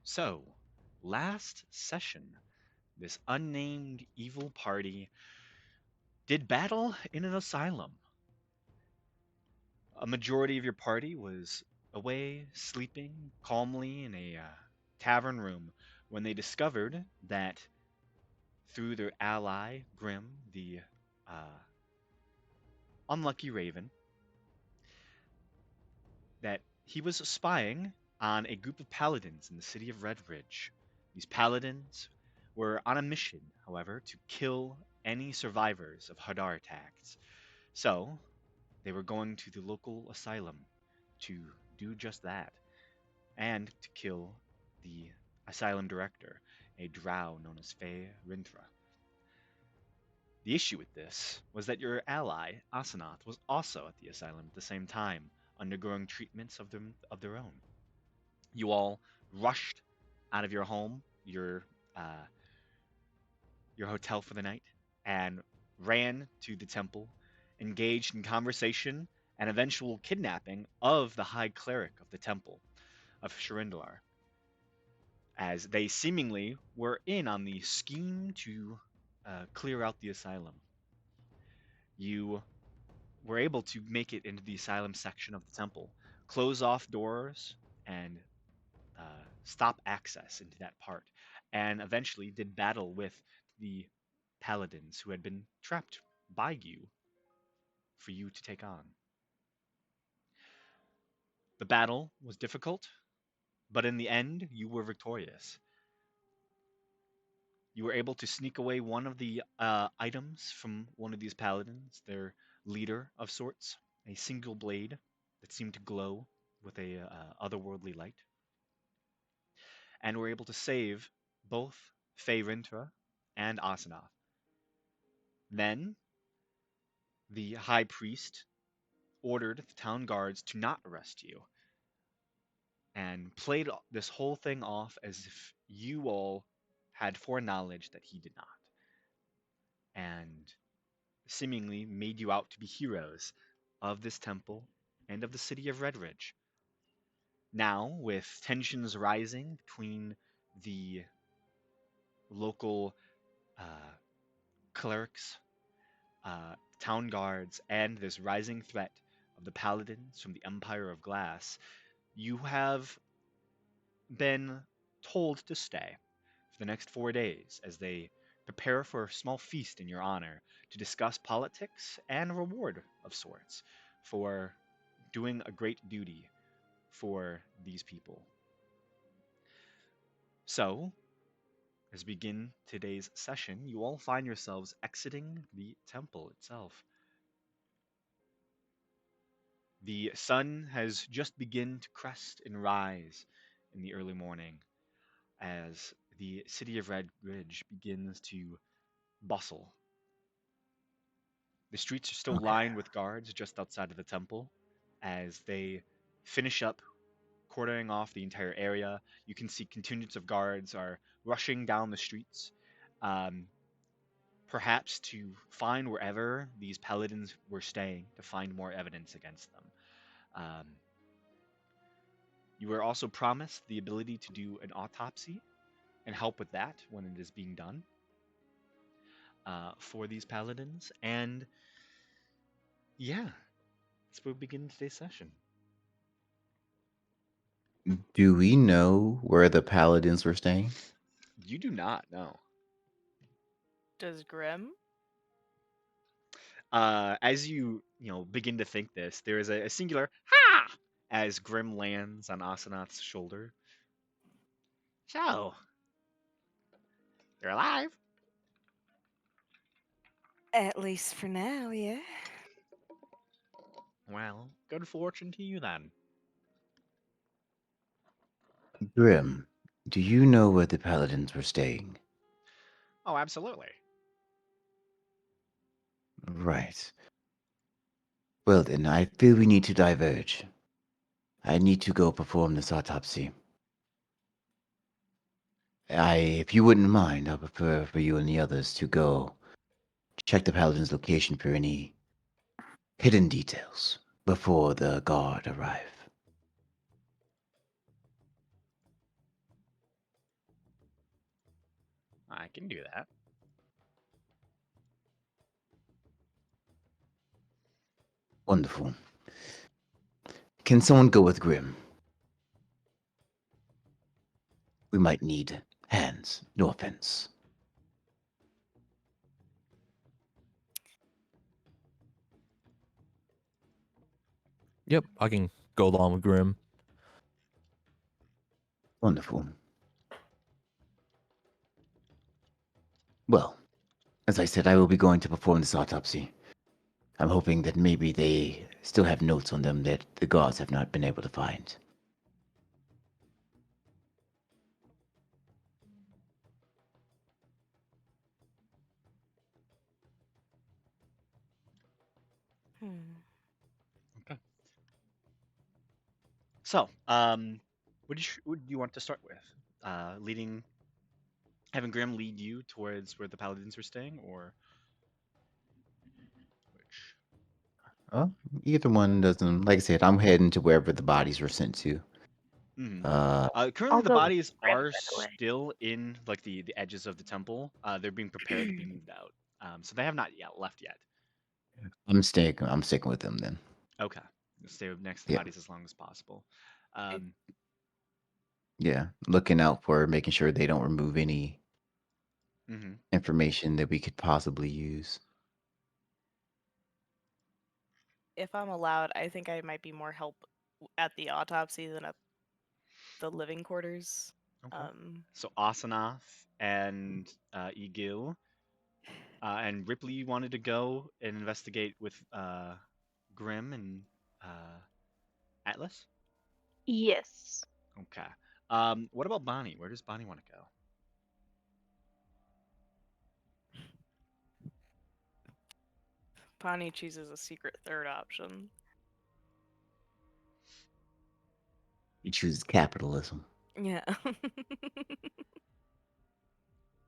So, last session, this unnamed evil party did battle in an asylum. A majority of your party was away, sleeping calmly in a tavern room when they discovered that through their ally, Grim, the uh, unlucky raven, that he was spying on a group of paladins in the city of Redridge. These paladins were on a mission, however, to kill any survivors of Hadar attacks. So, they were going to the local asylum to do just that, and to kill the asylum director, a drow known as Fae Rinthra. The issue with this was that your ally, Asenath, was also at the asylum at the same time, undergoing treatments of their own. You all rushed out of your home, uh, your hotel for the night, and ran to the temple, engaged in conversation and eventual kidnapping of the high cleric of the temple of Shirindalar, as they seemingly were in on the scheme to clear out the asylum. You were able to make it into the asylum section of the temple, close off doors, and stop access into that part, and eventually did battle with the paladins who had been trapped by you for you to take on. The battle was difficult, but in the end, you were victorious. You were able to sneak away one of the items from one of these paladins, their leader of sorts, a single blade that seemed to glow with a otherworldly light, and were able to save both Feyrintra and Asenath. Then the high priest ordered the town guards to not arrest you and played this whole thing off as if you all had foreknowledge that he did not, and seemingly made you out to be heroes of this temple and of the city of Redridge. Now, with tensions rising between the local uh, clerics, town guards, and this rising threat of the paladins from the Empire of Glass, you have been told to stay for the next 4 days as they prepare for a small feast in your honor to discuss politics and reward of sorts for doing a great duty for these people. So, as we begin today's session, you all find yourselves exiting the temple itself. The sun has just begun to crest and rise in the early morning as the city of Red Ridge begins to bustle. The streets are still Okay. lined with guards just outside of the temple as they finish up cordoning off the entire area. You can see contingents of guards are rushing down the streets, um, perhaps to find wherever these paladins were staying to find more evidence against them. Um, you were also promised the ability to do an autopsy and help with that when it is being done for these paladins. And yeah, that's where we begin today's session. Do we know where the paladins were staying? You do not know. Does Grim? As you begin to think this, there is a singular "ha" as Grim lands on Asenath's shoulder. So, you're alive. At least for now, yeah. Well, good fortune to you then. Grim, do you know where the paladins were staying? Oh, absolutely. Right. Well then, I feel we need to diverge. I need to go perform this autopsy. If you wouldn't mind, I prefer for you and the others to go check the paladin's location for any hidden details before the guard arrive. I can do that. Wonderful. Can someone go with Grim? We might need hands. No offense. Yep, I can go along with Grim. Wonderful. Well, as I said, I will be going to perform this autopsy. I'm hoping that maybe they still have notes on them that the gods have not been able to find. Hmm. Okay. So, what do you want to start with? Leading, having Grim lead you towards where the paladins were staying, or which? Oh, either one doesn't. Like I said, I'm heading to wherever the bodies were sent to. Hmm. Uh, Currently, I'll the go with bodies Grim, are by the way. still in like the edges of the temple. They're being prepared to be moved out. So they have not yet left yet. I'm staying. I'm sticking with them then. Okay. Stay next to the Yeah, bodies as long as possible. Um, yeah. Looking out for making sure they don't remove any mhm. information that we could possibly use. If I'm allowed, I think I might be more help at the autopsy than at the living quarters. Okay. Um, So Asanath and Egil and Ripley wanted to go and investigate with Grim and uh, Atlas. Yes. Okay. What about Bonnie? Where does Bonnie want to go? Bonnie chooses a secret third option. You choose capitalism. Yeah.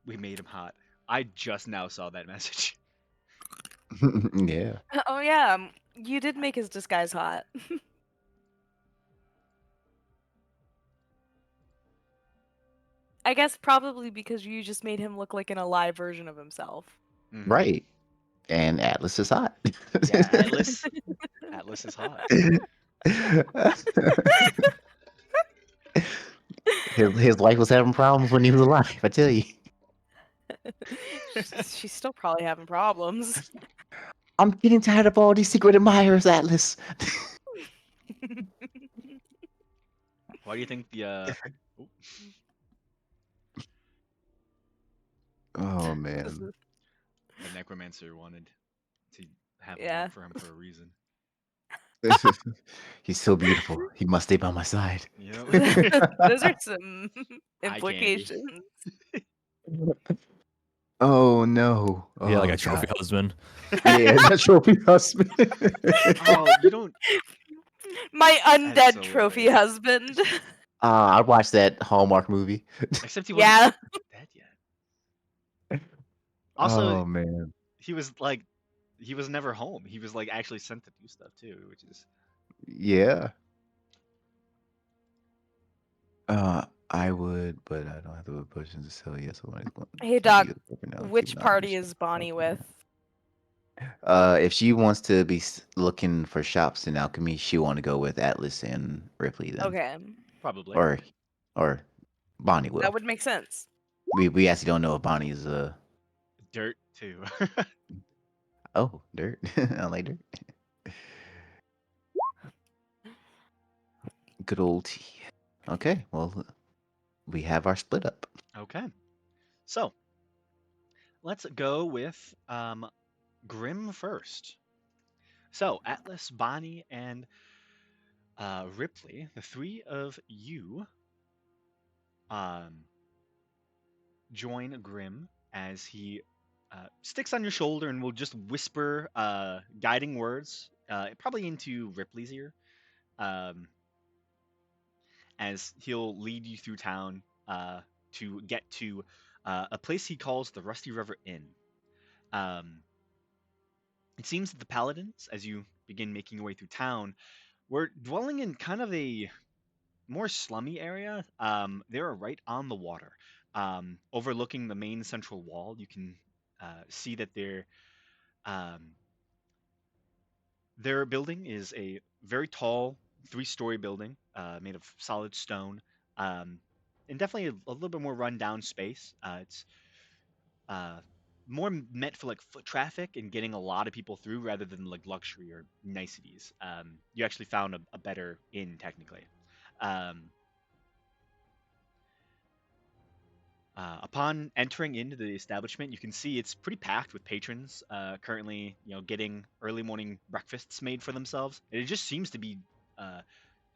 We made him hot. I just now saw that message. Yeah. Oh yeah, you did make his disguise hot. I guess probably because you just made him look like an alive version of himself. Hmm. Right. And Atlas is hot. Yeah, Atlas. Atlas is hot. his wife was having problems when he was alive, I tell you. She's still probably having problems. I'm getting tired of all these secret admirers, Atlas. Why do you think oh, Oh This man. is- the necromancer wanted to have him yeah. work for him for a reason? He's so beautiful. He must stay by my side. Yep. Those are some Eye candy. implications. Oh no. Yeah, like Oh a trophy god. husband. Yeah, that trophy husband. Oh, you don't. My That's undead so trophy hilarious. husband. I watched that Hallmark movie. Except he wasn't Yeah. dead yet. Also, Oh man. he was like, he was never home. He was like actually sent to do stuff too, which is Yeah. I would, but I don't have the questions to sell yet, so I'm going Hey to Doc, be for now. See which what party options. is Bonnie with? If she wants to be looking for shops in alchemy, she want to go with Atlas and Ripley then, Okay. probably or or Bonnie That will. would make sense. We actually don't know if Bonnie is dirt too. oh dirt. I like dirt. Good old tea. Okay, well we have our split up. Okay, so let's go with Grim first. So Atlas, Bonnie, and Ripley, the three of you, um, join Grim as he sticks on your shoulder and will just whisper guiding words, probably into Ripley's ear, um, as he'll lead you through town to get to a place he calls the Rusty River Inn. Um, it seems that the paladins, as you begin making your way through town, were dwelling in kind of a more slummy area. They are right on the water, overlooking the main central wall. You can see that um, their building is a very tall, three-story building made of solid stone, um, and definitely a little bit more run-down space. It's uh, more meant for like foot traffic and getting a lot of people through rather than like luxury or niceties. You actually found a better inn technically. Um, upon entering into the establishment, you can see it's pretty packed with patrons currently, getting early morning breakfasts made for themselves. It just seems to be, uh,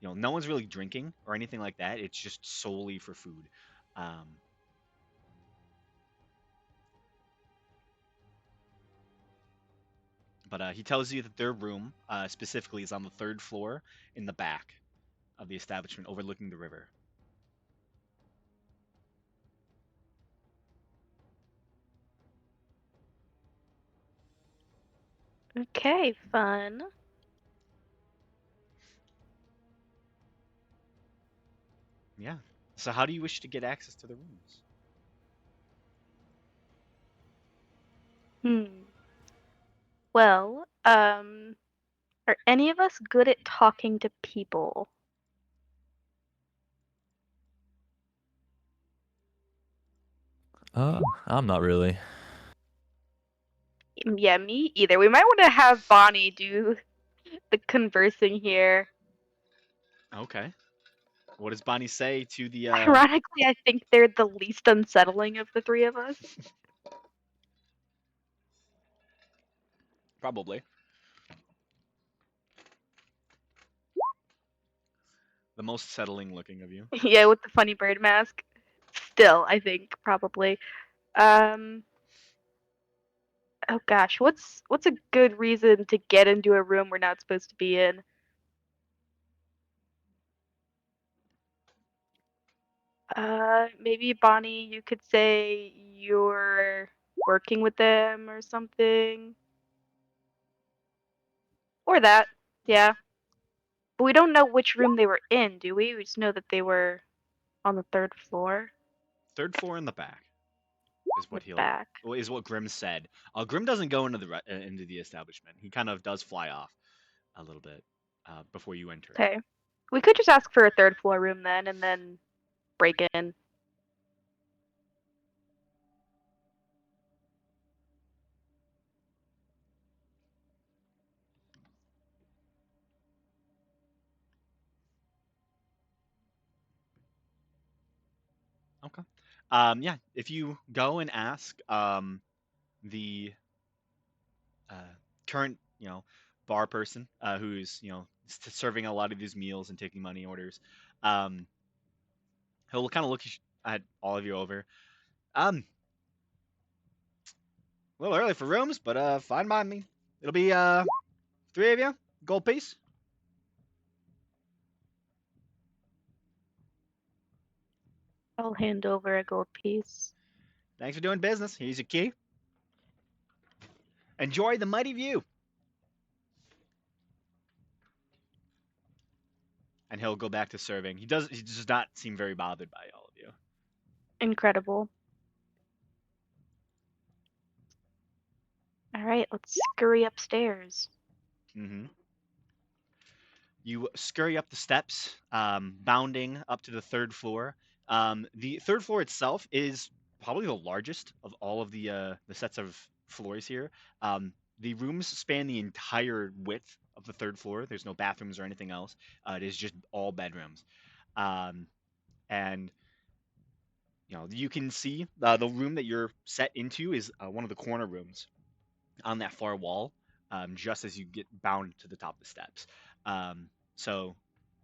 no one's really drinking or anything like that. It's just solely for food. Um, but he tells you that their room specifically is on the third floor in the back of the establishment, overlooking the river. Okay, fun. Yeah. So how do you wish to get access to the rooms? Hmm. Well, are any of us good at talking to people? I'm not really. Yeah, me either. We might want to have Bonnie do the conversing here. Okay. What does Bonnie say to the Ironically, I think they're the least unsettling of the three of us. probably the most settling looking of you? Yeah, with the funny bird mask. Still, I think probably. Um. Oh gosh, what's a good reason to get into a room we're not supposed to be in? Maybe Bonnie, you could say you're working with them or something. Or that, yeah. But we don't know which room they were in, do we? We just know that they were on the third floor Third floor in the back is in what the back. Grim said. Grim doesn't go into the establishment. He kind of does fly off a little bit before you enter it. Okay. We could just ask for a third floor room then and then break in. Okay. Yeah, if you go and ask the uh, current, bar person who's, serving a lot of these meals and taking money orders, um, he'll kind of look at all of you over. A little early for rooms, but fine by me. It'll be three of you, gold piece. I'll hand over a gold piece. Thanks for doing business. Here's your key. Enjoy the mighty view. And he'll go back to serving. He does not seem very bothered by all of you. Incredible. All right, let's scurry upstairs. Mm-hmm. You scurry up the steps, bounding up to the third floor. The third floor itself is probably the largest of all of the sets of floors here. The rooms span the entire width of the third floor. There's no bathrooms or anything else. It is just all bedrooms. Um, and you can see the room that you're set into is one of the corner rooms on that far wall, just as you get bound to the top of the steps. So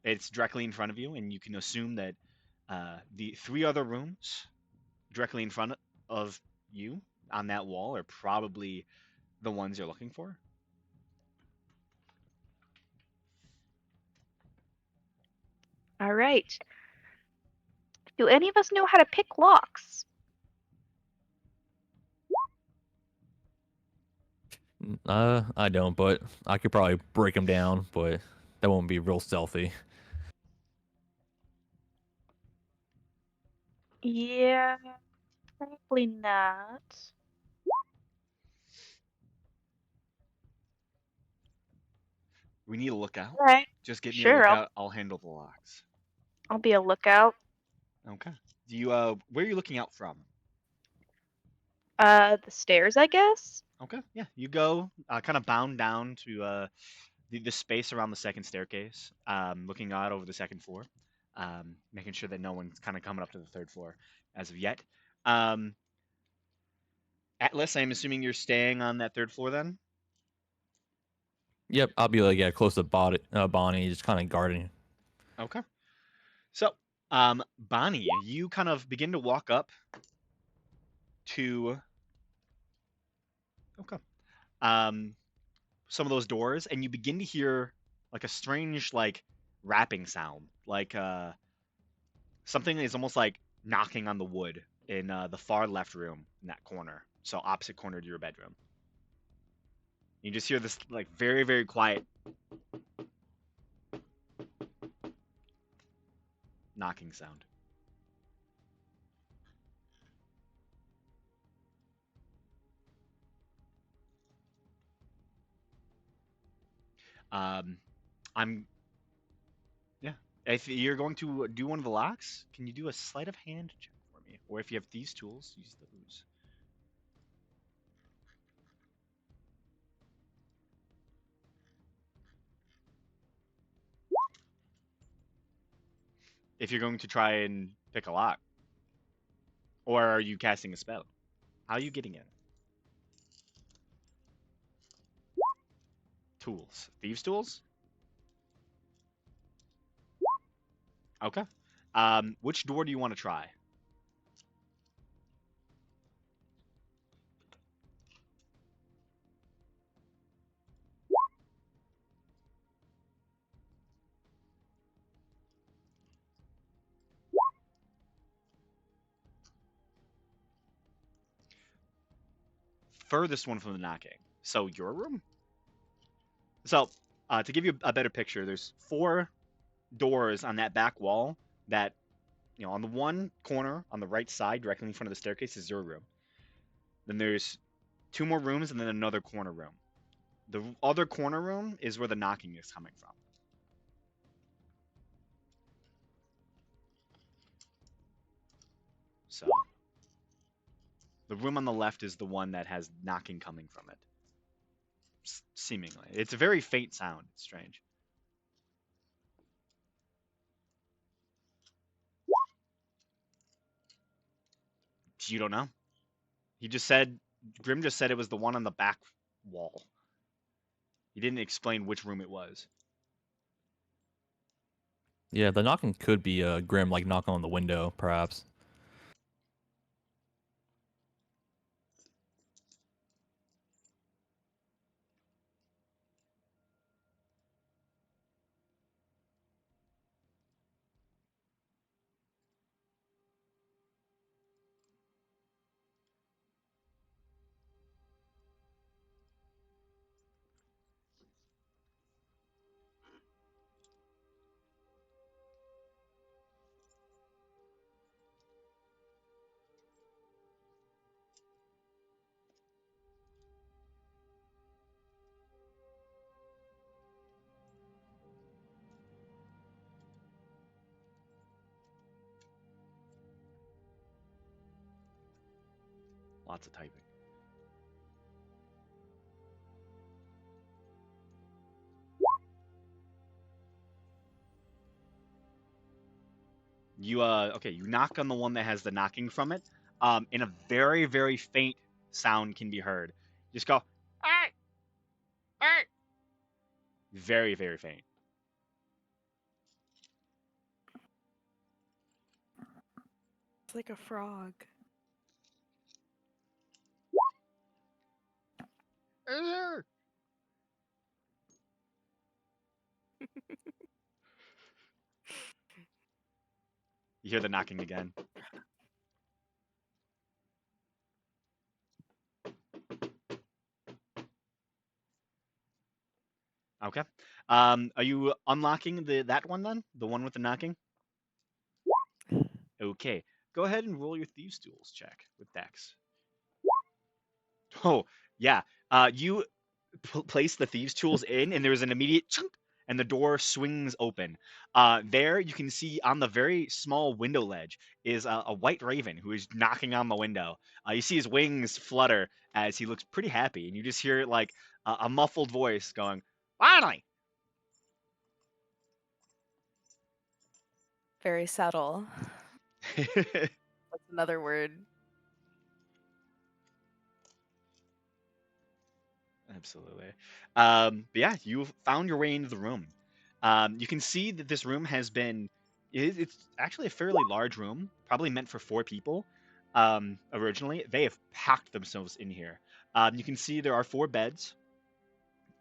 it's directly in front of you, and you can assume that the three other rooms directly in front of you on that wall are probably the ones you're looking for. All right. Do any of us know how to pick locks? I don't, but I could probably break them down, but that won't be real stealthy. Yeah, probably not. We need a lookout. Alright. Just get me a Sure, lookout. I'll handle the locks. I'll be a lookout. Okay. Do you where are you looking out from? The stairs, I guess? Okay. Yeah. You go kind of bound down to the space around the second staircase, looking out over the second floor, making sure that no one's kind of coming up to the third floor as of yet. Um, Atlas, I'm assuming you're staying on that third floor then? Yep, I'll be like close to Bonnie, just kind of guarding. Okay. So, Bonnie, you kind of begin to walk up to okay, um, some of those doors, and you begin to hear like a strange like rapping sound, like something is almost like knocking on the wood in the far left room in that corner, so opposite corner to your bedroom. You just hear this like very very quiet knocking sound. Um, I'm yeah. If you're going to do one of the locks, can you do a sleight of hand check for me? Or if you have these tools, use those. If you're going to try and pick a lock, or are you casting a spell? How are you getting in? Tools. Thieves' tools? Okay. Which door do you want to try? Furthest one from the knocking. So your room? So, to give you a better picture, there's four doors on that back wall that, on the one corner on the right side, directly in front of the staircase, is your room. Then there's two more rooms and then another corner room. The other corner room is where the knocking is coming from. So, the room on the left is the one that has knocking coming from it. Seemingly. It's a very faint sound. It's strange. You don't know. He just said, Grim just said it was the one on the back wall. He didn't explain which room it was. Yeah, the knocking could be Grim, like knocking on the window, perhaps. Lots of typing. You okay, you knock on the one that has the knocking from it. And a very, very faint sound can be heard. Just go, "Ah! Ah!" Very, very faint. It's like a frog. You hear the knocking again. Okay. Are you unlocking that one then? The one with the knocking? Okay. go ahead and roll your thieves tools check with Dex. Oh yeah, you place the thieves tools in, and there's an immediate chunk, and the door swings open. There you can see on the very small window ledge is a white raven who is knocking on the window. You see his wings flutter as he looks pretty happy, and you just hear like a muffled voice going, "Finally!" Very subtle. That's another word. Absolutely. But yeah, you've found your way into the room. You can see that this room has been. It's actually a fairly large room, probably meant for 4 people. Originally, they have packed themselves in here. You can see there are 4 beds,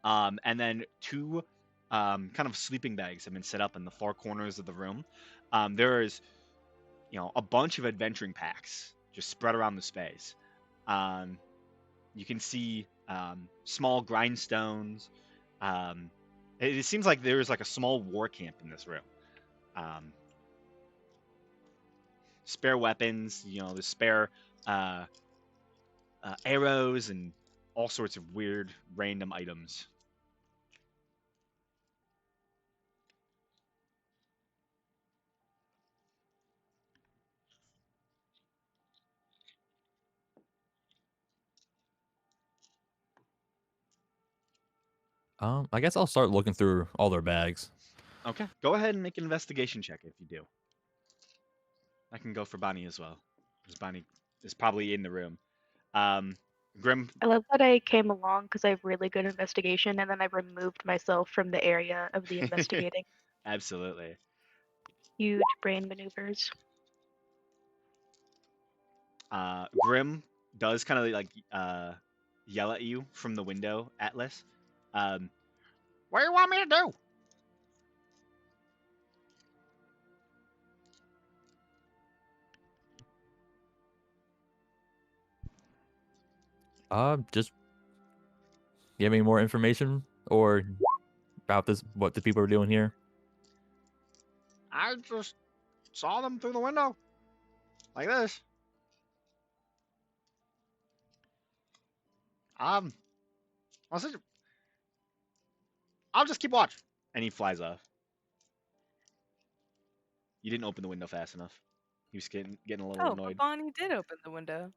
and then 2 kind of sleeping bags have been set up in the far corners of the room. There is, a bunch of adventuring packs just spread around the space. Um, you can see small grindstones. It seems like there is like a small war camp in this room. Um, Spare weapons, the spare uh, arrows and all sorts of weird random items. I guess I'll start looking through all their bags. Okay, go ahead and make an investigation check if you do. I can go for Bonnie as well, because Bonnie is probably in the room. Um, Grim. I love that I came along because I have really good investigation, and then I removed myself from the area of the investigating. Absolutely. Huge brain maneuvers. Grim does kind of like yell at you from the window, Atlas. What do you want me to do? Just give me more information or about this, what the people are doing here. I just saw them through the window, like this. Um, I'll just keep watch. And he flies off. You didn't open the window fast enough. He was getting a little Oh, but annoyed. Bonnie did open the window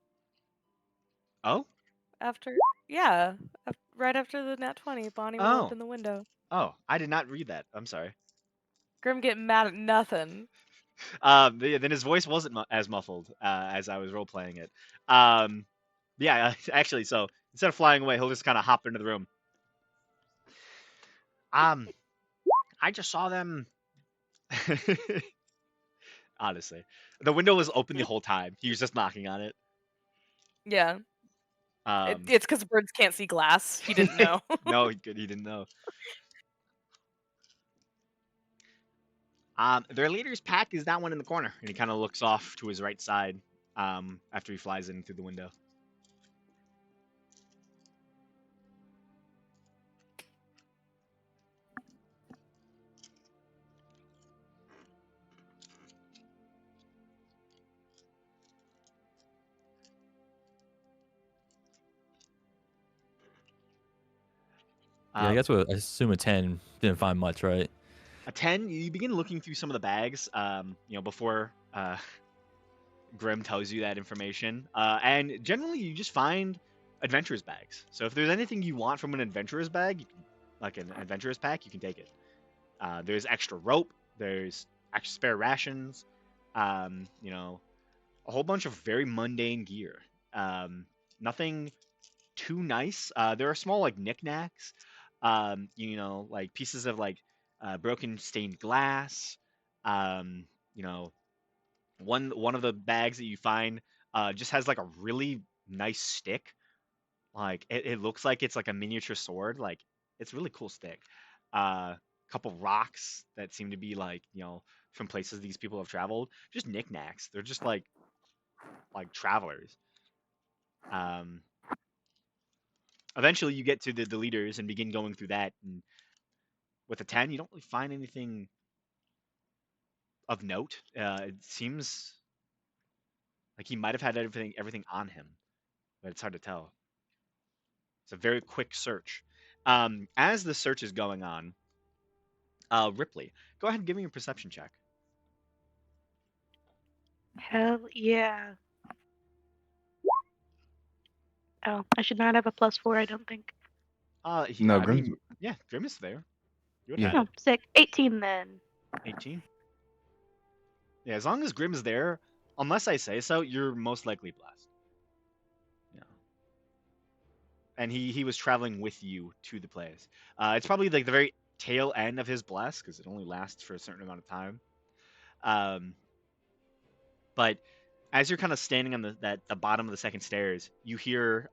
Oh, after. Yeah, right after the nat 20, Bonnie will oh, open the window. oh! I did not read that. I'm sorry. Grim getting mad at nothing. Then his voice wasn't as muffled as I was role playing it. Um, yeah, actually, so instead of flying away, he'll just kind of hop into the room. Um, I just saw them. Honestly, the window was open the whole time. He was just knocking on it. Yeah, Um, it's because birds can't see glass. He didn't know. no, he didn't know. Their leader's pack is that one in the corner, and he kind of looks off to his right side after he flies in through the window. Yeah, I Um, guess I assume a 10 didn't find much, right? a 10, you begin looking through some of the bags, before Grim tells you that information. And generally, you just find adventurers bags. So if there's anything you want from an adventurer's bag, you can, like an adventurer's pack, you can take it. There's extra rope. There's extra spare rations. A whole bunch of very mundane gear. Nothing too nice. There are small like knickknacks. Like pieces of like broken stained glass. Um, you know, one of the bags that you find just has like a really nice stick. Like it looks like it's like a miniature sword. Like it's a really cool stick. Couple rocks that seem to be like from places these people have traveled. Just knickknacks. They're just like travelers. Um, Eventually, you get to the leaders and begin going through that. And with a 10, you don't really find anything of note. It seems Like he might have had everything on him, but it's hard to tell. It's a very quick search. As the search is going on, Ripley, go ahead and give me a perception check. Hell yeah. Oh, I should not have a +4, I don't think. No, I Grim's. mean, yeah, Grim is there. You would Yeah. have had Oh, it. sick. 18 then. 18. Yeah, as long as Grim is there, unless I say so, you're most likely blessed. Yeah. And he was traveling with you to the place. It's probably like the very tail end of his bless because it only lasts for a certain amount of time. Um, but as you're kind of standing on the bottom of the second stairs, you hear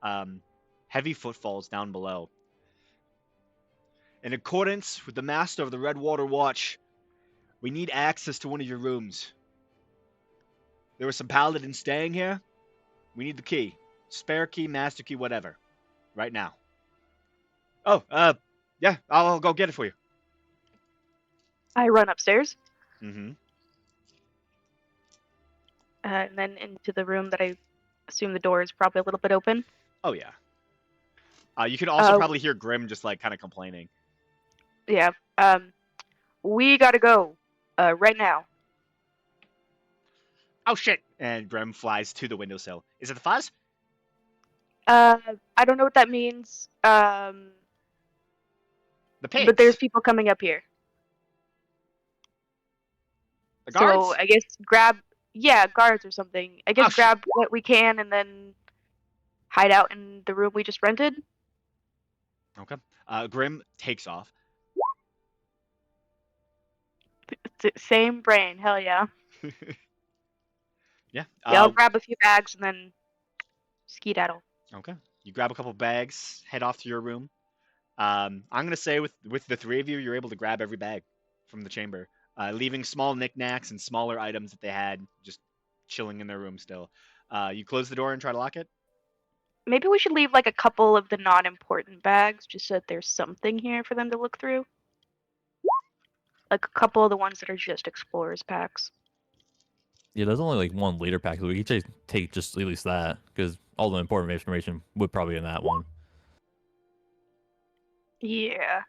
heavy footfalls down below. In accordance with the master of the Redwater Watch, we need access to one of your rooms. There were some paladins staying here. We need the key. Spare key, master key, whatever. Right now. Oh, yeah, I'll go get it for you. I run upstairs, Mm-hmm. and then into the room that I assume the door is probably a little bit open. Oh, yeah. You can also Uh, probably hear Grim just like kind of complaining. yeah. We gotta go. Right now. Oh, shit! And Grim flies to the windowsill. Is it the fuzz? I don't know what that means. The But there's pigs? people coming up here. The So guards? I guess grab, yeah, guards or something. I Oh, guess shit. grab what we can and then hide out in the room we just rented. Okay. Grim takes off. Same brain, hell yeah. Yeah. Yeah, I'll grab a few bags and then skedaddle. Okay. You grab a couple bags, head off to your room. I'm gonna say with the three of you, you're able to grab every bag from the chamber, leaving small knickknacks and smaller items that they had just chilling in their room still. You close the door and try to lock it. Maybe we should leave like a couple of the non-important bags just so that there's something here for them to look through. Like a couple of the ones that are just explorers packs. Yeah, there's only like one leader pack, so we could just take just at least that, because all the important information would probably be in that one. Yeah.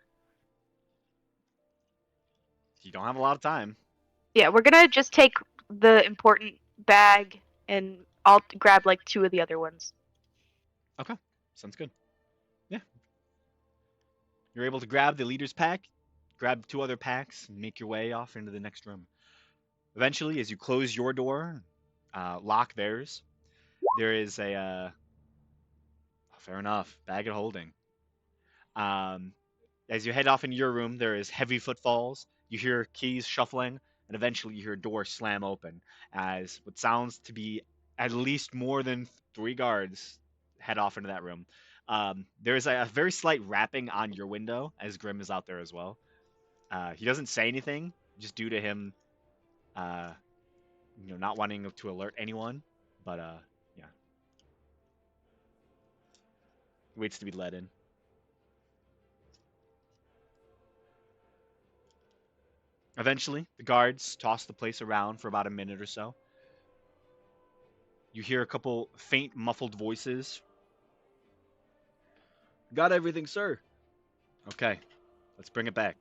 You don't have a lot of time. Yeah, we're gonna just take the important bag and I'll grab like 2 of the other ones. Okay, sounds good. Yeah, you're able to grab the leader's pack, grab 2 other packs, and make your way off into the next room. Eventually, as you close your door, lock theirs, there is a fair enough bag of holding. Um, as you head off into your room, there is heavy footfalls. You hear keys shuffling, and eventually you hear a door slam open as what sounds to be at least more than 3 guards head off into that room. There's a very slight rapping on your window as Grim is out there as well. He doesn't say anything, just due to him, uh, not wanting to alert anyone. But yeah, he waits to be let in. Eventually, the guards toss the place around for about a minute or so. You hear a couple faint, muffled voices. Got everything, sir. Okay, let's bring it back.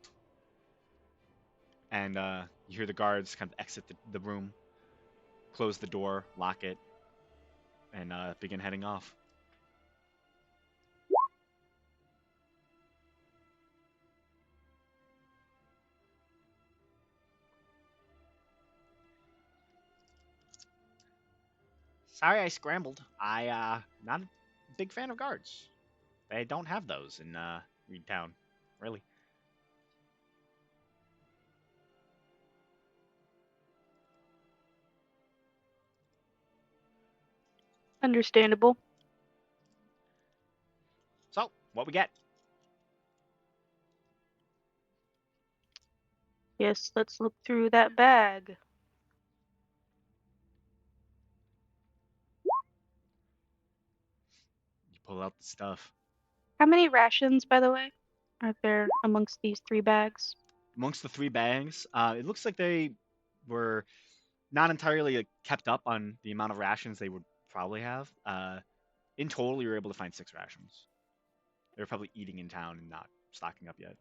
And you hear the guards kind of exit the room, close the door, lock it, and begin heading off. Sorry I scrambled. Not a big fan of guards. They don't have those in Reed Town, really. Understandable. So, what we get? Yes, let's look through that bag. You pull out the stuff. How many rations, by the way, are there amongst these 3 bags? Amongst the 3 bags, it looks like they were not entirely kept up on the amount of rations they would probably have. In total, you were able to find 6 rations. They were probably eating in town and not stocking up yet.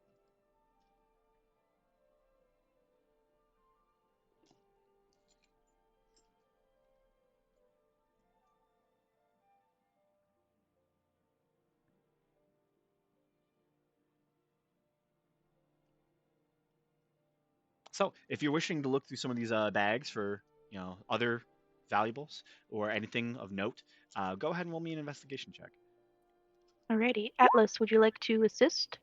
So, if you're wishing to look through some of these bags for other valuables or anything of note, go ahead and roll me an investigation check. Alrighty. Atlas, would you like to assist?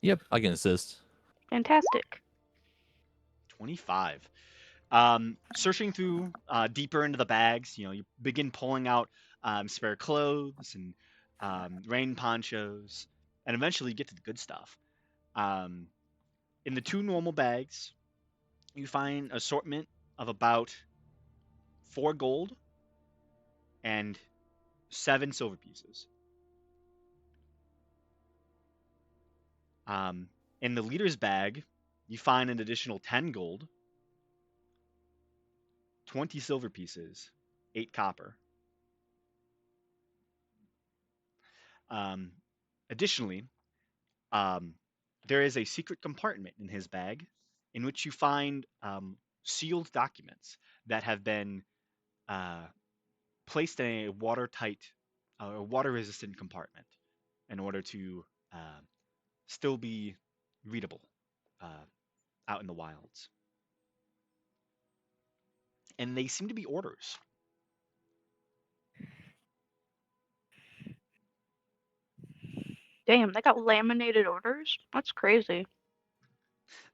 Yep, I can assist. Fantastic. 25. Searching through deeper into the bags, you begin pulling out spare clothes and rain ponchos, and eventually you get to the good stuff. Um, in the 2 normal bags, you find an assortment of about 4 gold and 7 silver pieces. Um, in the leader's bag, you find an additional 10 gold, 20 silver pieces, 8 copper. Um, Additionally, um, there is a secret compartment in his bag in which you find sealed documents that have been uh, placed in a watertight or water resistant compartment in order to still be readable uh, out in the wilds. And they seem to be orders. Damn, they got laminated orders? That's crazy.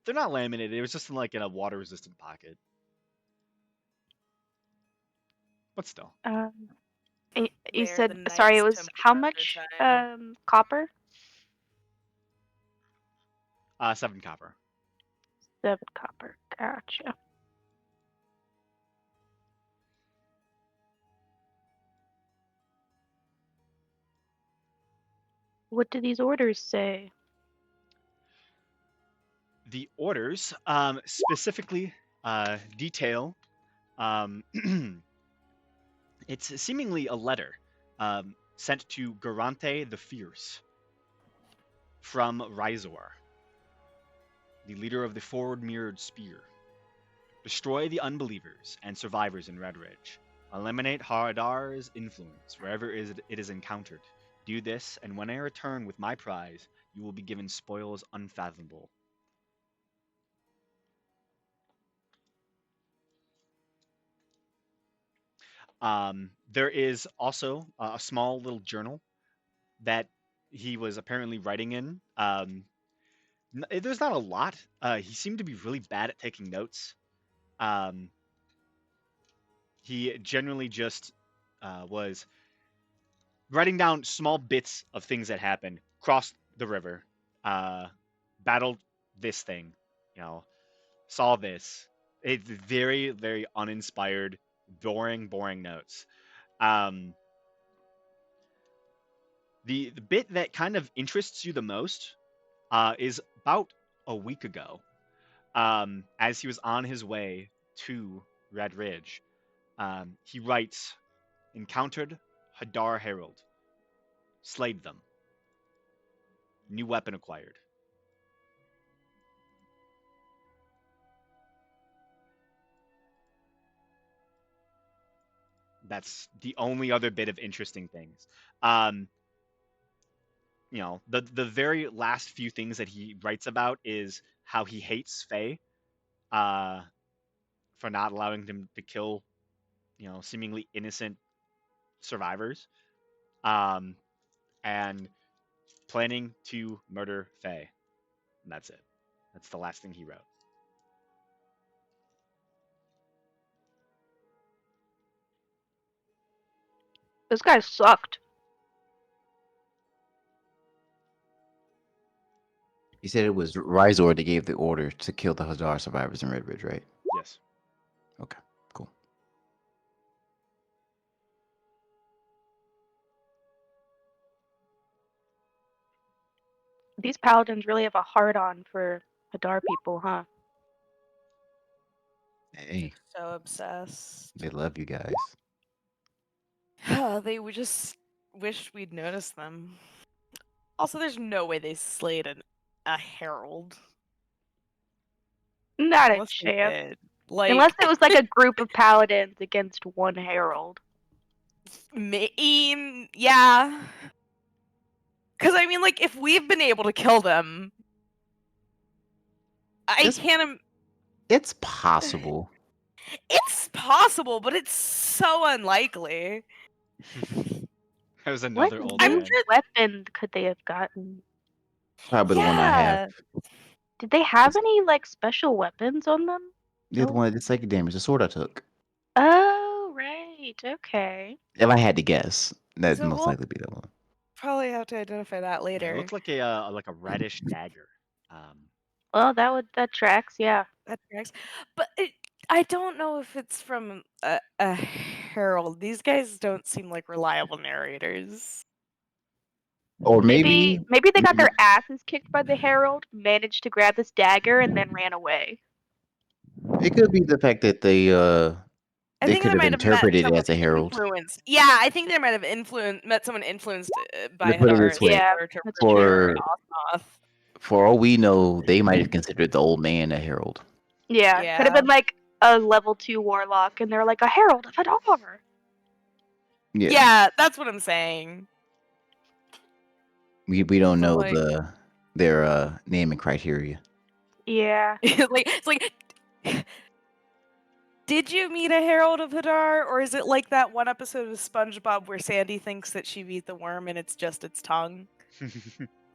They're not laminated. It was just in a water resistant pocket. But still. You They're the said, sorry, it Knights was how Templar much time. copper? 7 copper. 7 copper. Gotcha. What do these orders say? The orders specifically detail um, it's seemingly a letter sent to Garante the Fierce from Rizor, the leader of the Forward Mirrored Spear. Destroy the unbelievers and survivors in Red Ridge. Eliminate Haradar's influence wherever it is encountered. Do this, and when I return with my prize, you will be given spoils unfathomable. There is also a small little journal that he was apparently writing in. There's not a lot. He seemed to be really bad at taking notes. Um, he generally just was writing down small bits of things that happened. Crossed the river, uh, battled this thing, you know, saw this. It's very, very uninspired, boring notes. Um, the bit that kind of interests you the most is about a week ago, as he was on his way to Red Ridge. He writes, encountered Hadar Herald, slayed them, new weapon acquired. That's the only other bit of interesting things. Um, the very last few things that he writes about is how he hates Faye uh, for not allowing them to kill, seemingly innocent survivors, um, and planning to murder Faye. And that's it. That's the last thing he wrote. This guy sucked. You said it was Rizor that gave the order to kill the Hazar survivors in Red Ridge, right? Yes. Okay, cool. These paladins really have a hard on for Hadar people, huh? Hey, So obsessed. they love you guys. They would just wish we'd noticed them. Also, there's no way they slayed a herald. Not a Unless they chance. did. Like, Unless it was like a group of paladins against one herald. yeah. Because, I mean, like, if we've been able to kill them, I It's, can't. it's possible. It's possible, but it's so unlikely. There's What another old I'm new man. sure. weapon could they have gotten? Probably the one I have. Yeah. Did they have It's, any like special weapons on them? the No. one that did psychic damage, the sword I took. Oh, right. Okay. If I had to guess, that'd So most we'll likely be that one. probably have to identify that Yeah, it later. looked like a reddish dagger. Well, that tracks. Yeah. That tracks. But I don't know if it's from a herald. These guys don't seem like reliable narrators. Or Maybe maybe, they got their asses kicked by the herald, managed to grab this dagger, and then ran away. it could be the fact that I they think could they have might have met interpreted it someone as a herald. influenced. Yeah, I think they might have met someone influenced by To put it Hadar this and way, Yeah, to that's true. revere for Osmoth. for all we know, they might have considered the old man a herald. Yeah, could have Yeah. been like a level 2 warlock, and they're like a herald of Hadar. Yeah, Yeah, that's what I'm saying. we don't So know like, their naming criteria. Yeah. it's like, did you meet a herald of Hadar, or is it like that one episode of SpongeBob where Sandy thinks that she beat the worm and it's just its tongue?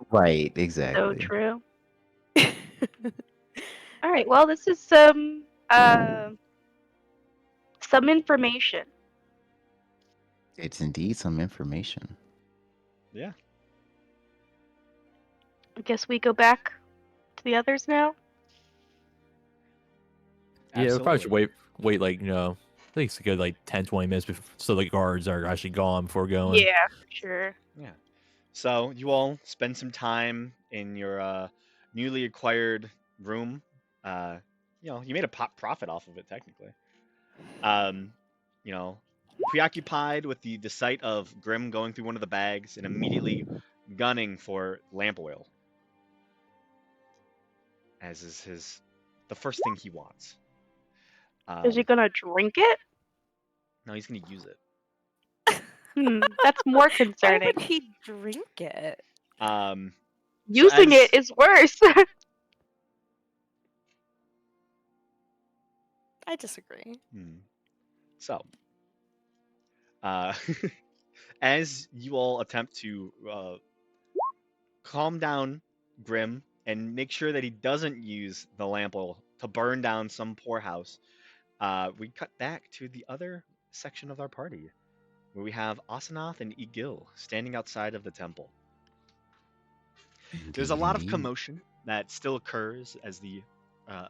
Right, So exactly. true. All right. Well, this is some information. It's indeed some information. Yeah. I guess we go back to the others now. Yeah, we probably should Absolutely. wait like, at least a good like 10, 20 minutes so the guards are actually gone before going. Yeah, for sure. Yeah. So you all spend some time in your newly acquired room. Uh, you made a profit off of it technically. Um, you know, preoccupied with the sight of Grim going through one of the bags and immediately gunning for lamp oil, as is the first thing he wants. Is he gonna drink it? Now he's gonna use it. That's more Why concerning. would he drink it? Um, so Using as it is worse. I disagree. so uh, as you all attempt to calm down Grim and make sure that he doesn't use the lamp oil to burn down some poor house, we cut back to the other section of our party, where we have Asanath and Egil standing outside of the temple. There's a Indeed, lot of indeed. commotion that still occurs as the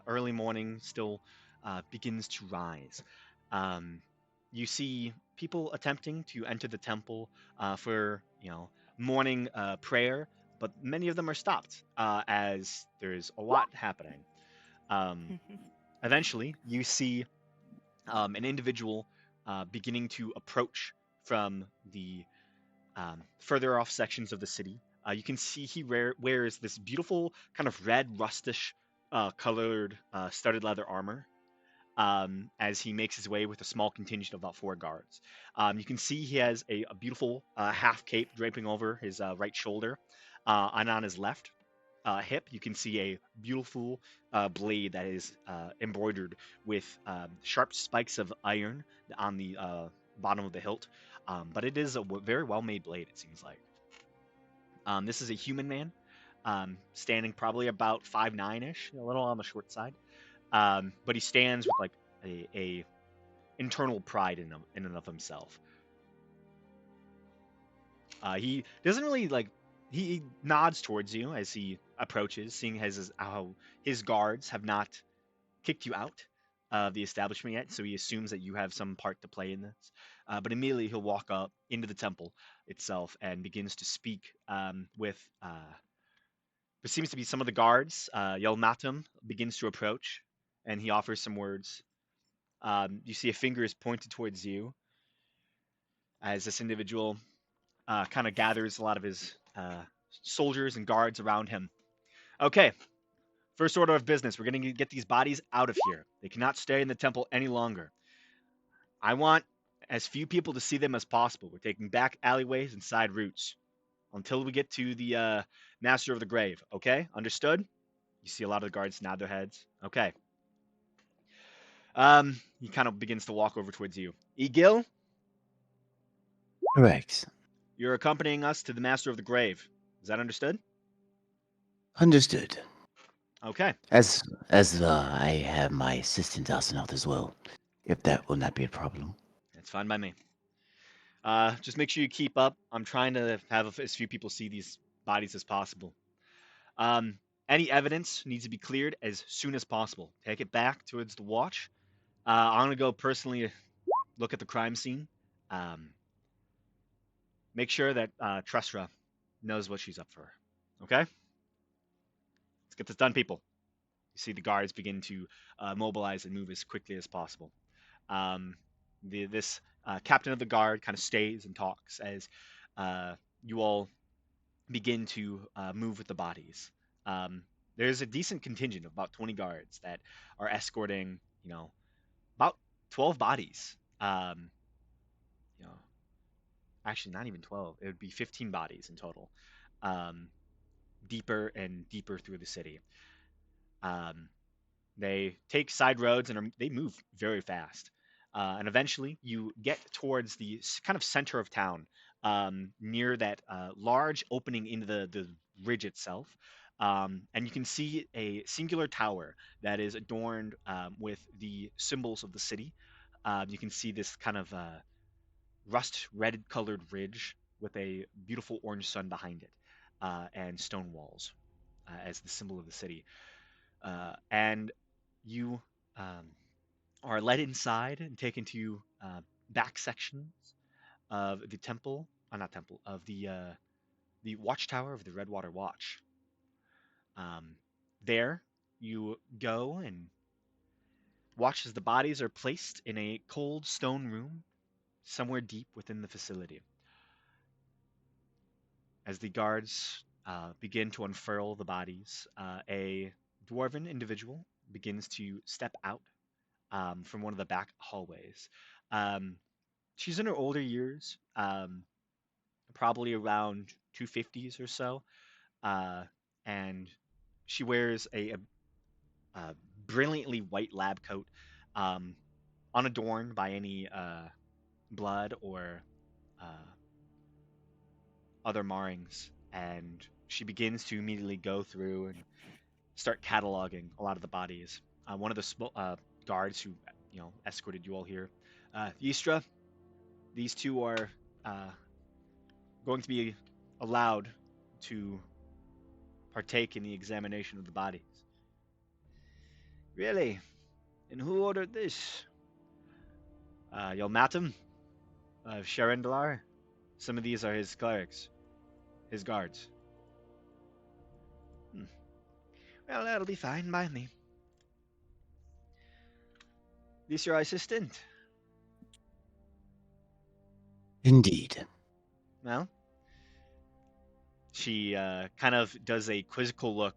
early morning still begins to rise. Um, you see people attempting to enter the temple for morning prayer, but many of them are stopped as there's a lot happening. Um, eventually, you see an individual beginning to approach from the further off sections of the city. You can see he wears this beautiful kind of red rustish colored studded leather armor as he makes his way with a small contingent of about 4 guards. You can see he has a beautiful half cape draping over his right shoulder, and on his left hip, you can see a beautiful blade that is embroidered with sharp spikes of iron on the bottom of the hilt. But it is a very well made blade, it seems like. This is a human man, standing probably about 5'9" ish, a little on the short side. But he stands with like a internal pride in and of himself. He doesn't really like. He nods towards you as he approaches, seeing how his guards have not kicked you out of the establishment yet, so he assumes that you have some part to play in this. But immediately he'll walk up into the temple itself and begins to speak with. There seems to be some of the guards. Yelmatum begins to approach, and he offers some words. You see a finger is pointed towards you as this individual kind of gathers a lot of his soldiers and guards around him. Okay, first order of business. We're going to get these bodies out of here. They cannot stay in the temple any longer. I want as few people to see them as possible. We're taking back alleyways and side routes until we get to the Master of the Grave. Okay, understood? You see a lot of the guards nod their heads. Okay. He kind of begins to walk over towards you. Egil, Correct. you're accompanying us to the Master of the Grave. Is that understood? Understood. Okay. As I have my assistant Asanoth as well, if that will not be a problem. That's fine by me. Just make sure you keep up. I'm trying to have as few people see these bodies as possible. Any evidence needs to be cleared as soon as possible. Take it back towards the watch. I'm gonna go personally look at the crime scene. Um, make sure that Trustra knows what she's up for. Okay? Let's get this done, people. You see the guards begin to mobilize and move as quickly as possible. Um, this captain of the guard kind of stays and talks as you all begin to move with the bodies. There's a decent contingent of about 20 guards that are escorting, about 12 bodies. You know, actually, not even 12. It would be 15 bodies in total, um, deeper and deeper through the city. Um, They take side roads and they move very fast. And eventually, you get towards the kind of center of town, near that large opening into the ridge itself. And you can see a singular tower that is adorned with the symbols of the city. You can see this kind of rust red colored ridge with a beautiful orange sun behind it, and stone walls as the symbol of the city. And you um, are led inside and taken to back sections of the temple, not temple, of the watchtower of the Redwater Watch. Um, there, you go and watch as the bodies are placed in a cold stone room somewhere deep within the facility. As the guards begin to unfurl the bodies, a dwarven individual begins to step out from one of the back hallways. Um, she's in her older years, probably around 250s or so, uh, and she wears a brilliantly white lab coat, um, unadorned by any blood or uh, other marrings. And she begins to immediately go through and start cataloging a lot of the bodies. One of the guards who escorted you all here, Ystra, these two are uh, going to be allowed to partake in the examination of the bodies. Really? And who ordered this? Yelmatum of Sharendalar. Some of these are his clerics, his guards. Hmm. Well, that'll be fine by me. This your assistant? Indeed. Well, she kind of does a quizzical look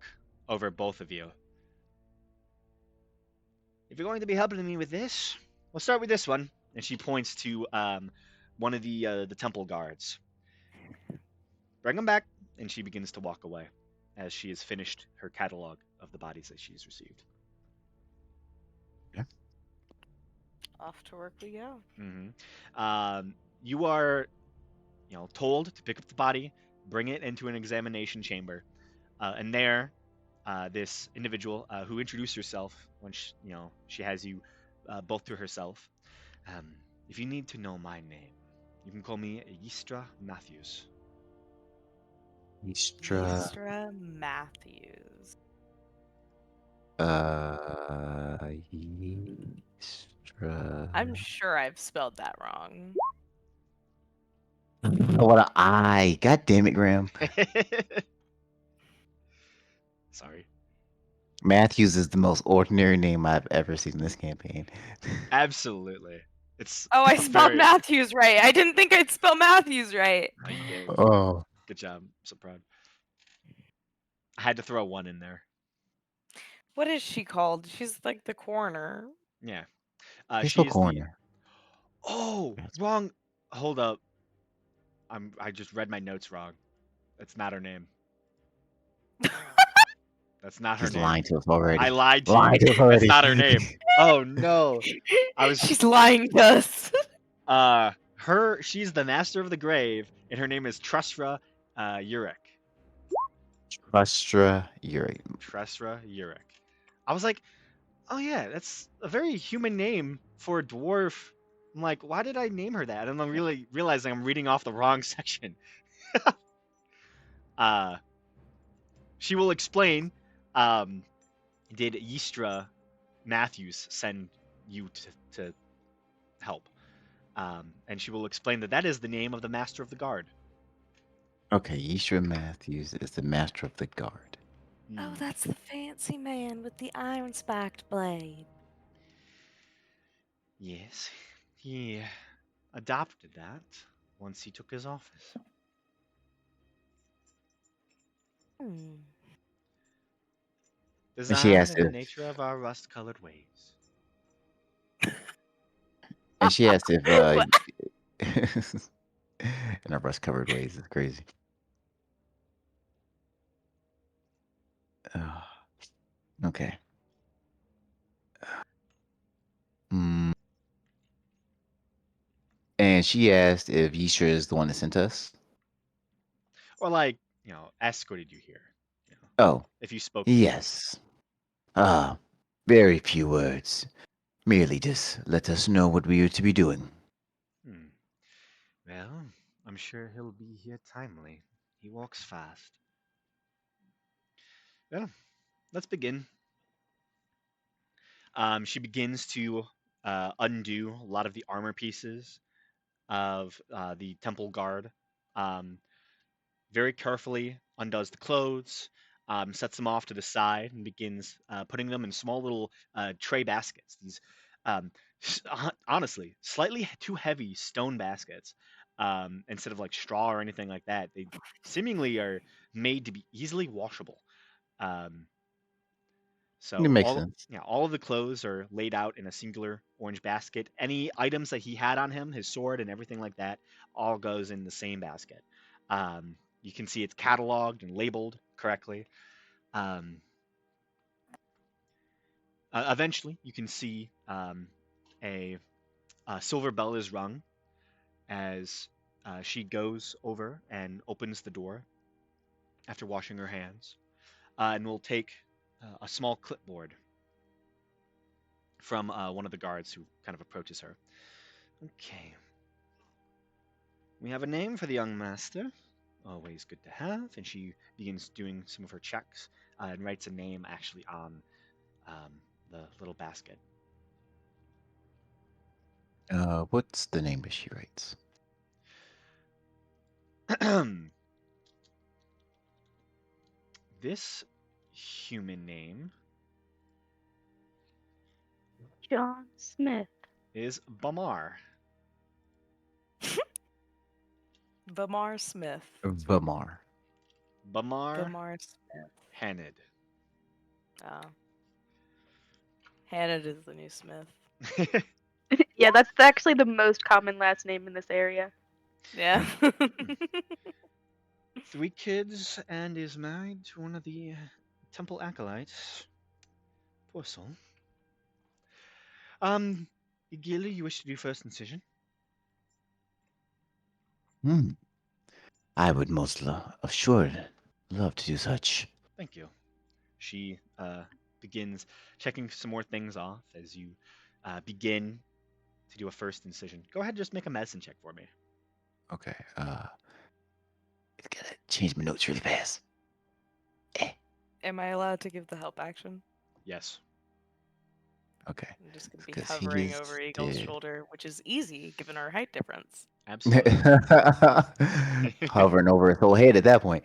over both of you. If you're going to be helping me with this, we'll start with this one. And she points to one of the temple guards. Bring him back. And she begins to walk away as she has finished her catalog of the bodies that she's received. Off to work we go. You are, told to pick up the body, bring it into an examination chamber, and there, this individual who introduced herself when she has you both to herself. If you need to know my name, you can call me Ystra Matthews. Ystra Matthews. Ystra. I'm sure I've spelled that wrong. Oh, what an I. God damn it, Graham. Sorry. Matthews is the most ordinary name I've ever seen in this campaign. Absolutely. It's Oh, I a spelled very. Matthews right. I didn't think I'd spell Matthews right. Oh, you did. Oh, Good job. I'm so proud. I had to throw one in there. What is she called? She's like the coroner. Yeah. Peaceful She is the. Corner. Oh, That's- wrong. Hold up. I just read my notes wrong. That's not her name. That's not her She's name. lying to us I already. lied to Lying you. to us That's already. not her name. Oh no. I was She's lying to us. she's the master of the grave, and her name is Trusra Urek. Trustra Yuri. Trusra Urek. I was like, oh yeah, that's a very human name for a dwarf. I'm like, why did I name her that? And I'm really realizing I'm reading off the wrong section. uh she will explain. Um did Yistra Matthews send you to help? And she will explain that that is the name of the master of the guard. Okay, Yishra Matthews is the master of the guard. Oh, Hmm. that's the fancy man with the iron spiked blade. Yes, he adopted that once he took his office. Hmm. And she Design asked and the if nature of our rust-colored ways. and she asked if What? in our rust covered ways. It's crazy. Uh, okay. Mm. And she asked if Yishra is the one that sent us. Or like, escorted you here. Oh, If you spoke to him. yes. Ah, very few words. Merely just let us know what we are to be doing. Hmm. Well, I'm sure he'll be here timely. He walks fast. Well, let's begin. She begins to undo a lot of the armor pieces of the temple guard. Um, Very carefully undoes the clothes, sets them off to the side, and begins putting them in small little tray baskets. These, um, honestly, slightly too heavy stone baskets, instead of like straw or anything like that. They seemingly are made to be easily washable. Um, It so makes all sense. yeah, all of the clothes are laid out in a singular orange basket. Any items that he had on him, his sword and everything like that, all goes in the same basket. You can see it's cataloged and labeled correctly. Um, Eventually, you can see a, a silver bell is rung as she goes over and opens the door after washing her hands, and will take a small clipboard from one of the guards who kind of approaches her. Okay. We have a name for the young master. Always good to have. And she begins doing some of her checks and writes a name actually on um, the little basket. What's the name that she writes? This human name John Smith. is Bamar. Vamar Smith. Vamar. Bamar Vamar Smith. Hanid. Oh. Hannah is the new Smith. Yeah, that's actually the most common last name in this area. Yeah. 3 kids and is married to one of the temple acolytes. Poor soul. Gilly, you wish to do first incision? Hmm. I would most assured love to do such. Thank you. She begins checking some more things off as you begin to do a first incision. Go ahead and just make a medicine check for me. Okay. Gotta change my notes really fast. Am I allowed to give the help action? Yes. Okay. I'm just going to be Because he hovering is over Eagle's dead. shoulder, which is easy given our height difference. Absolutely. Hovering over his whole head at that point.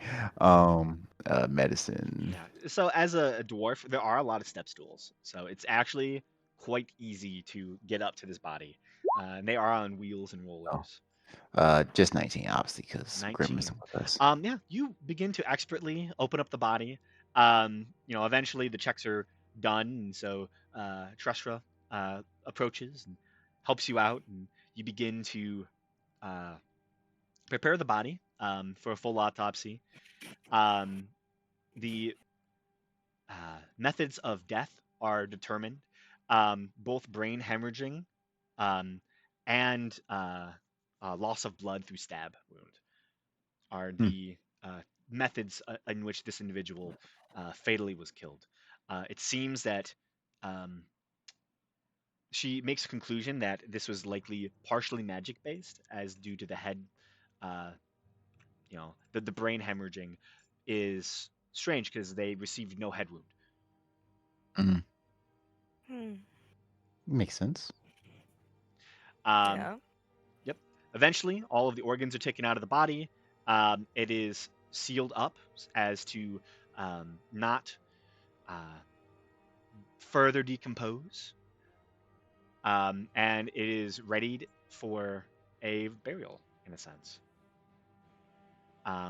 medicine. Yeah. So as a dwarf, there are a lot of step stools. So it's actually quite easy to get up to this body. And they are on wheels and Oh, rollers. just 19, obviously, because Grim isn't 19. with us. Yeah, you begin to expertly open up the body. Eventually the checks are done, and so Trustra approaches and helps you out, and you begin to uh, prepare the body for a full autopsy. Um, the methods of death are determined. Both brain hemorrhaging um, and loss of blood through stab wound are Hmm. the methods in which this individual fatally was killed. It seems that um, she makes a conclusion that this was likely partially magic based, as due to the head, uh, the brain hemorrhaging is strange because they received no head wound. Mhm. Hmm. Makes sense. Um, Yeah. yep. Eventually, all of the organs are taken out of the body. It is sealed up as to not uh, further decompose, and it is readied for a burial in a sense.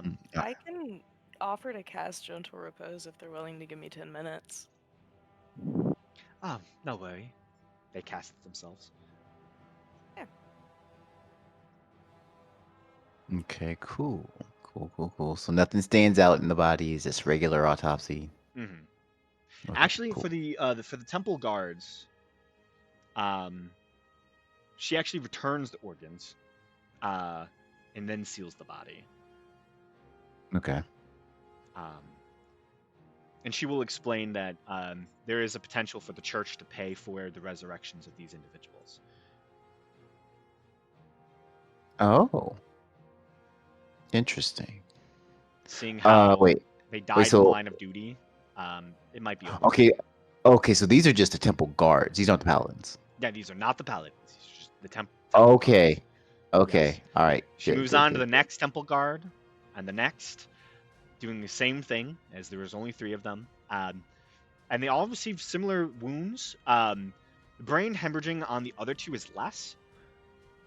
Mm, Um, I can offer to cast Gentle Repose if they're willing to give me 10 minutes. no worry, they cast it themselves. Yeah. Okay, cool. Cool. So nothing stands out in the body. It's just regular autopsy. Hmm. Okay, Actually, cool. for the temple guards, um, she actually returns the organs, uh, and then seals the body. Okay. Um, and she will explain that there is a potential for the church to pay for the resurrections of these individuals, Oh, interesting. seeing how Wait. they Wait, died in the so line of duty. It might be overkill. okay. Okay, so these are just the temple guards. These aren't the paladins. Yeah, these are not the paladins. These are just the temple guards. Okay. Yes. Okay. All right. She Good, moves good, on to good, the good. next temple guard and the next, doing the same thing, as there was only three of them. And they all received similar wounds. The brain hemorrhaging on the other two is less,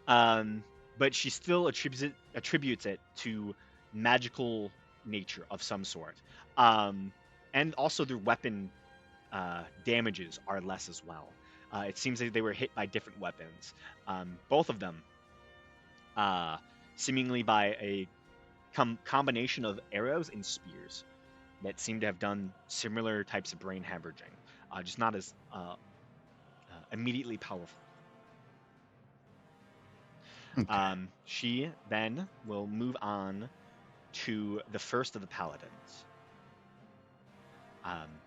um, but she still attributes it to magical nature of some sort. Um, and also their weapon damages are less as well. It seems like they were hit by different weapons. Both of them, uh, seemingly by a combination of arrows and spears that seem to have done similar types of brain hemorrhaging, just not as immediately powerful. Okay. She then will move on to the first of the paladins. Um,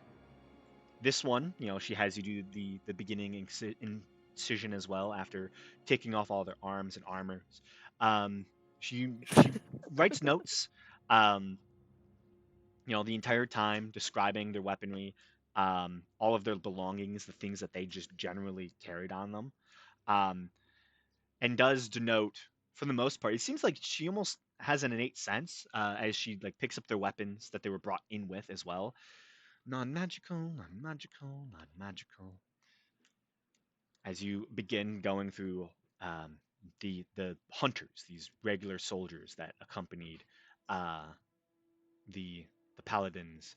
this one, she has you do the beginning incision as well after taking off all their arms and armors. Um, she writes notes, um, the entire time describing their weaponry, all of their belongings, the things that they just generally carried on them, um, and does denote, for the most part, it seems like she almost has an innate sense as she like picks up their weapons that they were brought in with as well. Non-magical, non-magical, non-magical. As you begin going through um, the hunters, these regular soldiers that accompanied uh, the the paladins,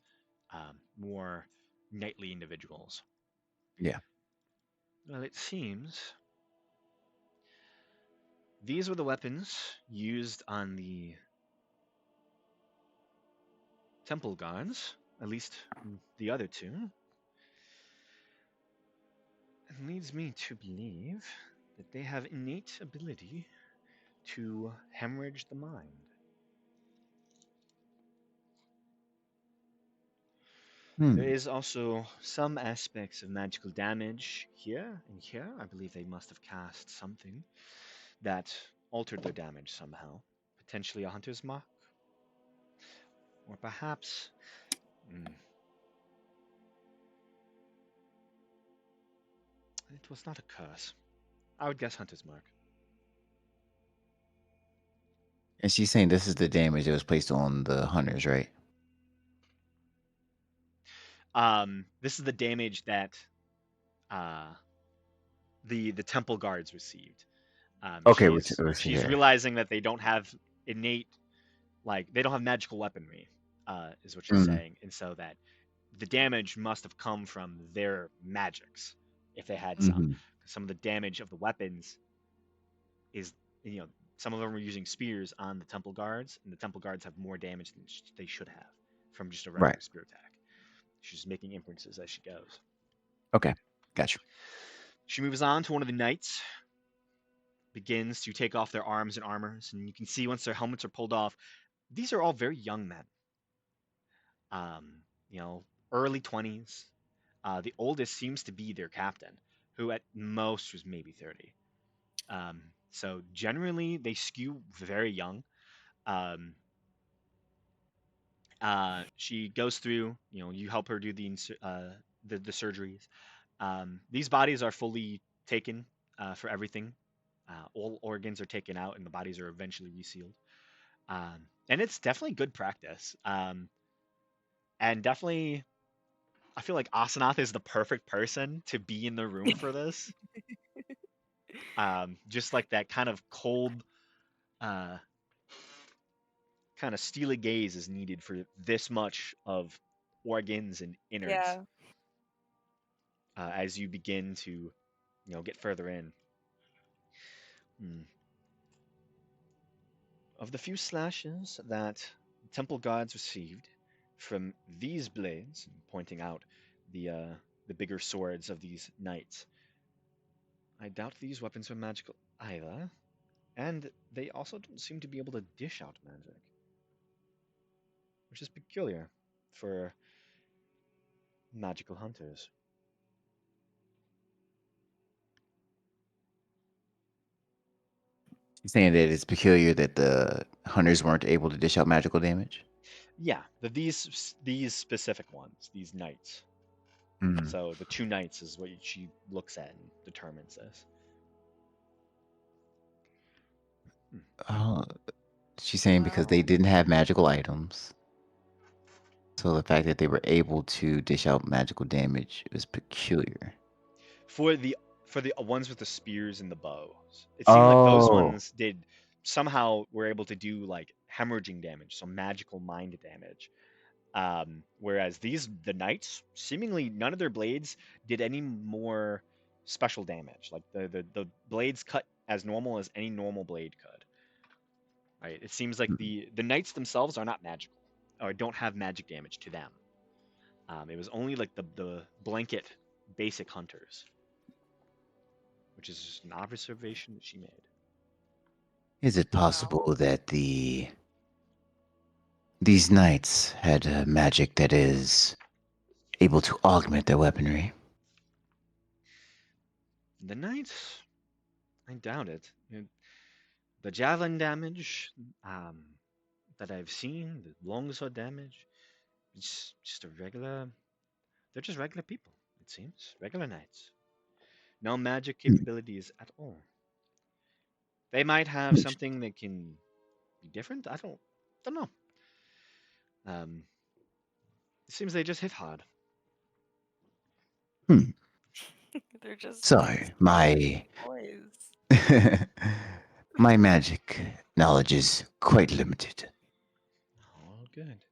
more knightly individuals. Yeah. Well, it seems these were the weapons used on the temple guards, at least the other two. It leads me to believe that they have innate ability to hemorrhage the mind. There Hmm. is also some aspects of magical damage here and here. I believe they must have cast something that altered their damage somehow. Potentially a hunter's mark, or perhaps mm, it was not a curse. I would guess hunter's mark. And she's saying this is the damage that was placed on the hunters, right? This is the damage that uh, the temple guards received. Okay, She's here. realizing that they don't have innate, like they don't have magical weaponry, is what she's Mm, saying, and so that the damage must have come from their magics, if they had some. hmm. Some of the damage of the weapons is, you know, some of them are using spears on the temple guards, and the temple guards have more damage than they should have from just a Right. regular spear attack. She's making inferences as she goes. Okay. Gotcha. She moves on to one of the knights, begins to take off their arms and armors, and you can see once their helmets are pulled off, these are all very young men. You know, early 20s. The oldest seems to be their captain, who at most was maybe 30. So generally, they skew very young. Um, she goes through, you know, you help her do the surgeries. These bodies are fully taken for everything. All organs are taken out, and the bodies are eventually resealed. And it's definitely good practice. And definitely, I feel like Asanath is the perfect person to be in the room for this. Just like that kind of cold, uh, kind of steely gaze is needed for this much of organs and innards Yeah. as you begin to, you know, get further in. Hmm. Of the few slashes that temple guards received from these blades, pointing out the bigger swords of these knights, I doubt these weapons are magical either, and they also don't seem to be able to dish out magic, which is peculiar for magical hunters. You're saying that it's peculiar that the hunters weren't able to dish out magical damage? Yeah, these specific ones, these knights. Mm. So the two knights is what she looks at and determines this. Hmm. Uh, she's saying because they Well, didn't have magical items. So the fact that they were able to dish out magical damage is peculiar. For the ones with the spears and the bows, it seemed like those Oh. ones did somehow were able to do like hemorrhaging damage, so magical mind damage. Whereas the knights, seemingly none of their blades did any more special damage. Like the blades cut as normal as any normal blade could. Right? It seems like Mm. the knights themselves are not magical or don't have magic damage to them. It was only like the blanket basic hunters, which is just an observation that she made. Is it well, possible that these knights had magic that is able to augment their weaponry? The knights, I doubt it. The javelin damage um, that I've seen, the longsword damage, it's just a regular. They're just regular people, it seems. Regular knights. No magic Hmm, capabilities at all. They might have inter- something that can be different. I don't know. Um, it seems they just hit hard. hmm. they're just Sorry, my boys. my magic knowledge is quite limited. Oh, good.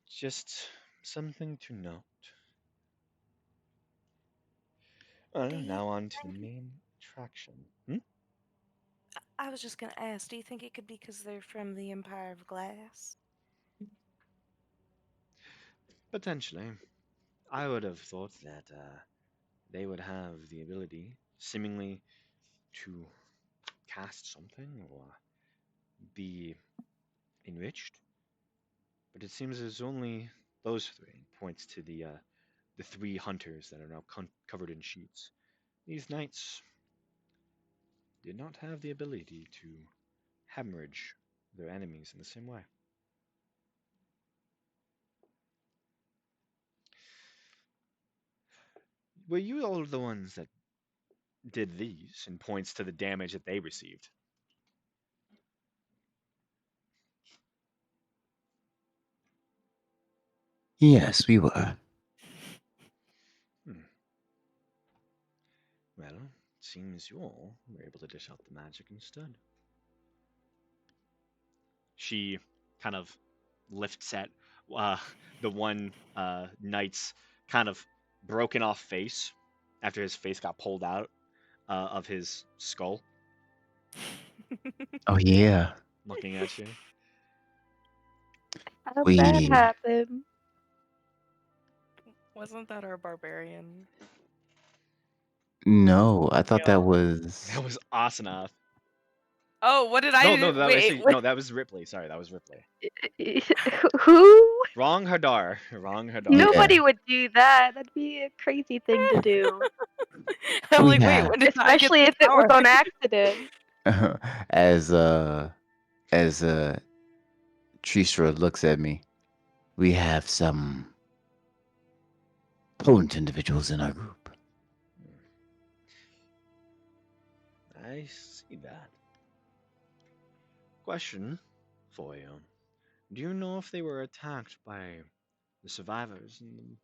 Just something to note. Do you Now on to the think? main attraction. Hmm? I was just gonna ask. Do you think it could be because they're from the Empire of Glass? Potentially. I would have thought that they would have the ability, seemingly, to cast something or be enriched. But it seems there's only those three. Points to the three hunters that are now covered in sheets. These knights did not have the ability to hemorrhage their enemies in the same way. Were you all the ones that did these? And points to the damage that they received. Yes, we were. Hmm. Well, it seems you all were able to dish out the magic instead. She kind of lifts at uh, the one knight's kind of broken off face after his face got pulled out of his skull, Oh yeah. looking at you. How'd that We happen? Wasn't that our barbarian? no, I thought that Yo. was That was Asana. Oh, what did I No, do? no, that was Wait, actually what? no, that was Ripley. Sorry, that was Ripley. Who? Wrong Hadar. Wrong Hadar. yeah. Nobody would do that. That'd be a crazy thing to do. I'm We like, wait, have when did I get Especially this if it was power? on accident. as Tristra looks at me. We have some potent individuals in our group. I see that. Question for you. Do you know if they were attacked by the survivors in the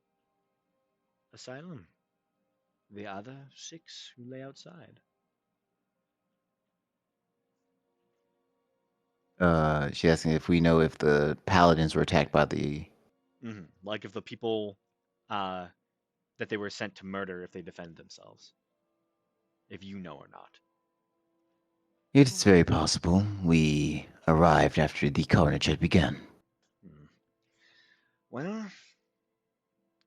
asylum? The other 6 who lay outside? She's asking if we know if the paladins were attacked by the. Like if the people uh, that they were sent to murder, if they defended themselves. If you know or not. It's very possible. We arrived after the carnage had begun. Hmm. Well,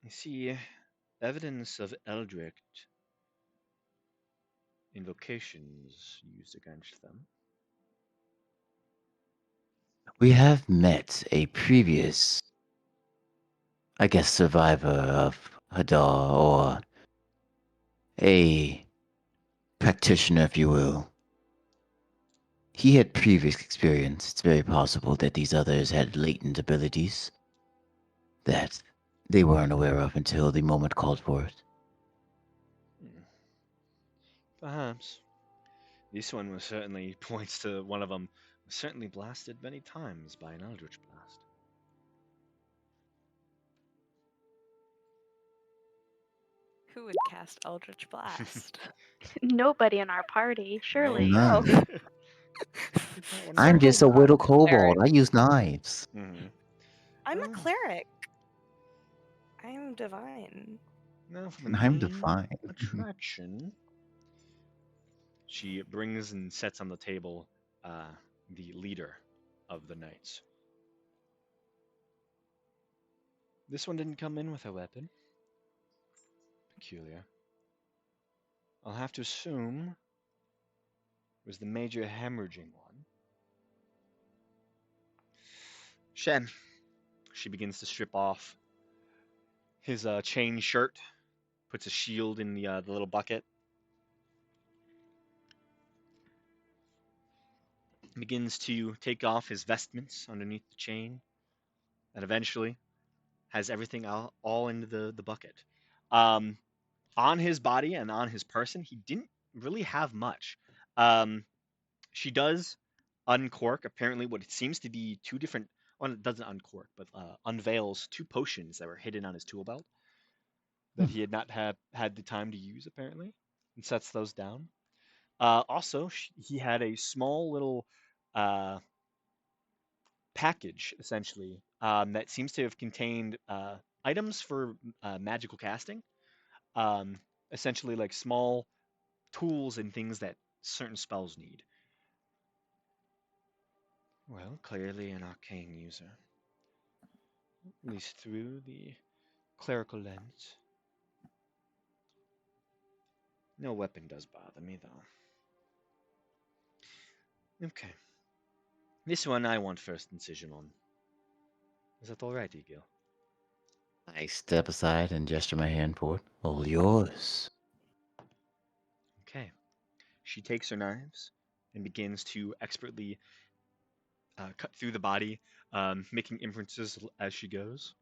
I see evidence of Eldritch invocations used against them. We have met a previous, I guess, survivor of Hadar, or a practitioner, if you will. He had previous experience. It's very possible that these others had latent abilities that they weren't aware of until the moment called for it. Hmm. Perhaps. This one was certainly points to one of them. Was certainly blasted many times by an Eldritch blast. Who would cast Eldritch Blast? Nobody in our party, surely. None. Is that one of I'm our just a Certainly not little a cleric. kobold. I use knives. I'm a Well, cleric. I am divine. now for the And I'm main defined. attraction. She brings and sets on the table the leader of the knights. This one didn't come in with a weapon. Peculiar. I'll have to assume it was the major hemorrhaging one. Shen. She begins to strip off his chain shirt, puts a shield in the little bucket, begins to take off his vestments underneath the chain, and eventually has everything all into the bucket. Um, on his body and on his person, he didn't really have much. Um, she does uncork apparently what it seems to be two different. Well, it doesn't uncork, but unveils 2 potions that were hidden on his tool belt that he had not had the time to use apparently, and sets those down. Also, he had a small little uh, package essentially that seems to have contained items for magical casting, um, essentially like small tools and things that certain spells need. Well, clearly an arcane user, at least through the clerical lens. No weapon does bother me though. Okay, this one I want first incision on. Is that all right, Egil? I step aside and gesture my hand forward. All yours. Okay. She takes her knives and begins to expertly cut through the body, making inferences as she goes.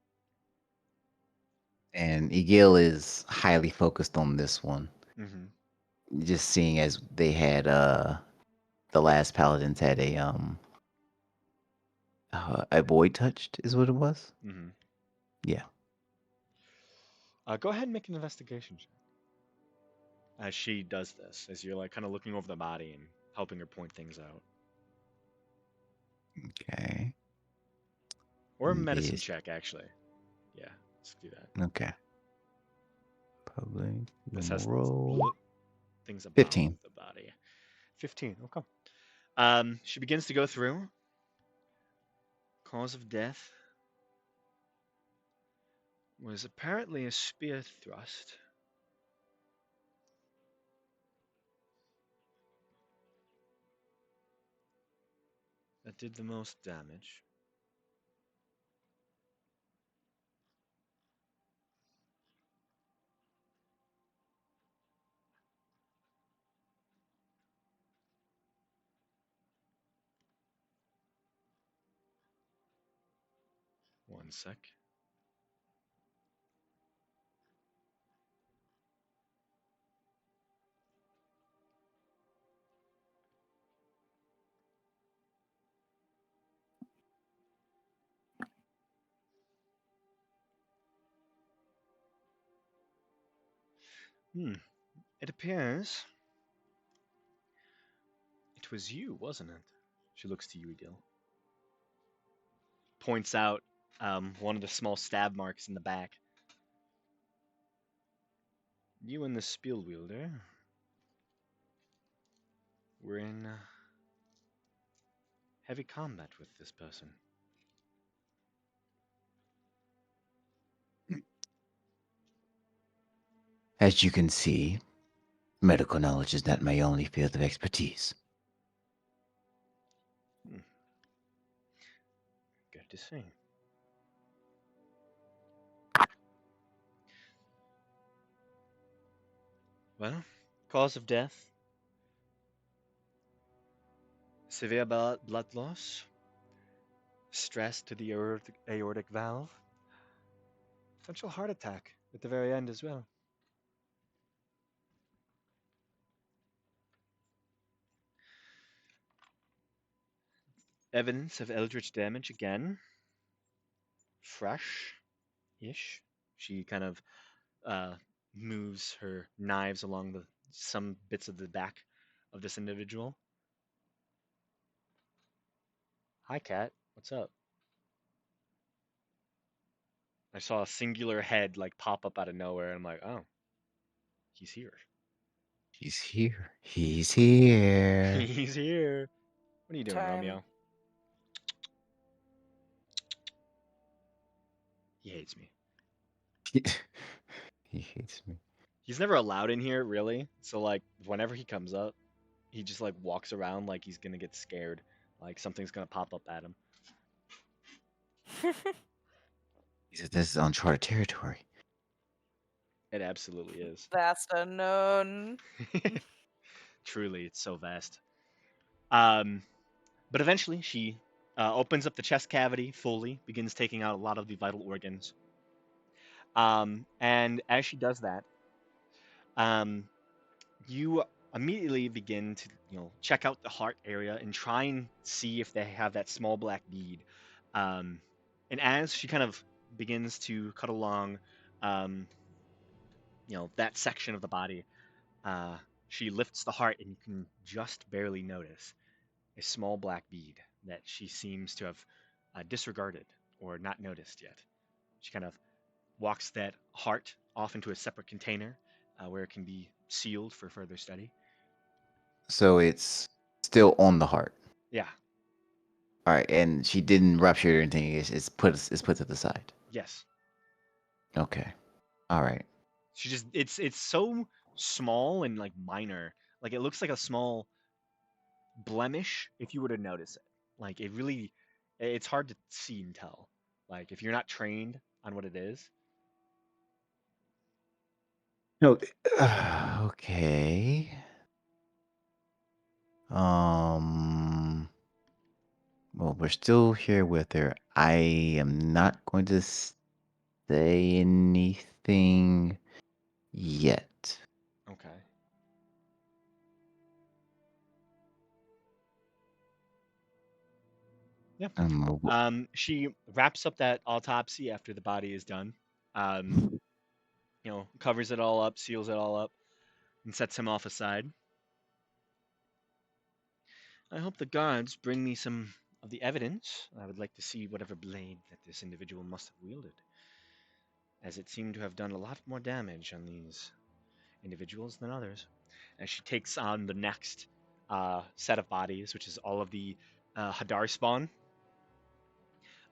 And Egil is highly focused on this one. Mm-hmm. Just seeing as they had the last paladins had a void touched is what it was. Mm-hmm. Yeah. Go ahead and make an investigation check. As she does this, as you're like kind of looking over the body and helping her point things out. Okay. Or a medicine This. check, actually. Yeah, let's do that. Okay. Public. Assess Roll. things about 15. the body. 15, okay. She begins to go through. Cause of death was apparently a spear thrust. That did the most damage. One sec. Hmm. It appears it was you, wasn't it? She looks to you, Edil. Points out one of the small stab marks in the back. You and the Spiel wielder were in heavy combat with this person. As you can see, medical knowledge is not my only field of expertise. Good to see. Well, cause of death, severe blood loss, stress to the aortic valve, potential heart attack at the very end as well. Evidence of eldritch damage again. Fresh-ish. She kind of uh, moves her knives along some bits of the back of this individual. Hi, cat. What's up? I saw a singular head like pop up out of nowhere, and I'm like, oh, he's here. He's here. He's here. He's here. What are you doing, Time. Romeo? He hates me. He hates me. He's never allowed in here, really. So like, whenever he comes up, he just like walks around like he's gonna get scared, like something's gonna pop up at him. He said this is uncharted territory. It absolutely is. Vast unknown. Truly, it's so vast. But eventually, she opens up the chest cavity fully, begins taking out a lot of the vital organs. And as she does that, um, you immediately begin to, check out the heart area and try and see if they have that small black bead. Um, and as she kind of begins to cut along, um, that section of the body, uh, she lifts the heart, and you can just barely notice a small black bead that she seems to have disregarded or not noticed yet. She kind of walks that heart off into a separate container where it can be sealed for further study. So it's still on the heart. Yeah. All right, and she didn't rupture it or anything. It's put to the side. Yes. Okay. All right. She just it's so small and like minor. Like it looks like a small blemish if you were to notice it. Like it really it's hard to see and tell. Like if you're not trained on what it is. No. Okay. Well, we're still here with her. I am not going to say anything yet. Okay. Yeah. She wraps up that autopsy after the body is done. Um, covers it all up, seals it all up, and sets him off aside. I hope the guards bring me some of the evidence. I would like to see whatever blade that this individual must have wielded, as it seemed to have done a lot more damage on these individuals than others. And she takes on the next set of bodies, which is all of the Hadar spawn,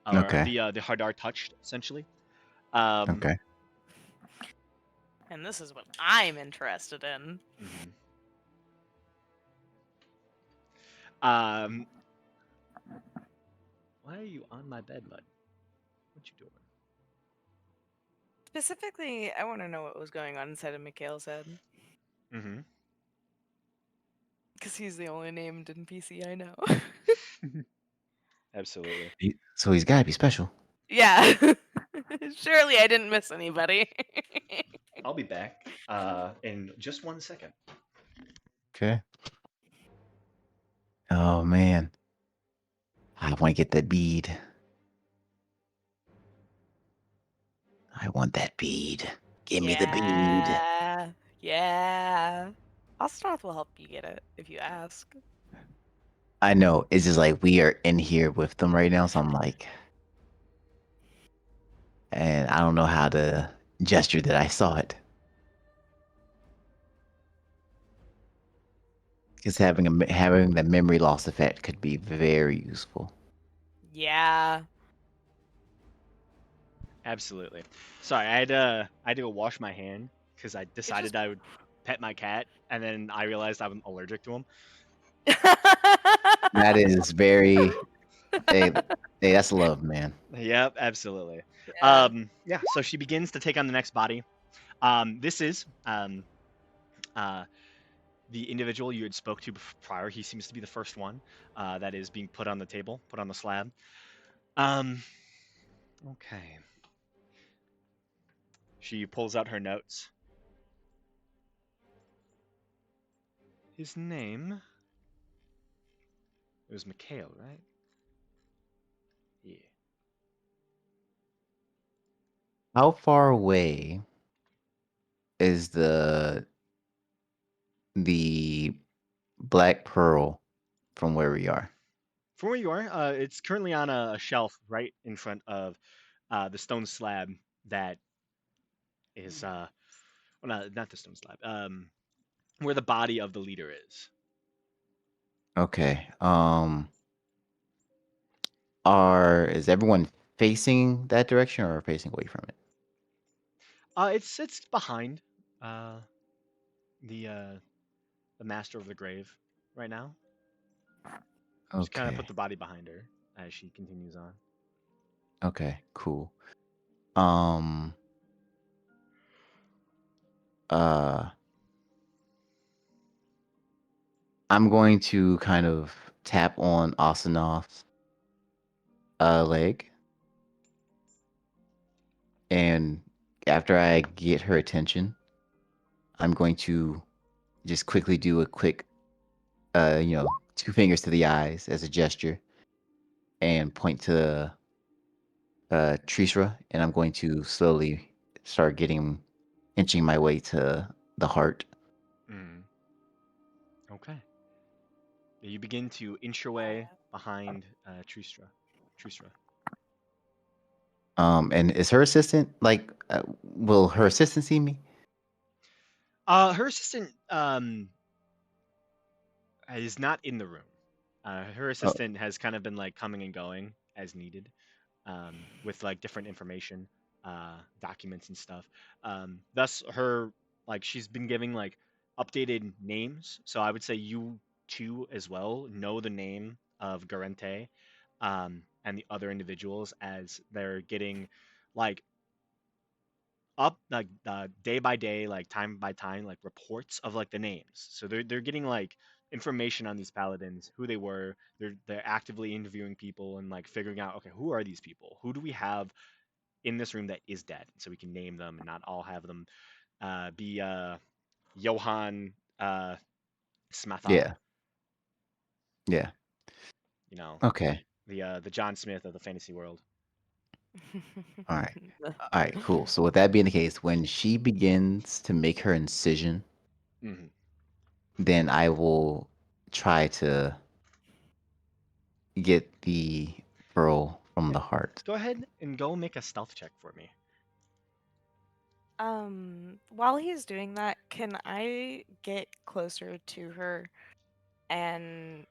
or Okay. the Hadar touched, essentially. Um, Okay. And this is what I'm interested in. mhm. um, why are you on my bed, bud? What you doing? Specifically, I want to know what was going on inside of Mikhail's head. Mm-hmm. Because he's the only named NPC I know. Absolutely. So he's got to be special. Yeah. Surely I didn't miss anybody. I'll be back in just 1 second. Okay. Oh man, I want to get that bead. I want that bead. Give me the bead. Yeah. Yeah. Astronauts will help you get it if you ask. I know. It's just like we are in here with them right now, so I'm like, and I don't know how to gesture that I saw it. Because having the memory loss effect could be very useful. Yeah. Absolutely. Sorry, I had to go wash my hand because I decided I would pet my cat, and then I realized I'm allergic to him. That is very. Hey, hey, that's love, man. Yep, absolutely. Yeah. Yeah. So she begins to take on the next body. This is uh, the individual you had spoke to prior. He seems to be the first one that is being put on the table, put on the slab. Okay. She pulls out her notes. His name. It was Mikhail, right? Yeah. How far away is the Black Pearl from where we are? From where you are, it's currently on a shelf right in front of the stone slab that is, well, not the stone slab, where the body of the leader is. Okay. Is everyone facing that direction or facing away from it? It's behind uh, the uh, the master of the grave right now. Just kind of put Okay. the body behind her as she continues on. Okay. Cool. Um. Uh. I'm going to kind of tap on Asanov's leg, and after I get her attention, I'm going to just quickly do a quick, 2 fingers to the eyes as a gesture, and point to Trisra, and I'm going to slowly start inching my way to the heart. Mm. Okay. You begin to inch your way behind Tristra. Tristra. And is her assistant will her assistant see me? Her assistant is not in the room. Her Oh, assistant has kind of been like coming and going as needed, with like different information, documents and stuff. Thus, her like she's been giving like updated names. So I would say you two as well know the name of Garente, and the other individuals as they're getting like up like day by day, like time by time, like reports of like the names. So they're getting like information on these paladins, who they were. They're actively interviewing people and like figuring out, okay, who are these people? Who do we have in this room that is dead? So we can name them and not all have them be Johann Smatha, yeah, yeah. you know, Okay, the John Smith of the fantasy world. All right. All right, cool. So with that being the case, when she begins to make her incision, Hmm. then I will try to get the pearl from Yeah. the heart. Go ahead and go make a stealth check for me. While he's doing that, can I get closer to her and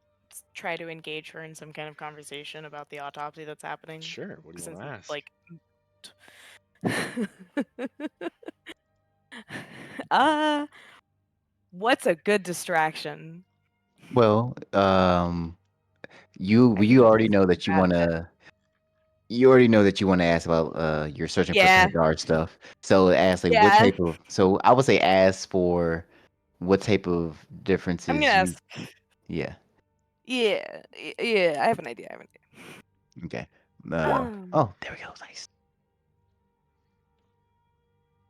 try to engage her in some kind of conversation about the autopsy that's happening? Sure. What do you want Since to I'm ask? like, uh, what's a good distraction? Well, I you could already just know that you already know that you want to ask about you're searching for some yeah, Hadar stuff. So ask like what yeah. type of so I would say ask for what type of I'm gonna differences you ask. yeah. Yeah, yeah. I have an idea. I have an Okay. idea. Oh, there we go. Nice.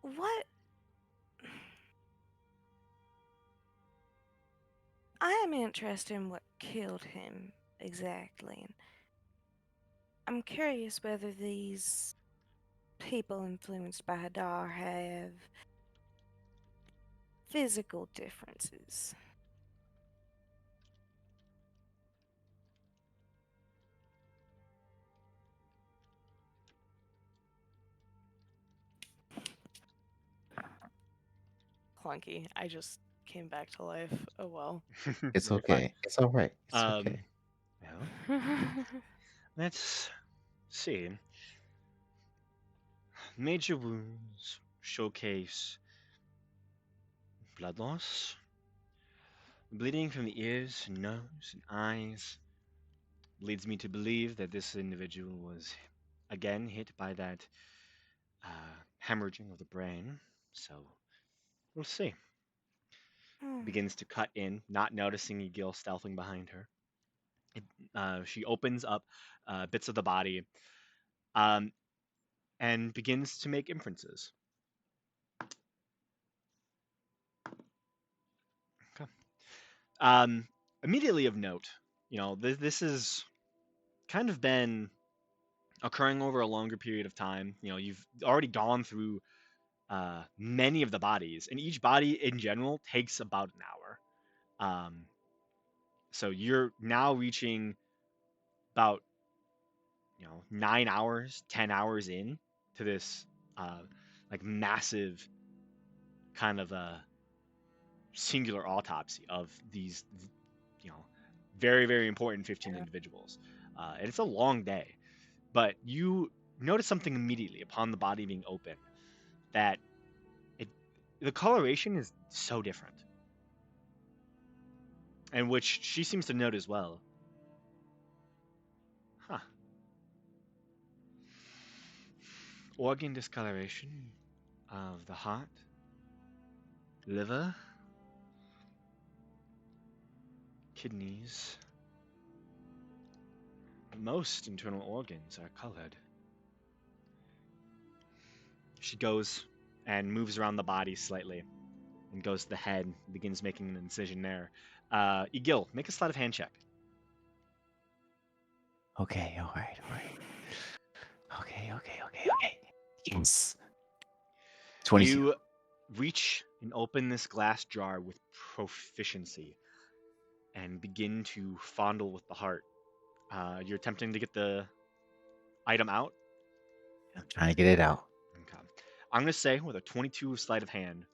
What? I am interested in what killed him exactly. I'm curious whether these people influenced by Hadar have physical differences. Clunky. I just came back to life. Oh well. It's You're fine. okay. It's all right. It's Um, okay. well, let's see. Major wounds showcase blood loss, bleeding from the ears, nose, and eyes leads me to believe that this individual was again hit by that hemorrhaging of the brain. So we'll see. Begins to cut in, not noticing Egil stealthing behind her. It, she opens up bits of the body um, and begins to make inferences. Okay. Um, Immediately of note, this has kind of been occurring over a longer period of time. You've already gone through many of the bodies, and each body in general takes about an hour. So you're now reaching about 9 hours, 10 hours in to this uh, like massive kind of a singular autopsy of these you know very very important 15 individuals, and it's a long day. But you notice something immediately upon the body being open that it the coloration is so different, and which she seems to note as well. Huh. Organ discoloration of the heart, liver, kidneys. Most internal organs are colored. She goes and moves around the body slightly and goes to the head, begins making an incision there. Egil, make a sleight of hand check. Okay, all right, all right. Okay. Yes. 22. You reach and open this glass jar with proficiency and begin to fondle with the heart. You're attempting to get the item out. I'm trying to get it out. Okay. I'm going to say with a 22 sleight of hand,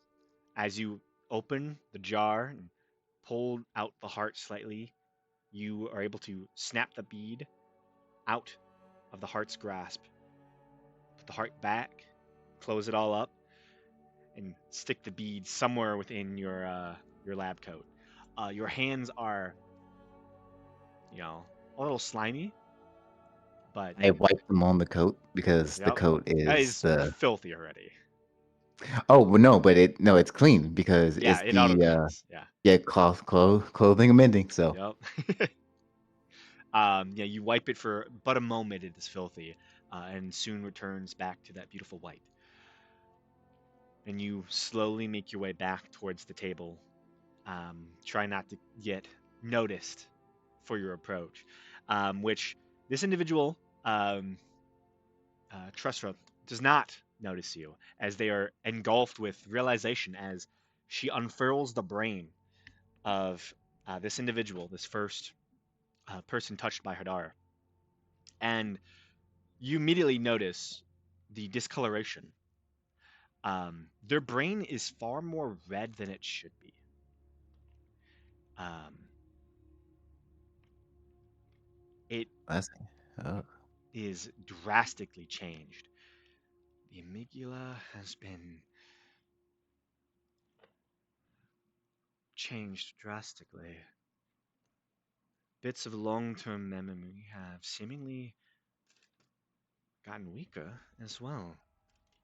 as you open the jar and pull out the heart slightly, you are able to snap the bead out of the heart's grasp, put the heart back, close it all up, and stick the bead somewhere within your lab coat. Your hands are, a little slimy, but I wiped them on the coat because the yep, coat that is is the filthy already. oh well, no, but it's clean because Yeah, it's it auto the cleans. Yeah, yeah clothing amending. So yep. Yeah, you wipe it for but a moment. It is filthy, and soon returns back to that beautiful white. And you slowly make your way back towards the table. Try not to get noticed for your approach, which this individual Tressra does not notice you as they are engulfed with realization as she unfurls the brain of this individual, this first person touched by Hadar. And you immediately notice the discoloration. Their brain is far more red than it should be. Um, it I see. Oh, is drastically changed. The amygdala has been changed drastically. Bits of long term memory have seemingly gotten weaker as well,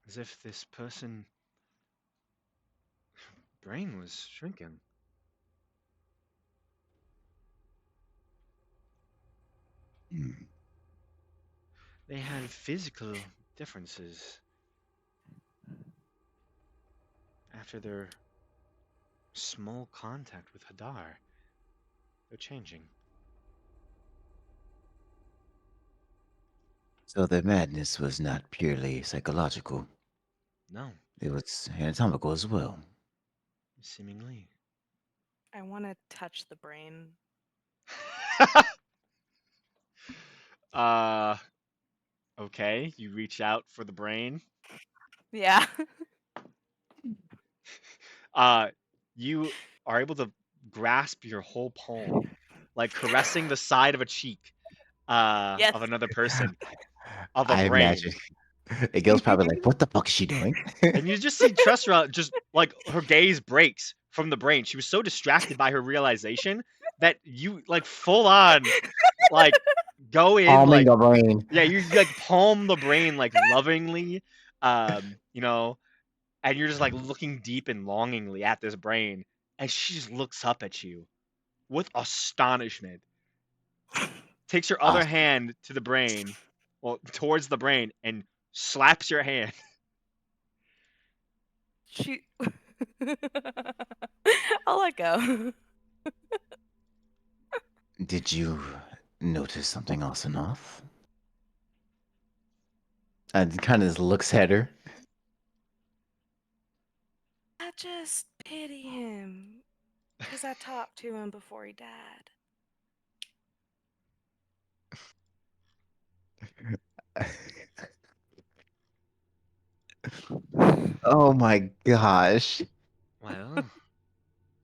as if this person's brain was shrinking. hmm. They had physical differences after their small contact with Hadar. They're changing. So the madness was not purely psychological. No, It was anatomical as well. seemingly. I want to touch the brain. uh, okay, you reach out for the brain. Yeah. Uh, you are able to grasp your whole palm, like caressing the side of a cheek Yes. of another person, of a I brain. imagine the girl's probably like, "What the fuck is she doing?" And you just see Tressra just like her gaze breaks from the brain. She was so distracted by her realization that you like full on like go in Palming like the brain. yeah, you like palm the brain like lovingly, you know, and you're just like looking deep and longingly at this brain, and she just looks up at you with astonishment, takes her other Awesome. hand to the brain, well, towards the brain, and slaps your hand. She. I'll let go. Did you notice something else enough? And kind of looks at her. I just pity him because I talked to him before he died. Oh my gosh. Well,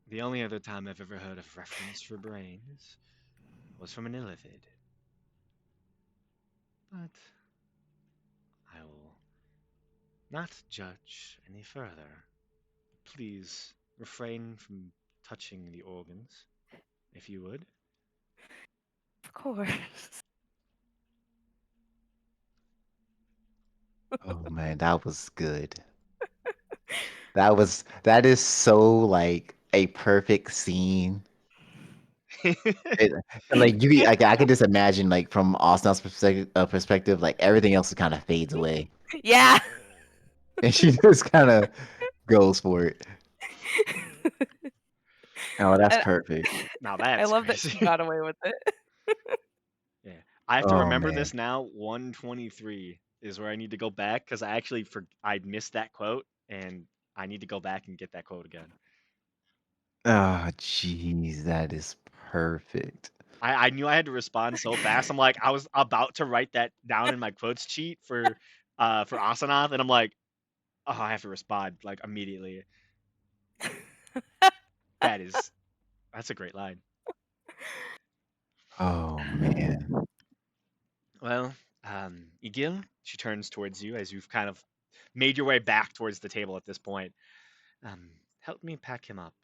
the only other time I've ever heard of reference for brains was from an illithid. But I will not judge any further. Please refrain from touching the organs, if you would. Of course. Oh man, that was good. That is so like a perfect scene. It, and, like I could just imagine like from Austin's perspective, like everything else kind of fades away, Yeah. and she just kind of goes for it. Oh, that's And perfect. Now I that's love that she crazy. got away with it. Yeah. I have to Oh remember man. this now. 123 is where I need to go back because I actually I missed that quote and I need to go back and get that quote again. Oh jeez, that is perfect. I knew I had to respond so fast. I'm like, I was about to write that down in my quotes sheet for Asanath, and I'm like, oh, I have to respond like immediately. That is that's a great line. Oh man. Well, Igil, she turns towards you as you've kind of made your way back towards the table at this point. Help me pack him up.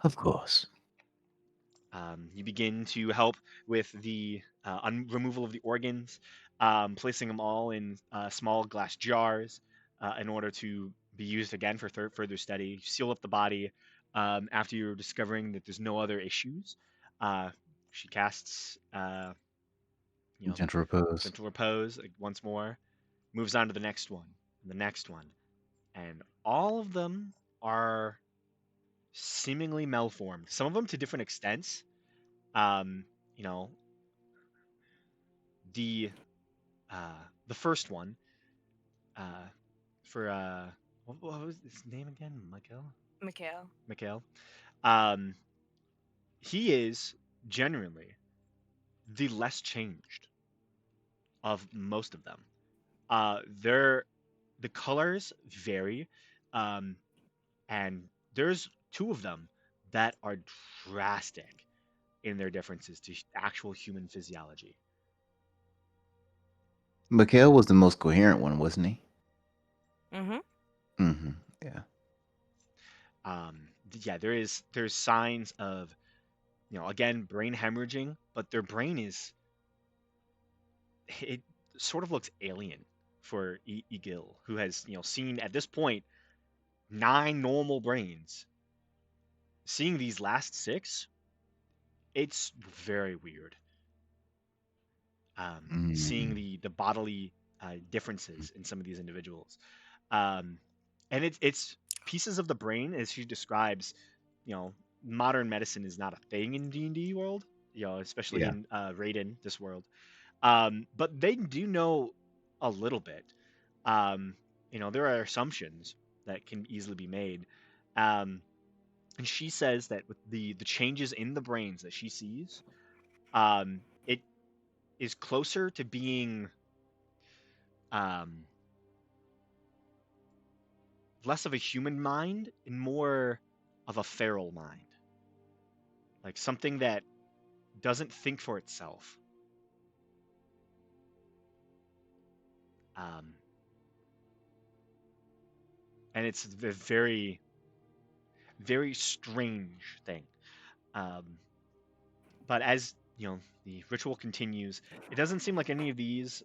Of course. You begin to help with the removal of the organs, placing them all in small glass jars in order to be used again for further study. You seal up the body after you're discovering that there's no other issues. Uh, she casts, you know, Gentle repose. gentle repose like, once more, moves on to the next one, and the next one, and all of them are seemingly malformed. Some of them to different extents. Um, you know, the The first one, uh, for what was his name again? Miguel. Mikhail. Miguel. Um, he is genuinely the less changed of most of them. They're the colors vary, um, and there's two of them that are drastic in their differences to actual human physiology. Mikhail was the most coherent one, wasn't he? Mm-hmm. Mm-hmm. Yeah. Yeah, there's signs of again brain hemorrhaging, but their brain is it sort of looks alien for Egil, who has seen at this point nine normal brains. Seeing these last six, it's very weird. Seeing Mm. the bodily differences in some of these individuals, um, and it's pieces of the brain as she describes. You know, modern medicine is not a thing in D&D world. Especially Yeah. in Raiden, this world. But they do know a little bit. Um, there are assumptions that can easily be made. Um, and she says that with the changes in the brains that she sees, it is closer to being um, less of a human mind and more of a feral mind, like something that doesn't think for itself. Um, and it's a very, very strange thing. Um, but as the ritual continues, it doesn't seem like any of these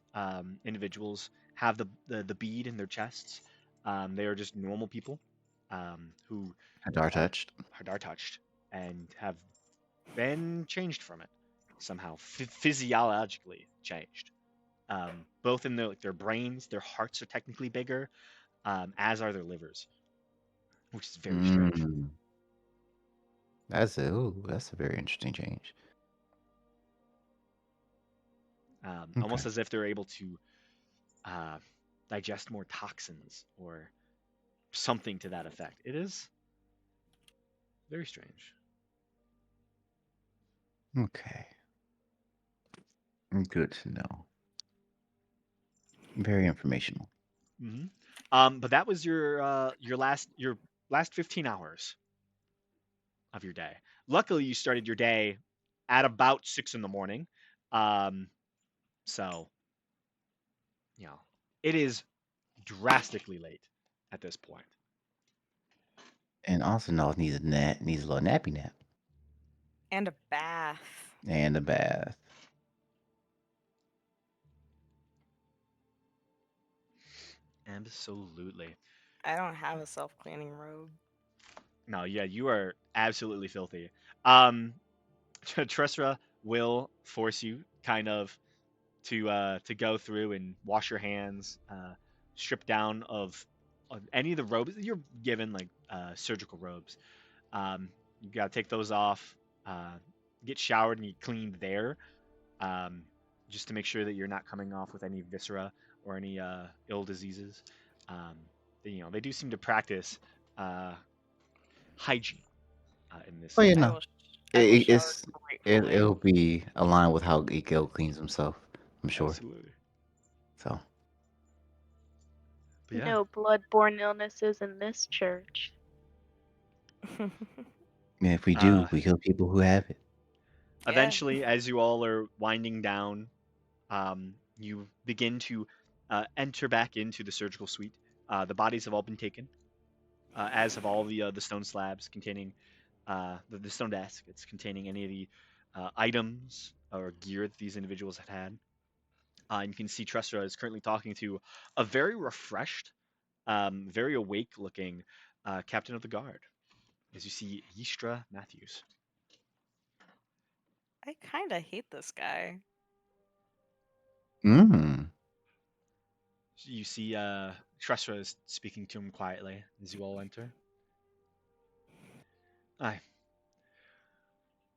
individuals have the bead in their chests. They are just normal people who Hadar are touched. are touched and have been changed from it somehow, physiologically changed. Both in their brains, their hearts are technically bigger, as are their livers, which is very strange. Mm. That's a very interesting change. Okay. Almost as if they're able to uh, digest more toxins or something to that effect. It is very strange. Okay. Good to know. Very informational. hmm but that was your last 15 hours of your day. Luckily, you started your day at about 6 in the morning. Um, so it is drastically late at this point. And also knows needs a little nappy nap And a bath. and a bath. Absolutely. I don't have a self-cleaning robe. No, yeah, you are absolutely filthy. Um, Tresra will force you kind of to go through and wash your hands, strip down of any of the robes you're given, like surgical robes. You gotta take those off, uh, get showered and get cleaned there, um, just to make sure that you're not coming off with any viscera or any ill diseases. Um, they do seem to practice uh, hygiene in this Well, you I know, will. I will shower it'll gratefully. be aligned with how Eco cleans himself. I'm sure. Absolutely. So But yeah, No blood-borne illnesses in this church. and if we uh, do, we kill people who have it. Yeah. eventually, as you all are winding down, you begin to enter back into the surgical suite. The bodies have all been taken, as have all the stone slabs containing the stone desk. It's containing any of the items or gear that these individuals have had. And you can see Tressa is currently talking to a very refreshed, very awake-looking captain of the guard, as you see Yistra Matthews. I kind of hate this guy. Mm. You see Tressa is speaking to him quietly as you all enter. Hi.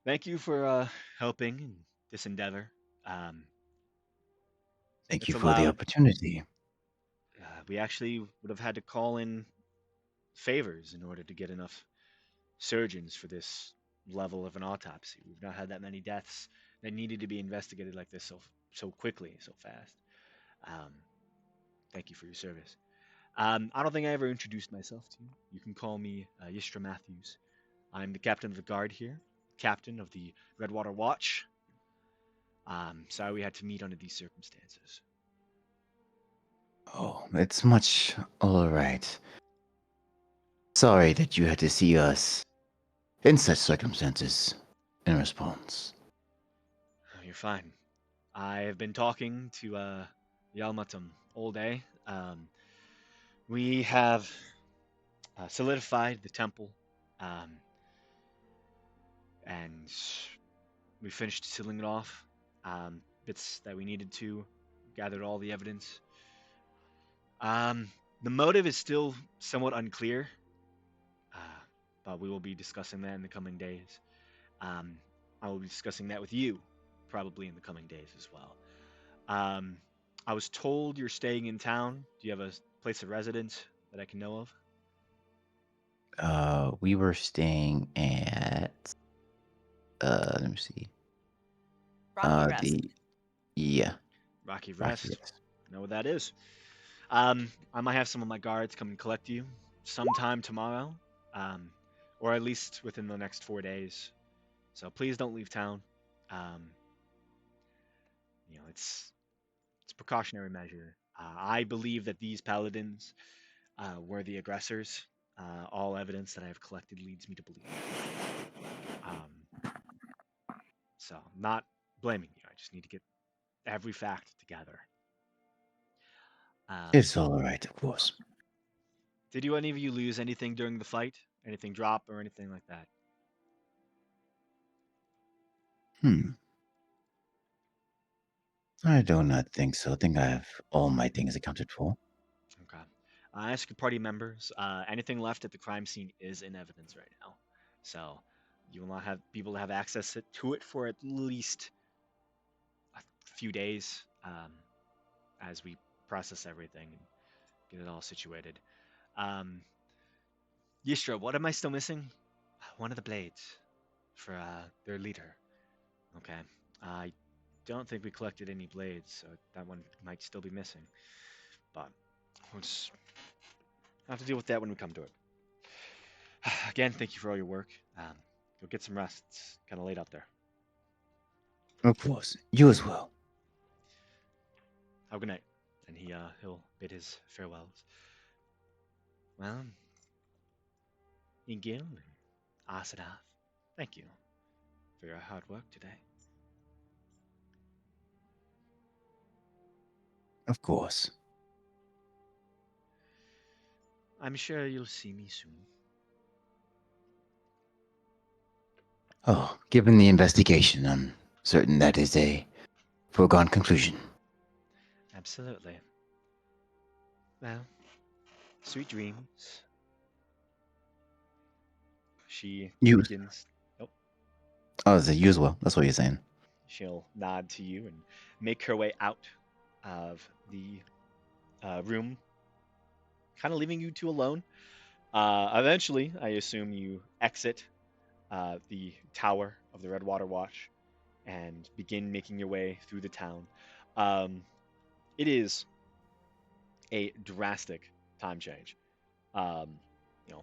Thank you for helping in this endeavor. Um, Thank It's you for the allowed. opportunity. We actually would have had to call in favors in order to get enough surgeons for this level of an autopsy. We've not had that many deaths that needed to be investigated like this so quickly, so fast. Um, Thank you for your service. I don't think I ever introduced myself to you. You can call me Yistra Matthews. I'm the captain of the guard here, captain of the Redwater Watch. Sorry we had to meet under these circumstances. Oh, it's much all right. Sorry that you had to see us in such circumstances in response. Oh, you're fine. I have been talking to Yalmatum all day. We have solidified the temple, um, and we finished sealing it off. Bits that we needed to, gathered all the evidence. Um, the motive is still somewhat unclear, uh, but we will be discussing that in the coming days. Um, I will be discussing that with you probably in the coming days as well. Um, I was told you're staying in town. Do you have a place of residence that I can know of? We were staying at let me see. Rocky Rest. The yeah, Rocky Rocky Rest. Rest. Know what that is. I might have some of my guards come and collect you sometime tomorrow, um, or at least within the next 4 days. So please don't leave town. Um, it's a precautionary measure. I believe that these paladins were the aggressors. All evidence that I have collected leads me to believe that. So I'm not blaming you. I just need to get every fact together. Um, It's all right, of course. did you any of you lose anything during the fight? Anything drop or anything like that? Hmm. I do not think so. I think I have all my things accounted for. Okay. Ask your party members. Anything left at the crime scene is in evidence right now, so you will not have people have access to it for at least a few days as we process everything and get it all situated. Um, Yistra, what am I still missing? One of the blades for their leader. Okay. I don't think we collected any blades, so that one might still be missing. But we'll just have to deal with that when we come to it. Again, thank you for all your work. Go get some rest. It's kind of late out there. Of course. You as well. Have a good night. And he'll bid his farewells. Well, Ingil and Asadath, thank you for your hard work today. Of course. I'm sure you'll see me soon. Oh, given the investigation, I'm certain that is a foregone conclusion. Absolutely. Well, sweet dreams. She You. begins. Oh, Oh, is it you as well? That's what you're saying. she'll nod to you and make her way out of the room, kind of leaving you two alone. Eventually, I assume you exit the tower of the Redwater Watch and begin making your way through the town. Um, it is a drastic time change. Um,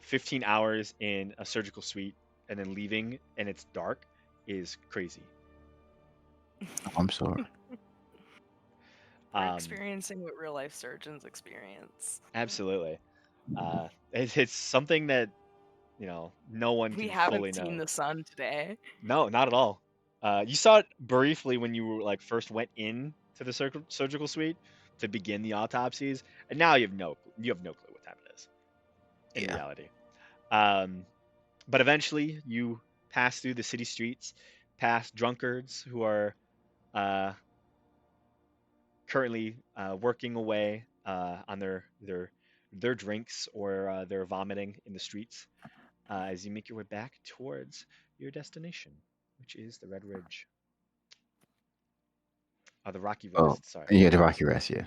15 hours in a surgical suite and then leaving and it's dark is crazy. Oh, I'm sorry. We're Um, experiencing what real life surgeons experience. Absolutely. It's something that no one We can haven't fully seen know. the sun today. No, not at all. You saw it briefly when you were like first went in to the surgical suite to begin the autopsies, and now you have no clue what time it is in Yeah. reality. Um, but eventually, you pass through the city streets, past drunkards who are uh, currently working away on their drinks or their vomiting in the streets as you make your way back towards your destination, which is the Red Ridge. the Rocky Oh, Rest. Sorry. yeah, the Rocky Rest. Yeah,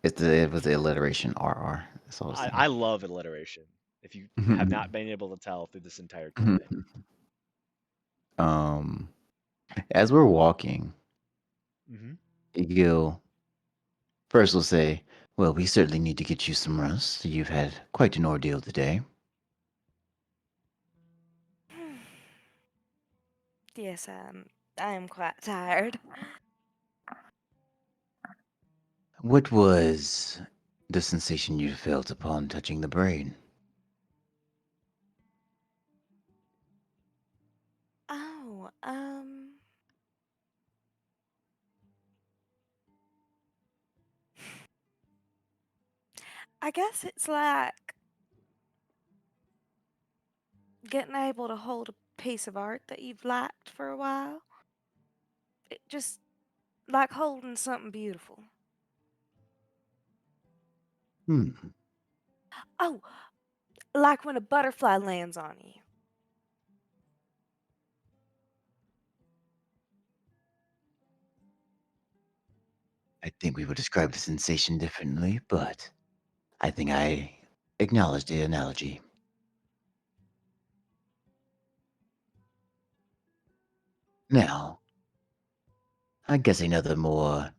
it was the alliteration RR. That's all I was I saying. love alliteration. If you have not been able to tell through this entire campaign. um, as we're walking, Hmm. Gil first will say, "Well, we certainly need to get you some rest. You've had quite an ordeal today." Yes, I am quite tired. What was the sensation you felt upon touching the brain? Oh, I guess it's like getting able to hold a piece of art that you've liked for a while. It just like holding something beautiful. Hmm. Oh, like when a butterfly lands on you. I think we would describe the sensation differently, but I think I acknowledge the analogy. Now, I guess another more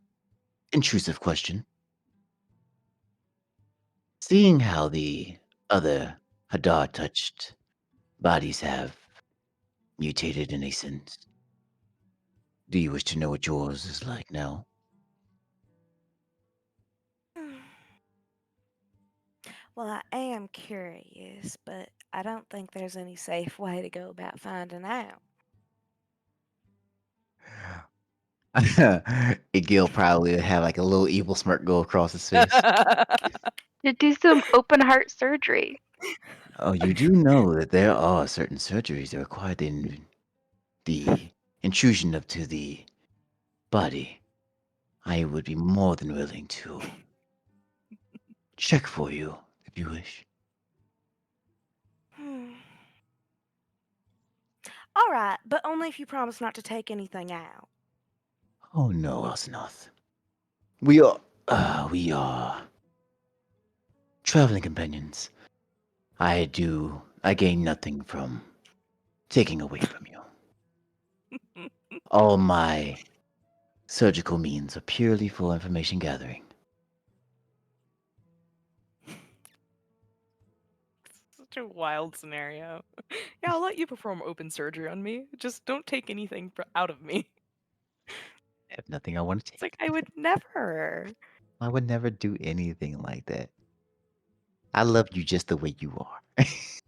intrusive question. Seeing how the other Hadar touched bodies have mutated in a sense, do you wish to know what yours is like now? Well, I am curious, but I don't think there's any safe way to go about finding out. Gil probably would have like a little evil smirk go across his face. To do some open heart surgery. Oh, you do know that there are certain surgeries that require the intrusion up to the body. I would be more than willing to check for you if you wish. All right, but only if you promise not to take anything out. Oh no, Asanoth. We are traveling companions. I gain nothing from taking away from you. All my surgical means are purely for information gathering. Such a wild scenario. Yeah, I'll let you perform open surgery on me. Just don't take anything out of me. I have nothing I want to It's take. like I would never. I would never do anything like that. I love you just the way you are.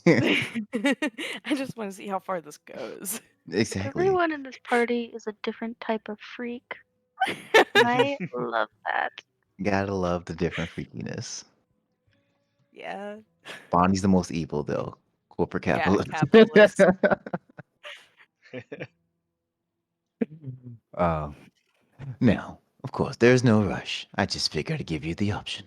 I just want to see how far this goes. Exactly. Everyone in this party is a different type of freak. I love that. Gotta love the different freakiness. Yeah. Bonnie's the most evil, though. Corporate Yeah, capitalist. capitalist. uh, now, of course, there's no rush. I just figured to give you the option.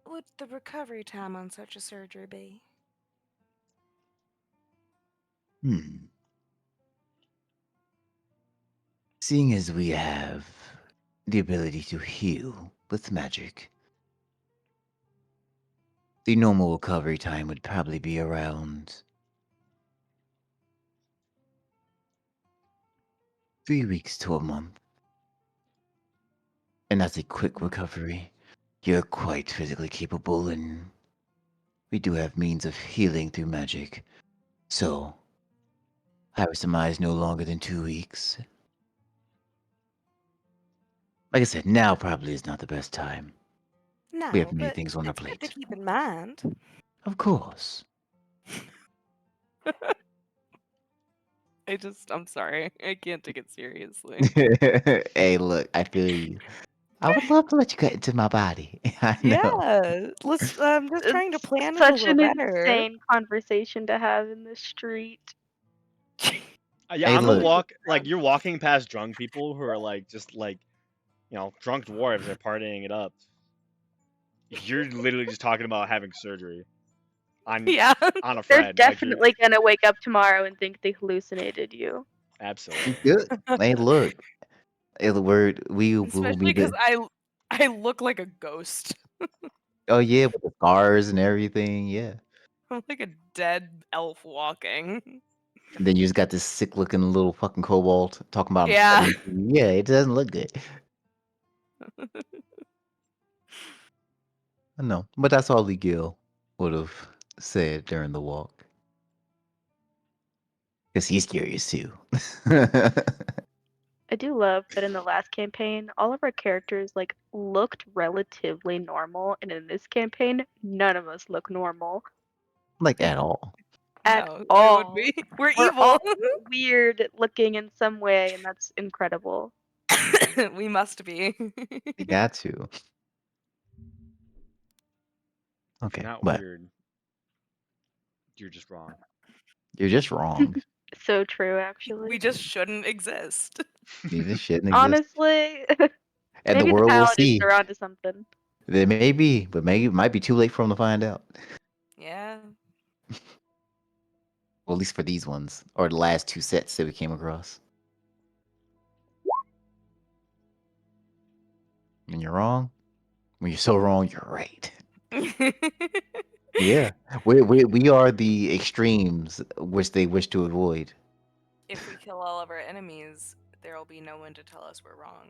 What would the recovery time on such a surgery be? Hmm. Seeing as we have the ability to heal with magic, the normal recovery time would probably be around 3 weeks to a month. And that's a quick recovery. You're quite physically capable, and we do have means of healing through magic. So, I would surmise no longer than 2 weeks. Like I said, now probably is not the best time. We have No, many but things on our it's good to plate. keep in mind. Of course. I'm sorry. I can't take it seriously. Hey, look, I feel you. I would love to let you get into my body. I know. Yeah, let's. I'm just trying to It's plan it a such little an better. insane conversation to have in the street. Yeah, Hey, on the look. walk, like you're walking past drunk people who are like just like drunk dwarves are partying it up. You're literally just talking about having surgery on Yeah. on a They're friend. Like you're definitely gonna wake up tomorrow and think they hallucinated you. absolutely. Good. Hey, look. Hey, the word we will Especially be because the. I look like a ghost. Oh yeah, with the scars and everything. Yeah. I'm like a dead elf walking. And then you just got this sick looking little fucking kobold talking about I'm Yeah. studying. Yeah, it doesn't look good. I know, but that's all Lee Gill would have said during the walk because he's curious too. I do love that in the last campaign, all of our characters like looked relatively normal, and in this campaign, none of us look normal Like at all. at No, why would all. we? We're We're evil. all weird looking in some way, and that's incredible. We must be. You got to. If you're Okay, not but weird, you're just wrong. you're just wrong. So true, actually. We just shouldn't exist. This shouldn't exist. Honestly, And the maybe the world will paladins see. are onto something. There may be, but maybe it might be too late for them to find out. Yeah. Well, at least for these ones, or the last two sets that we came across. When you're wrong, when you're so wrong, you're right. Yeah, we are the extremes which they wish to avoid. If we kill all of our enemies, there'll be no one to tell us we're wrong.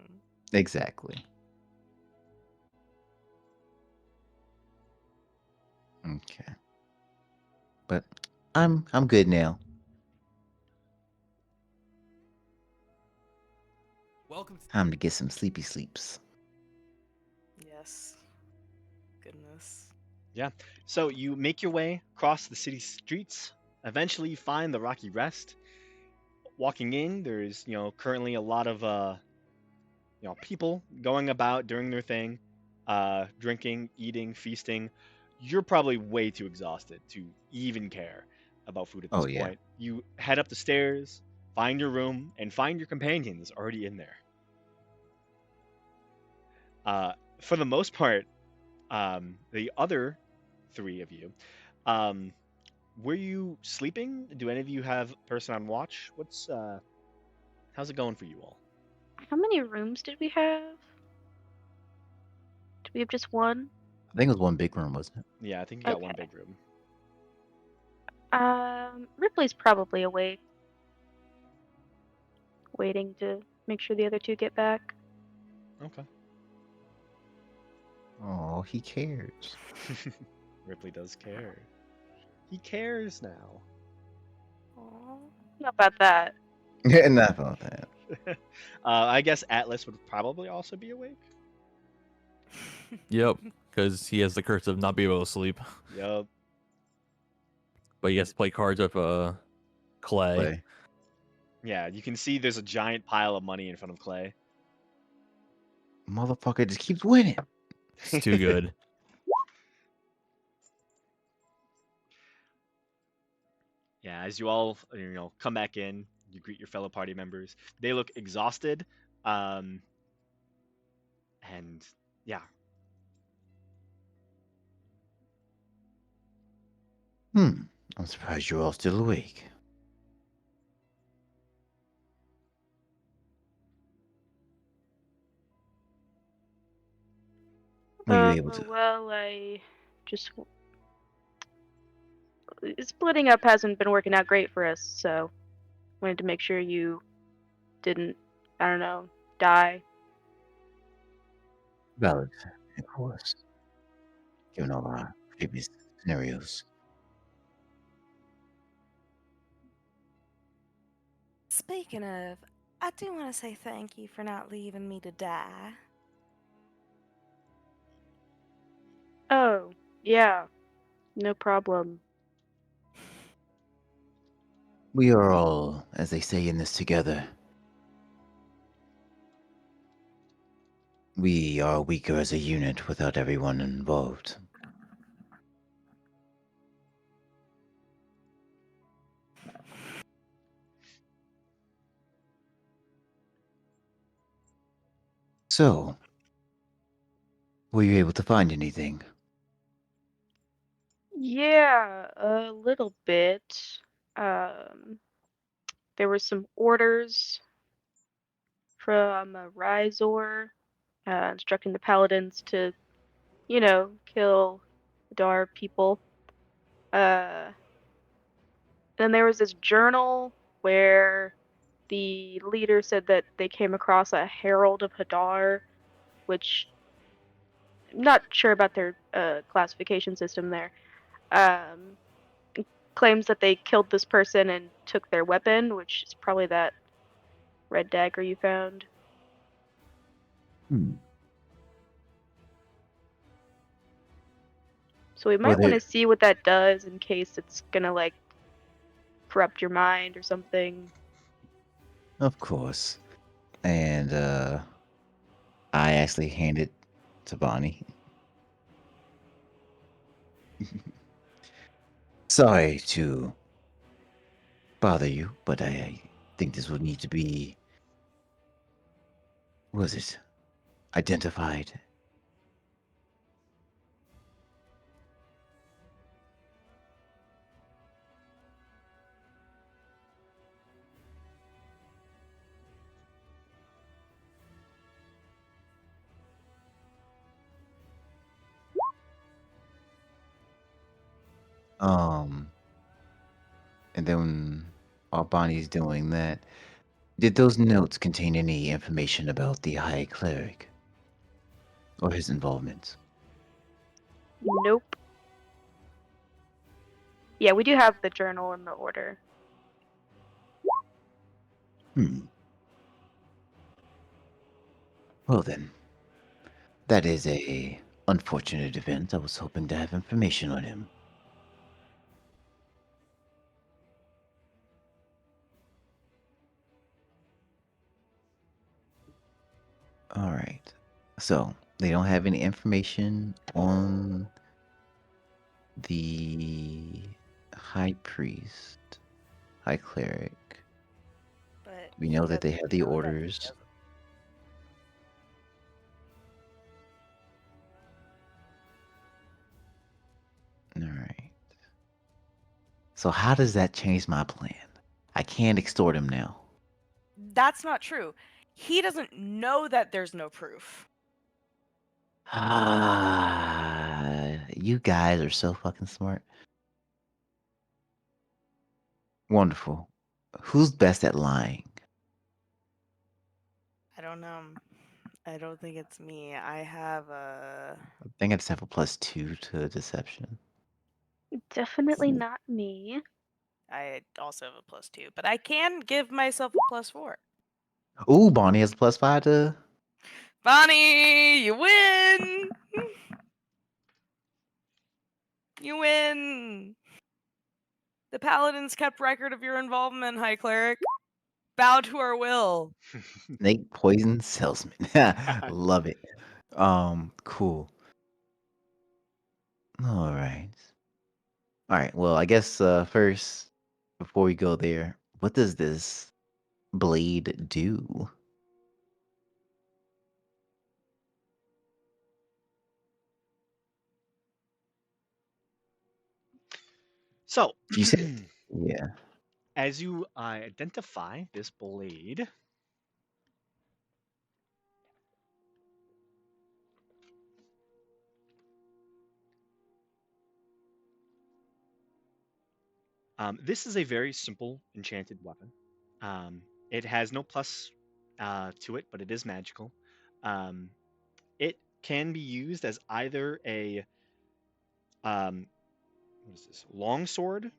Exactly. Okay, but I'm good now. Welcome to Time to get some sleepy sleeps. Yes. Goodness. Yeah. So you make your way across the city streets. Eventually, you find the Rocky Rest. Walking in, there's currently a lot of people going about doing their thing, drinking, eating, feasting. You're probably way too exhausted to even care about food at Oh this yeah. point. You head up the stairs, find your room, and find your companions already in there. For the most part, the other three of you, um, were you sleeping? Do any of you have person on watch? How's it going for you all? How many rooms did we have? Did we have just one? I think it was one big room, wasn't it? Yeah, I think you got one Okay. big room. Ripley's probably awake, waiting to make sure the other two get back. Okay. Oh, he cares. Ripley does care. He cares now. Aw. How about that? Enough about that. I guess Atlas would probably also be awake. Yep, because he has the curse of not being able to sleep, Yup. but he has to play cards with Clay. Play. Yeah, you can see there's a giant pile of money in front of Clay. Motherfucker just keeps winning. It's too good. Yeah, as you all come back in, you greet your fellow party members. They look exhausted, and yeah, I'm surprised you're all still awake. Were you able to? Well, I just splitting up hasn't been working out great for us, so wanted to make sure you didn't, I don't know, die. Valid, of course. Given all our previous scenarios. Speaking of, I do want to say thank you for not leaving me to die. Oh, yeah, no problem. We are all, as they say, in this together. We are weaker as a unit without everyone involved. So, were you able to find anything? Yeah, a little bit. Um, there were some orders from Rhizor, instructing the paladins to, kill Hadar people. Uh, then there was this journal where the leader said that they came across a Herald of Hadar, which I'm not sure about their classification system there. Um, claims that they killed this person and took their weapon, which is probably that red dagger you found. Hmm. So we Well, might want there, to see what that does in case it's gonna like corrupt your mind or something. of course. And I actually hand it to Bonnie. Sorry to bother you, but I think this would need to be, was it, identified? Um, and then while Bonnie's doing that, did those notes contain any information about the High Cleric or his involvement? Nope. Yeah, we do have the journal and the order. Hmm. Well then, that is a unfortunate event. I was hoping to have information on him. All right. So they don't have any information on the High Priest, High Cleric. But We he know that they doesn't have the know that he orders. doesn't. All right. So how does that change my plan? I can't extort him now. That's not true. He doesn't know that there's no proof. Ah, you guys are so fucking smart. Wonderful. Who's best at lying? I don't know. I don't think it's me. I have a. I think I just have a +2 to deception. Definitely not me. I also have a +2, but I can give myself a +4. Ooh, Bonnie has a +5 to. Bonnie, you win! You win! The paladins kept record of your involvement, High Cleric. Bow to our will. Snake poison salesman. Love it. Cool. All right. All right. Well, I guess first, before we go there, what does this blade do? So, You said, yeah. as you identify this blade, this is a very simple enchanted weapon. Um, it has no plus to it, but it is magical. Um, it can be used as either a um, what is this long sword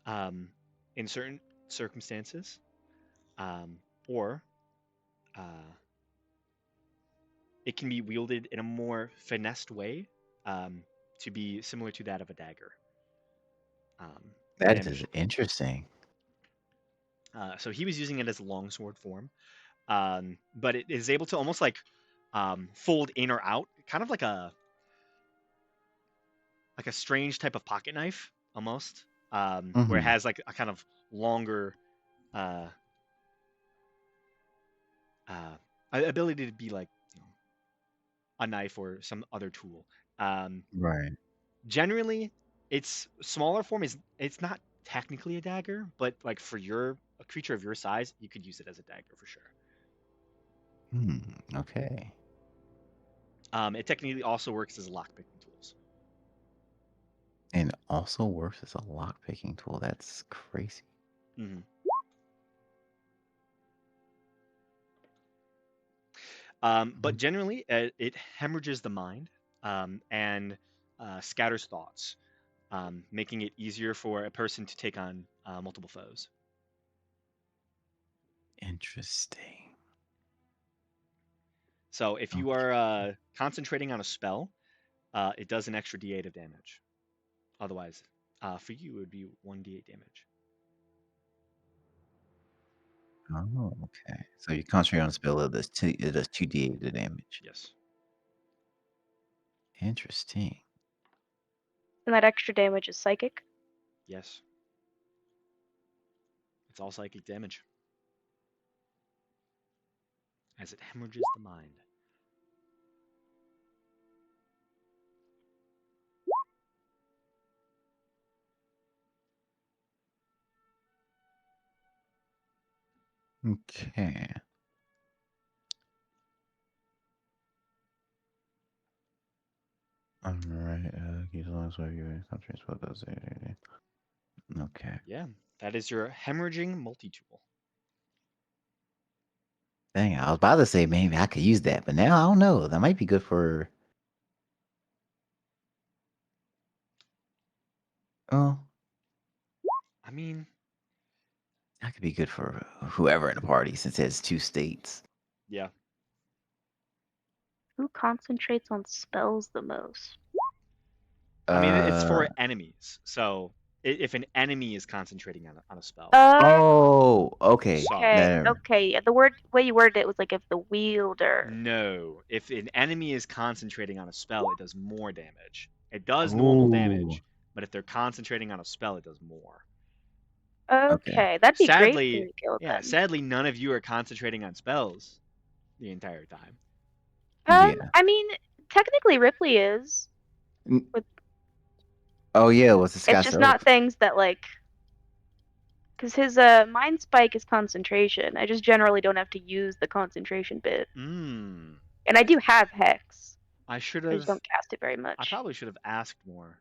um, in certain circumstances, or uh, it can be wielded in a more finessed way um, to be similar to that of a dagger in a That is mission. interesting. So he was using it as a longsword form, but it is able to almost like fold in or out, kind of like a strange type of pocket knife almost, where it Mm-hmm. has like a kind of longer uh, uh, ability to be like a knife or some other tool. Um, Right. Generally, Its smaller form is it's not technically a dagger, but like for a creature of your size, you could use it as a dagger for sure. Okay. It technically also works as lockpicking tools. And it also works as a lockpicking tool. That's crazy. Hmm but generally, it hemorrhages the mind and scatters thoughts, making it easier for a person to take on multiple foes. Interesting. So if you Okay. are concentrating on a spell, it does an extra d8 of damage. Otherwise, for you, it would be 1d8 damage. Oh, okay. So you concentrate on a spell, it does 2d8 of damage. Yes. Interesting. And that extra damage is psychic. Yes. It's all psychic damage as it hemorrhages the mind. Okay. Alright, use long as you concentrate spell does it. Okay. Yeah, that is your hemorrhaging multi-tool. Dang, I was about to say maybe I could use that, but now I don't know. That might be good for. Oh, I mean, that could be good for whoever in the party since it has 2 states. yeah. Who concentrates on spells the most? I mean, it's Uh for enemies. So if an enemy is concentrating on a spell, oh, okay. so Okay. The way you worded it was like if the wielder. no, if an enemy is concentrating on a spell, it does more damage. It does normal Oh, damage, but if they're concentrating on a spell, it does more. okay. Okay, that'd be great for Sadly, me to kill yeah, then. sadly, none of you are concentrating on spells the entire time. Yeah. I mean, technically Ripley is. N- With Oh yeah, was it's discussed just earlier. not things that like, because his mind spike is concentration. I just generally don't have to use the concentration bit, Hmm. and I do have hex. I should I just have. don't cast it very I much. probably should have asked more.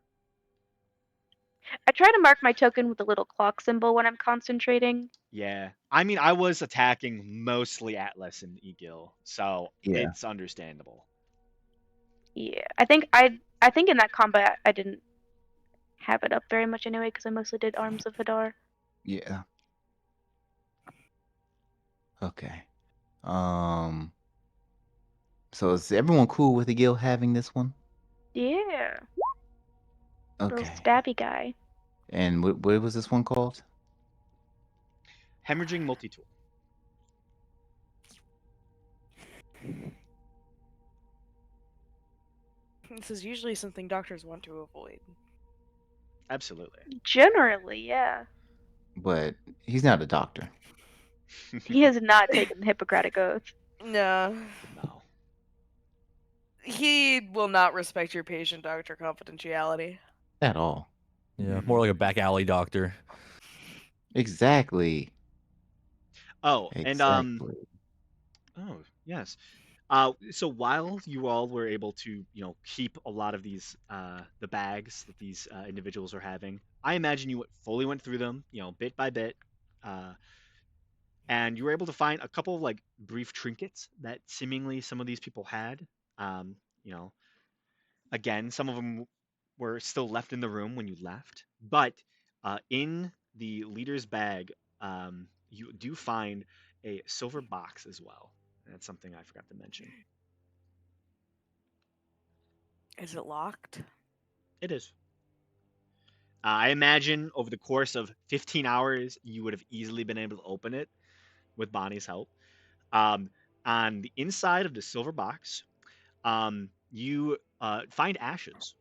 I try to mark my token with a little clock symbol when I'm concentrating. Yeah. I mean, I was attacking mostly Atlas and Egil, so Yeah. it's understandable. Yeah, I think in that combat I didn't have it up very much anyway because I mostly did Arms of Hadar. Yeah. Okay. Um. So is everyone cool with the guild having this one? Yeah, little Okay. stabby guy. And what was this one called? Hemorrhaging multi-tool. This is usually something doctors want to avoid. Absolutely. Generally, yeah. But he's not a doctor. He has not taken the Hippocratic Oath. No. No. He will not respect your patient doctor confidentiality. At all. Yeah, more like a back alley doctor. Exactly. Oh, and Exactly. oh, yes. So while you all were able to, keep a lot of these the bags that these individuals are having, I imagine you fully went through them, bit by bit, uh, and you were able to find a couple of like brief trinkets that seemingly some of these people had. Um, you know, again, some of them were still left in the room when you left, but in the leader's bag, you do find a silver box as well. That's something I forgot to mention. Is it locked? It is. I imagine over the course of 15 hours, you would have easily been able to open it with Bonnie's help. Um, on the inside of the silver box, you find ashes.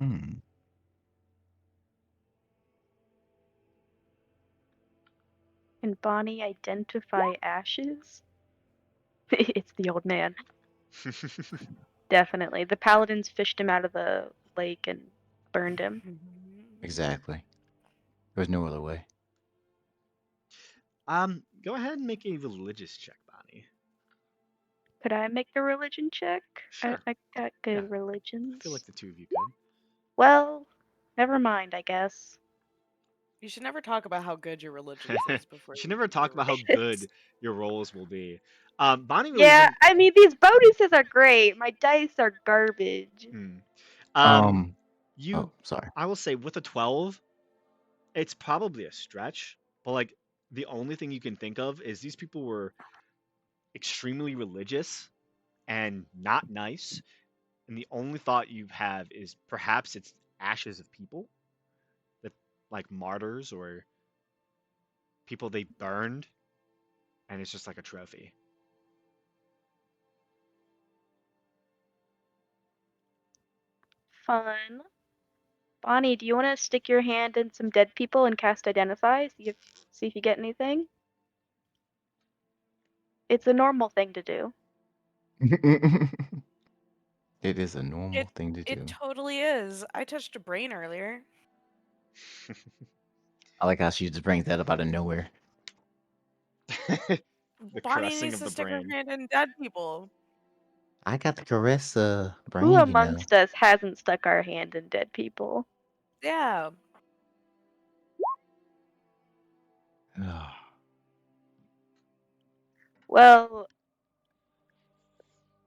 Hmm. Can Bonnie identify ashes? It's the old man. Definitely. The paladins fished him out of the lake and burned him. Exactly. There's no other way. Go ahead and make a religious check, Bonnie. Could I make a religion check? Sure. I got good Yeah. I religions. feel like the two of you could. Well, never mind, I guess. You should never talk about how good your religion You is before should you never do talk your about how religion. good your rolls will be. Bonnie Yeah, religion. I mean, these bonuses are great. My dice are garbage. Hmm. Um. You, Oh, sorry. I will say with a 12, it's probably a stretch, but like the only thing you can think of is these people were extremely religious and not nice, and the only thought you have is perhaps it's ashes of people that like martyrs or people they burned, and it's just like a trophy. Fun. Bonnie, do you want to stick your hand in some dead people and cast Identify? See if you get anything? It's a normal thing to do. It is a normal thing to It do. totally is. I touched a brain earlier. I like how she just brings that up out of nowhere. The Bonnie caressing needs of to the stick her brain. hand in dead people. I got the caress Who brain, you know. amongst us hasn't stuck our hand in dead people? Yeah. Well,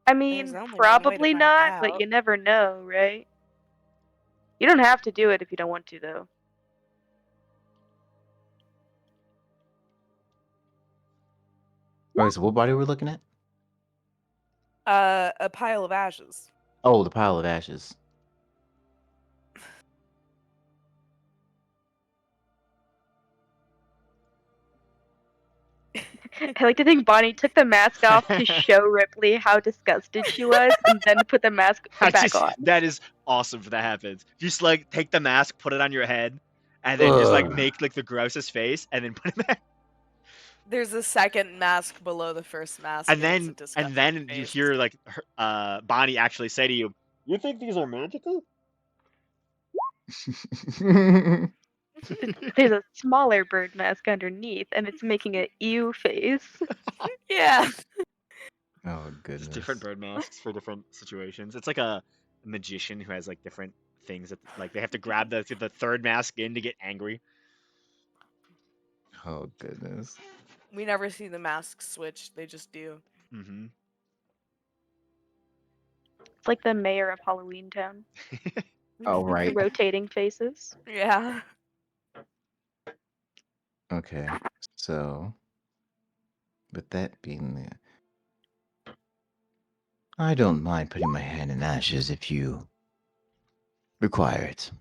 I There's mean, only one way to probably find not, but out. you never know, right? You don't have to do it if you don't want to, though. Okay, so what body we're looking at? A pile of ashes. Oh, the pile of ashes. I like to think Bonnie took the mask off to show Ripley how disgusted she was, and then put the mask back on. That is awesome if that happens. Just like take the mask, put it on your head, and then just like Ugh. make like the grossest face, and then put it back. There's a second mask below the first mask, And it's a then disgusting you face. hear like Bonnie actually say to you, "You think these are magical?" There's a smaller bird mask underneath, and it's making a ew face. Yeah. Oh It's different goodness. bird masks for different situations. It's like a magician who has like different things that like they have to grab the third mask in to get angry. Oh goodness. We never see the masks switch, they just do. Mm-hmm. It's like the mayor of Halloween Town. Oh The right. rotating faces. Yeah. Okay. So, with that being there, I don't mind putting my hand in ashes if you require it.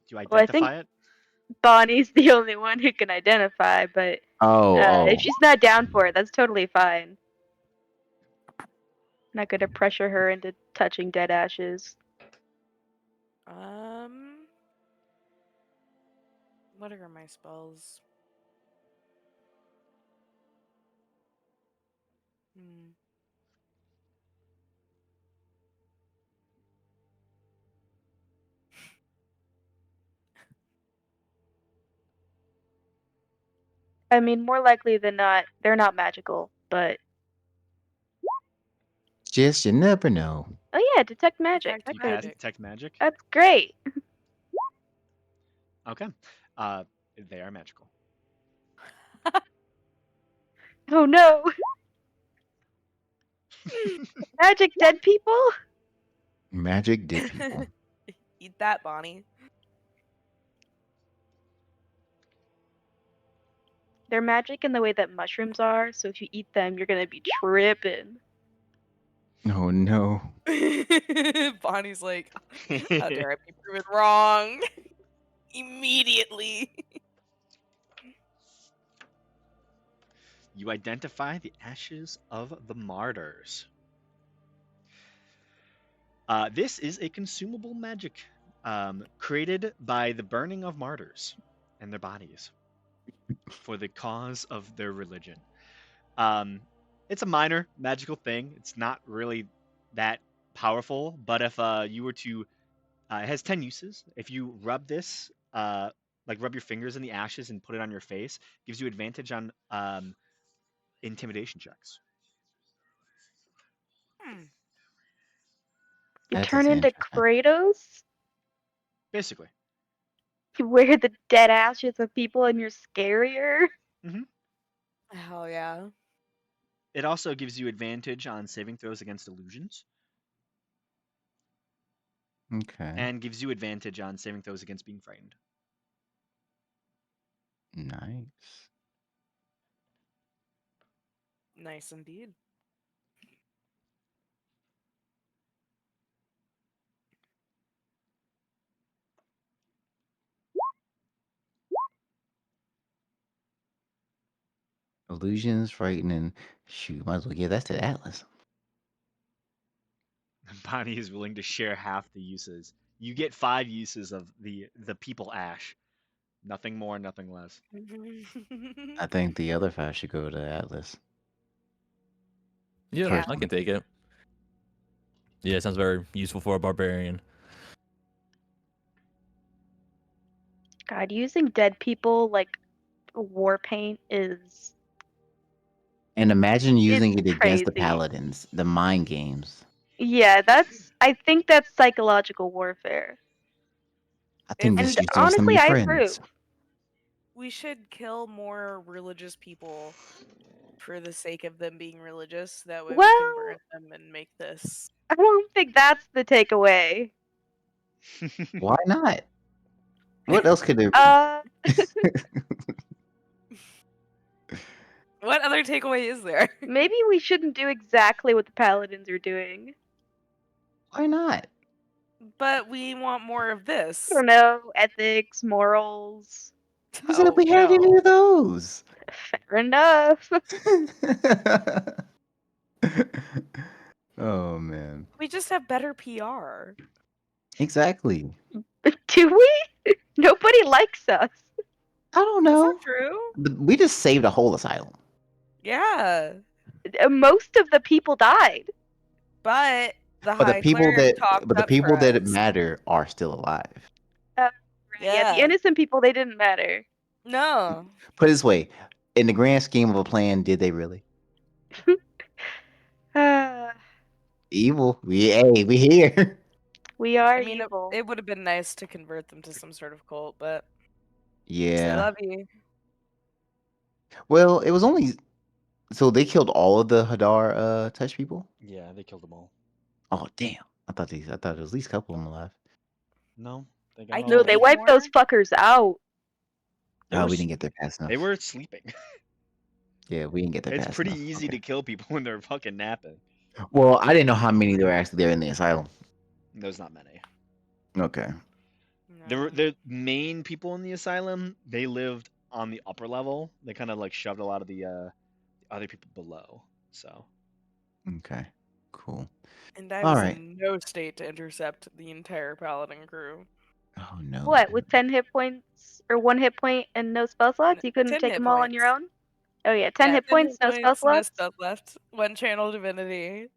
Do you Well, I think identify it? Bonnie's the only one who can identify, but if she's not down for it, that's totally fine. Not gonna pressure her into touching dead ashes. What are my spells? Hmm. I mean, more likely than not, they're not magical, but Just you never know. oh yeah, detect magic. Detect You cast magic. detect magic. That's great. Okay. Uh, they are magical. Oh no, magic dead people? Magic did people. Eat that, Bonnie. They're magic in the way that mushrooms are, so if you eat them, you're gonna be tripping. Oh no. Bonnie's like, how dare I be proven wrong? Immediately. You identify the ashes of the martyrs. This is a consumable magic created by the burning of martyrs and their bodies for the cause of their religion. Um, it's a minor magical thing. It's not really that powerful, but if you were to, it has 10 uses. If you rub this, like rub your fingers in the ashes and put it on your face, gives you advantage on intimidation checks. Hmm. You That turn is into interesting. Kratos. Basically. You wear the dead ashes of people, and you're scarier. Hmm. Hell yeah. It also gives you advantage on saving throws against illusions, Okay. and gives you advantage on saving throws against being frightened. Nice. Nice indeed. Illusions, frightening. Shoot, might as well give that to Atlas. Bonnie is willing to share half the uses. You get 5 uses of the people ash. Nothing more, nothing less. I think the other 5 should go to Atlas. Yeah, Yeah. I can take it. Yeah, it sounds very useful for a barbarian. God, using dead people like war paint is And imagine it's using it against the crazy. paladins, the mind games. Yeah, I think that's psychological warfare. I think If just And use it on some of honestly, your I friends. approve. we should kill more religious people for the sake of them being religious, that way we can burn Well, them and make this. I don't think that's the takeaway. Why not? What else could there be? Uh, What other takeaway is there? maybe we shouldn't do exactly what the paladins are doing. Why not? But we want more of I this. don't know, ethics, morals. Who said Oh we had any no. of those? Fair enough. Oh man. We just have better PR. Exactly. Do we? Nobody likes us. I don't That's know. not true. We just saved a whole asylum. Yeah. Most of the people died. But the But the High people Cleric that talked but the up for people that us. matter are still alive. Right, yeah, the Yeah. innocent people, they didn't matter. No. Put it this way, in the grand scheme of a plan, did they really? Uh, Evil. We here. we are I mean, evil. it would have been nice to convert them to some sort of cult, but say Yeah. love you. Well, it was only so they killed all of the Hadar touch people? Yeah, they killed them all. Oh damn. I thought there was at least a couple of them alive. No, they got I all No, can of they them. eat wiped more. those fuckers out. They Oh, were we didn't get there fast they enough. were sleeping. Yeah, we didn't get there It's fast pretty enough. easy Okay. to kill people when they're fucking napping. Well, I didn't know how many there were actually there in the asylum. There's not many. Okay. No. The main people in the asylum, they lived on the upper level. They kind of like shoved a lot of the other people below. So Okay. Cool. And I All was right. in no state to intercept the entire Paladin crew. Oh no. What, with 10 hit points or 1 hit point and no spell slots? You couldn't 10 take hit them all on your points. own? Oh yeah, 10 Yeah, hit 10 points, hit no spell points, no slots? stuff left. One channel divinity.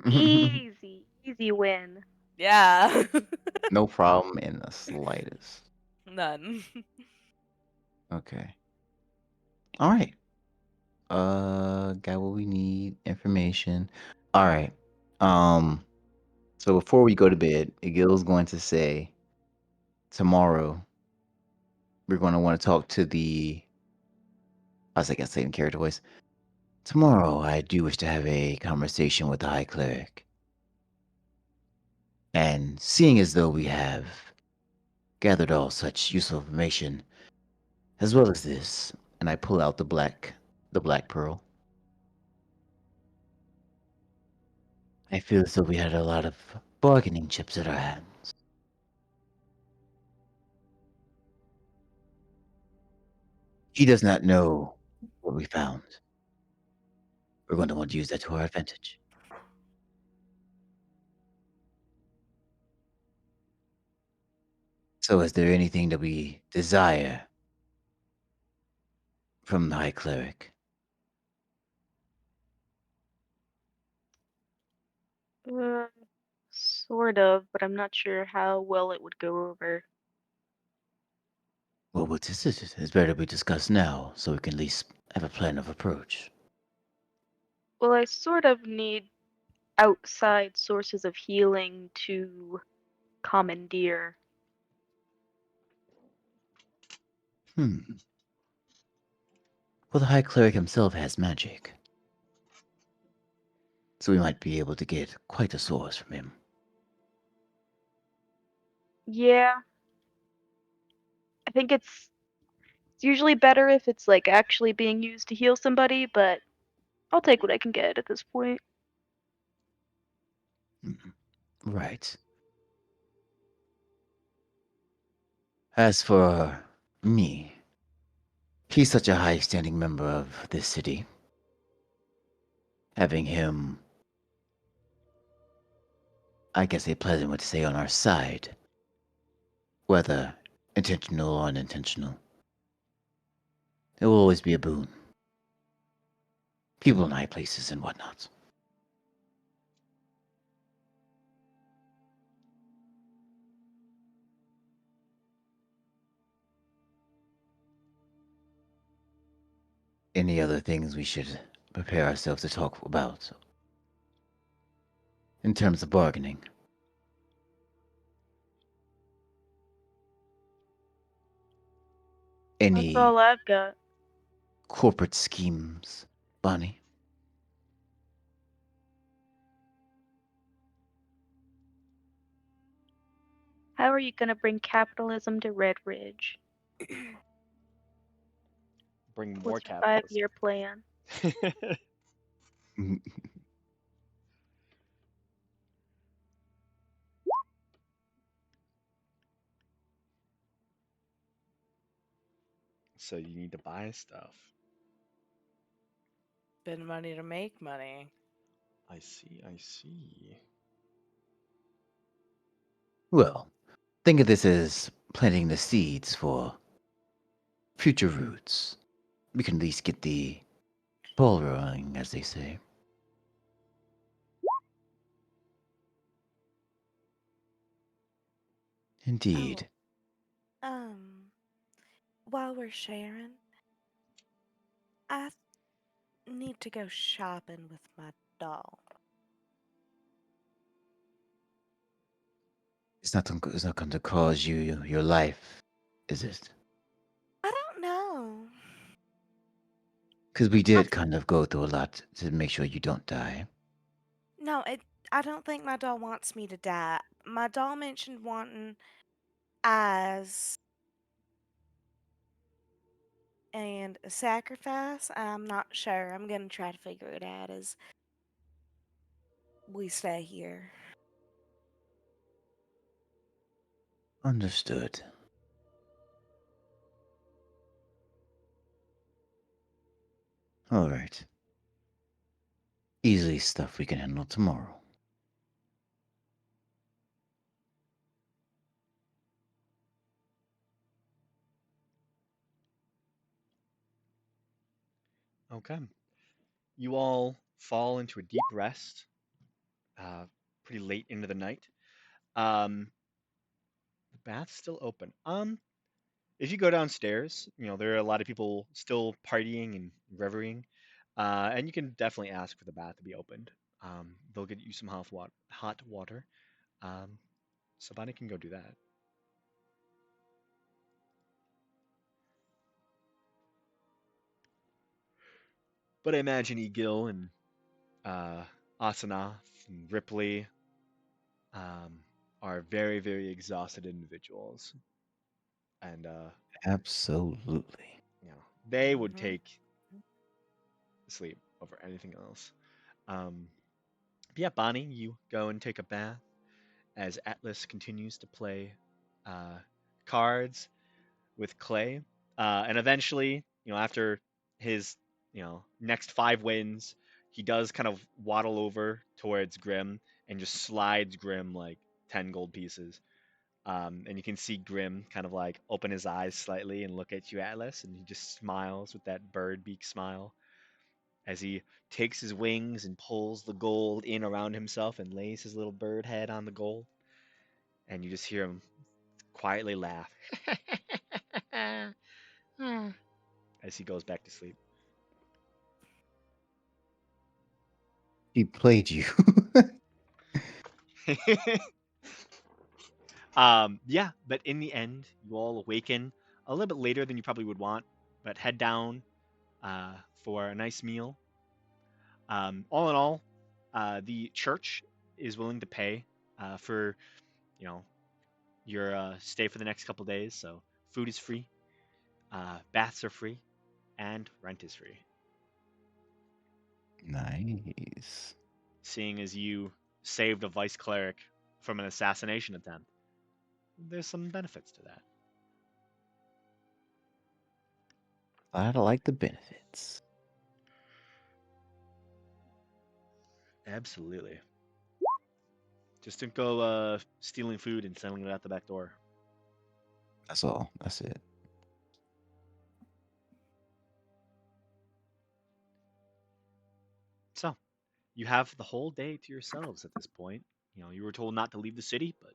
Easy, easy win. Yeah. No problem in the slightest. None. Okay. All right. Got what we need. Information. All right. So before we go to bed, Igil's going to say tomorrow we're going to want to talk to the. I was like, I say in character voice. Tomorrow, I do wish to have a conversation with the High Cleric. And seeing as though we have gathered all such useful information, as well as this, and I pull out the black pearl. I feel as though we had a lot of bargaining chips at our hands. He does not know what we found. We're going to want to use that to our advantage. So, is there anything that we desire from the High Cleric? Uh, sort of, but I'm not sure how well it would go over. Well, what this is better we discuss now, so we can at least have a plan of approach. Well, I sort of need outside sources of healing to commandeer. Hmm. Well, the High Cleric himself has magic, so we might be able to get quite a source from him. Yeah, I think it's usually better if it's like actually being used to heal somebody, but I'll take what I can get at this point. Mhm. Right. As for me, he's such a high standing member of this city. Having him, I guess a pleasant way to say, on our side, whether intentional or unintentional, it will always be a boon. People in high places and whatnot. Any other things we should prepare ourselves to talk about in terms of bargaining? That's Any all I've got. corporate schemes, Bonnie? How are you gonna bring capitalism to Red Ridge? Bring more What's your capitalism. 5-year plan? So you need to buy stuff. Spend money to make money. I see, I see. Well, think of this as planting the seeds for future roots. We can at least get the ball rolling, as they say. Oh, Indeed. um, while we're sharing, I need to go shopping with my doll. It's not going to cause you your life, is it? I don't know. Because we I did kind of go through a lot to make sure you don't die. no, I don't think my doll wants me to die. My doll mentioned wanting eyes and a sacrifice. I'm not sure. I'm gonna try to figure it out as we stay here. Understood. All right. Easily stuff we can handle tomorrow. Okay. You all fall into a deep rest, uh, pretty late into the night. Um, the bath's still open. If you go downstairs, there are a lot of people still partying and reveling, and you can definitely ask for the bath to be opened. They'll get you some hot water. Um, Sabani can go do that. But I imagine Egil and uh, Asana and Ripley um, are very, very exhausted individuals, and Absolutely. they would Mm-hmm. take sleep over anything else. Um, but yeah, Bonnie, you go and take a bath as Atlas continues to play uh, cards with Clay, and eventually, after his next 5 wins, he does kind of waddle over towards Grim and just slides Grim like 10 gold pieces. And you can see Grim kind of like open his eyes slightly and look at you, Atlas, and he just smiles with that bird beak smile. as he takes his wings and pulls the gold in around himself and lays his little bird head on the gold. And you just hear him quietly laugh as he goes back to sleep. He played you. Yeah, but in the end, you all awaken a little bit later than you probably would want, but head down for a nice meal. All in all, the church is willing to pay for you know your stay for the next couple days. So food is free, baths are free, and rent is free. Nice. Seeing as you saved a vice cleric from an assassination attempt, there's some benefits to that. I like the benefits. Absolutely. Just don't go stealing food and selling it out the back door. That's all. That's it. So, you have the whole day to yourselves at this point. You were told not to leave the city, but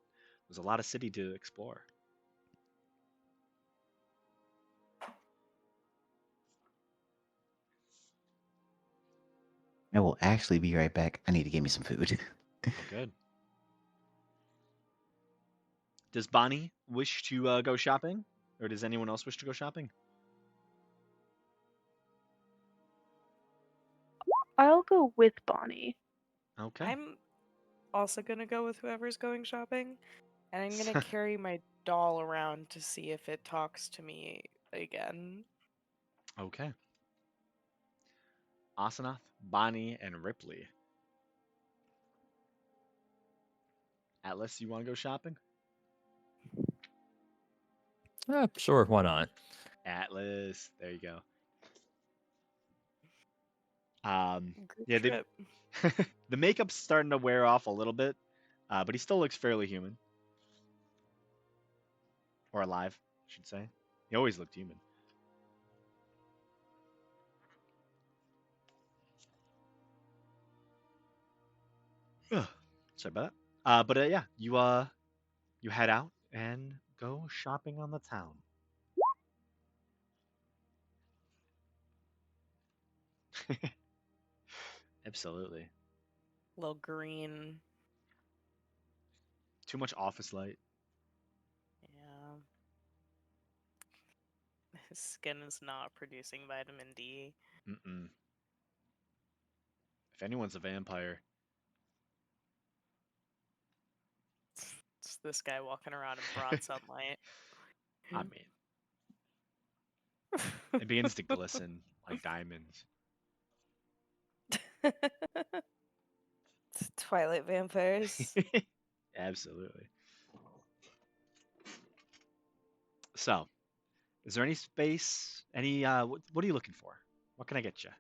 there's a lot of city to explore. I will actually be right back. I need to get me some food. Oh, good. Does Bonnie wish to go shopping? Or does anyone else wish to go shopping? I'll go with Bonnie. Okay. I'm also gonna go with whoever's going shopping, and I'm gonna carry my doll around to see if it talks to me again. Okay. Asanath, Bonnie, and Ripley. Atlas, you want to go shopping? Sure, why not? Atlas, there you go. Um, Group yeah, trip. the makeup's starting to wear off a little bit, but he still looks fairly human. Or alive, I should say. He always looked human. Ugh, sorry about that. But yeah, you head out and go shopping on the town. Absolutely. Little green. Too much office light. Yeah. His skin is not producing vitamin D. Mm-mm. If anyone's a vampire, It's this guy walking around in broad sunlight. I mean, it begins to glisten like diamonds. Twilight vampires. Absolutely. So, is there any space? Any? What are you looking for? What can I get you?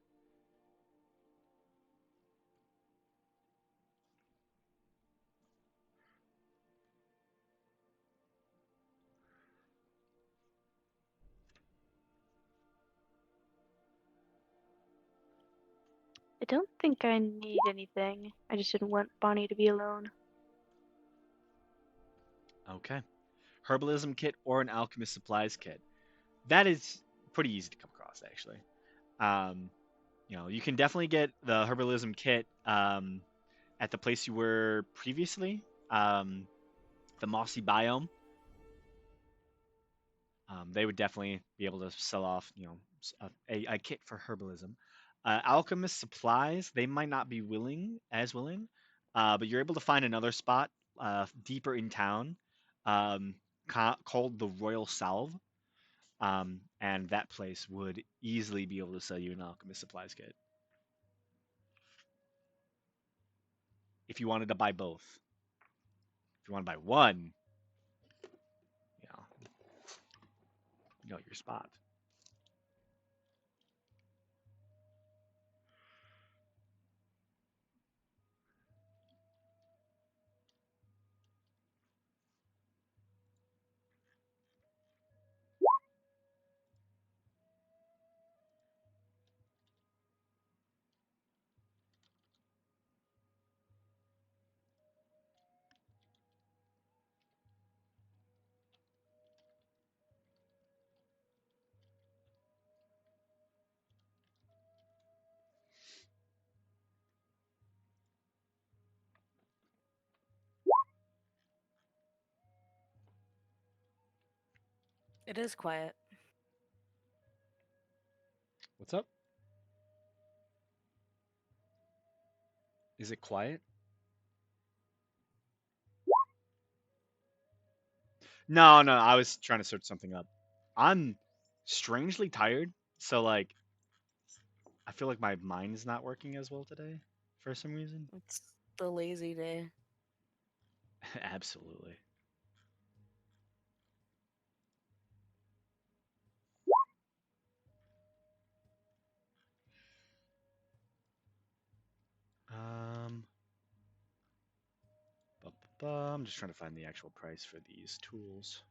I don't think I need anything. I just didn't want Bonnie to be alone. Okay. Herbalism kit or an alchemist supplies kit. That is pretty easy to come across, actually. Um, you can definitely get the herbalism kit at the place you were previously, the mossy biome. They would definitely be able to sell off, a kit for herbalism. Alchemist supplies, they might not be as willing, but you're able to find another spot deeper in town um, called the Royal Salve. And that place would easily be able to sell you an alchemist supplies kit if you wanted to buy both. If you want to buy one, you know, your spot. It is quiet. What's up? Is it quiet? No, no, I was trying to search something up. I'm strangely tired, so like I feel like my mind is not working as well today for some reason. It's the lazy day. Absolutely. Um, I'm just trying to find the actual price for these tools.